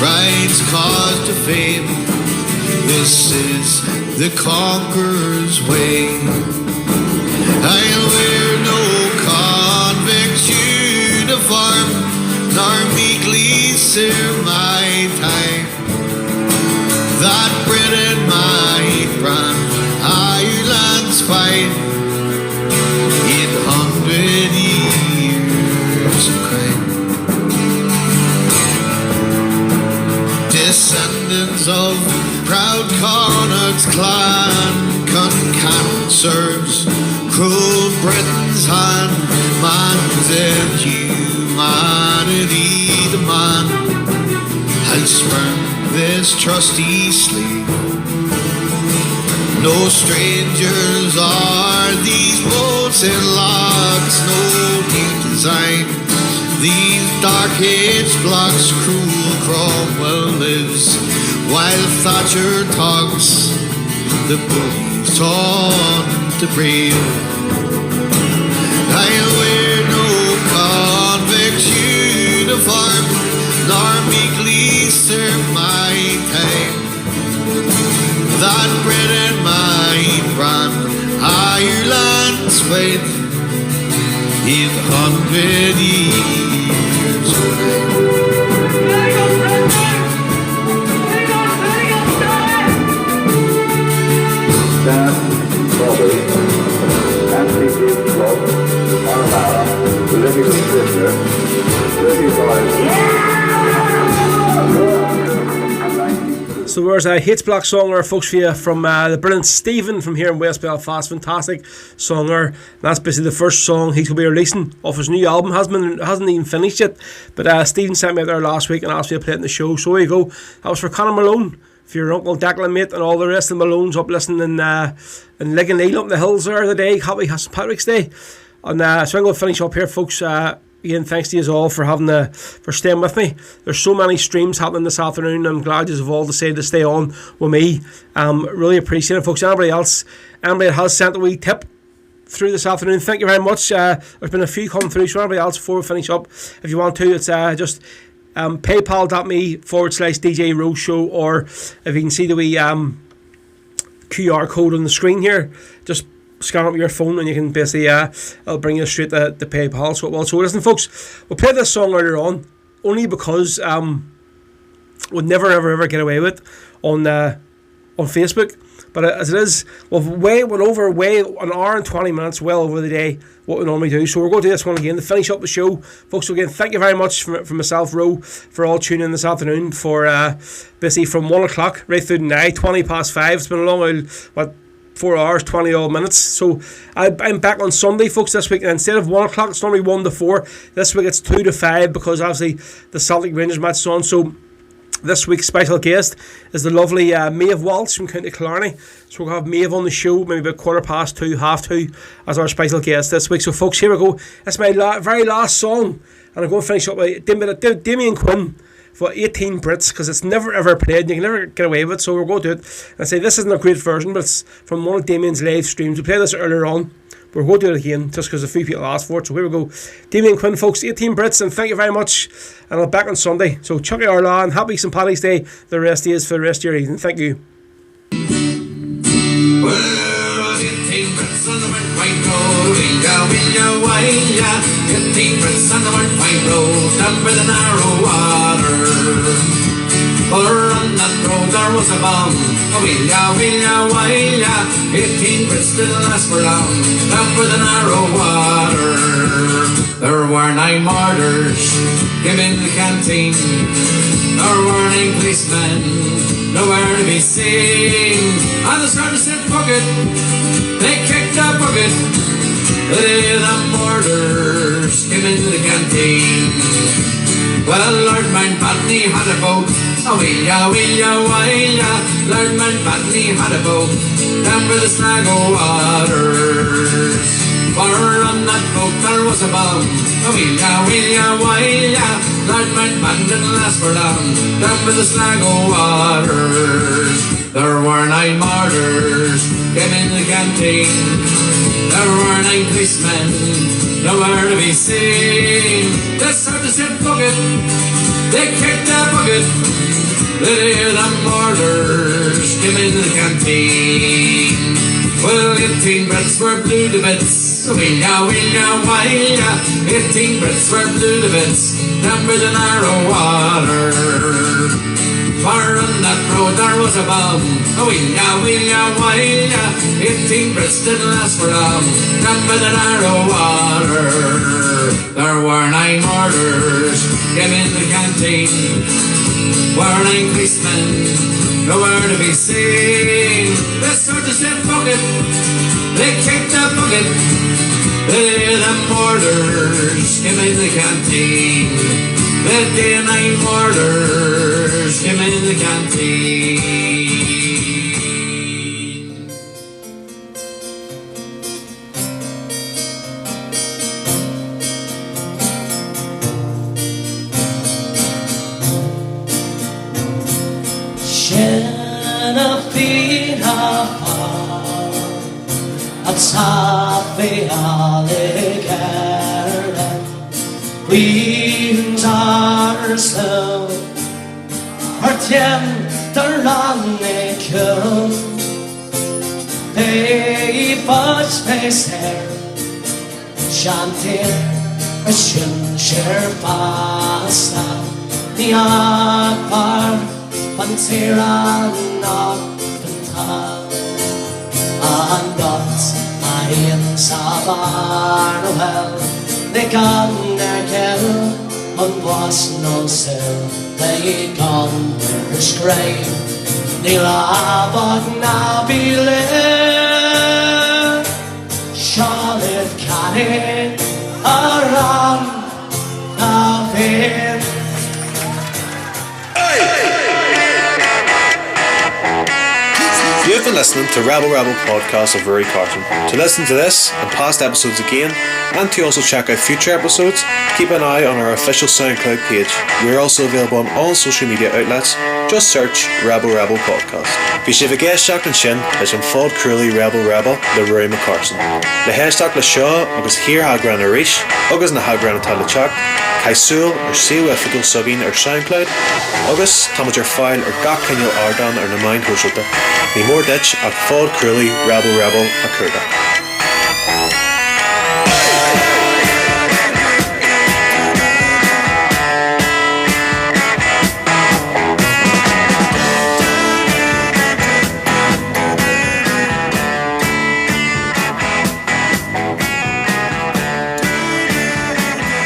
rights caused to fame. This is the conqueror's way. I wear no convict's uniform, nor meekly serve my time. That bread and my brand, Ireland's fine. 800 years of crime. Descendants of proud Connacht's clan, cancers, cruel Britain's hand, man's inhumanity, the man has spurned this trusty slave. No strangers are these boats and logs, no new design. These dark age blocks, cruel Cromwell lives, while Thatcher talks, the bullies on to brave. I wear no convict's uniform, nor meekly serve my time. That bread and my brand, Ireland's fight, 800 years of Dan, Bobby, Anthony Gibbs, Rob, Armada, the living prisoner, 35. So there's a Hits Black songer, folks, for you from the brilliant Stephen from here in West Belfast. Fantastic songer. And that's basically the first song he's going to be releasing off his new album. Hasn't even finished yet. But Stephen sent me out there last week and asked me to play it in the show. So there you go. That was for Conor Malone, for your Uncle Declan, mate, and all the rest of the Malones up listening in Liggonneil up in the hills there the day. Happy St. Patrick's Day. And so I'm going to finish up here, folks. Again, thanks to you all for for staying with me. There's so many streams happening this afternoon. I'm glad you've all decided to stay on with me. Really appreciate it, folks. Anybody that has sent a wee tip through this afternoon, thank you very much. There's been a few come through, so anybody else, before we finish up, if you want to, it's just paypal.me/DJ Rose Show, or if you can see the wee QR code on the screen here, just scan up your phone and you can basically it'll bring you straight to PayPal. So it will. So listen, folks, we'll play this song earlier on only because we'll never ever get away with on Facebook. But as it is, we've went over an hour and 20 minutes, well over the day what we normally do. So we're going to do this one again to finish up the show, folks. So again, thank you very much from myself, Ro, for all tuning in this afternoon for basically from 1 o'clock right through the night, 20 past 5. It's been a long while, what, 4 hours, 20 odd minutes. So I'm back on Sunday, folks, this week. And instead of 1 o'clock, it's normally 1 to 4. This week it's 2 to 5 because obviously the Celtic Rangers match is on. So this week's special guest is the lovely Maeve Walsh from County Killarney. So we'll have Maeve on the show, maybe about 2:15, 2:30 as our special guest this week. So folks, here we go. It's my very last song, and I'm going to finish up with Damien Quinn for 18 Brits, because it's never ever played and you can never get away with it. So we're going to do it and say this isn't a great version, but it's from one of Damien's live streams. We played this earlier on, but we're going to do it again just because a few people asked for it. So here we go. Damien Quinn, folks, 18 Brits, and thank you very much. And I'll be back on Sunday. So chuck it Arla and happy St. Paddy's Day the rest is for the rest of your evening. Thank you. Well, 18 Brits on the white road, will-ya, 18 Brits on the white road, down by the narrow water. For on that road there was a bomb. Wheel ya, while ya, 18 Brits didn't last for long. Down for the narrow water, there were 9 murders. Came in the canteen. There were 9 policemen, nowhere to be seen. And the sergeant said, "Fuck it." They kicked the bucket. The murders came into the canteen. Well, Lord Mountbatten had a boat. Wheel ya, while ya, Lord Mountbatten had a boat down by the Sligo waters. For on that boat there was a bomb. Wheel ya, while ya, Lord Mountbatten didn't last for long down by the Sligo waters. There were 9 murders came in the canteen. There were 9 policemen, nowhere to be seen. The sergeant said, "Fuck it." They kicked the bucket. The murders came into the canteen. Well, 18 Brits were blue to bits. Wheel ya, while ya, 18 Brits were blue to bits down by the narrow water. For on that road there was a bomb. Wheel ya, while ya, 18 Brits didn't last for long down by the narrow water. There were 9 murders came in the canteen. Were 9 policemen, nowhere to be seen. The sergeant said, "Fuck it." They kicked the bucket. The murders came in the canteen. The day 9 murders came in the canteen. Atop the alligator, winds are slow. Her tender rannikel, they fudge face hair, chanting a shinshire pasta. The akbar, pantiran of and gods in Sabarwell, they gone their kill and was no sill. They gone their scrape, they lavod now be lit. Charlotte cannon around now in. You've been listening to Rebel podcast of Rory Carson. To listen to this and past episodes again, and to also check out future episodes, keep an eye on our official SoundCloud page. We're also available on all social media outlets. Just search Rebel podcast. Bhí sé bh géisteach an sin leis an fád cruúlaí Rebel le Rory McCarson. Le héisteach le seo agus hir hagran a ríis, agus na hagran atá le teach, caisúil ar siúifigiil subín ar SoundCloud, agus táid ar fáil ar gach cinneal ardan ar na main thuisiilta. Ní mór dit ach fád cruúlaí Rebel a curda.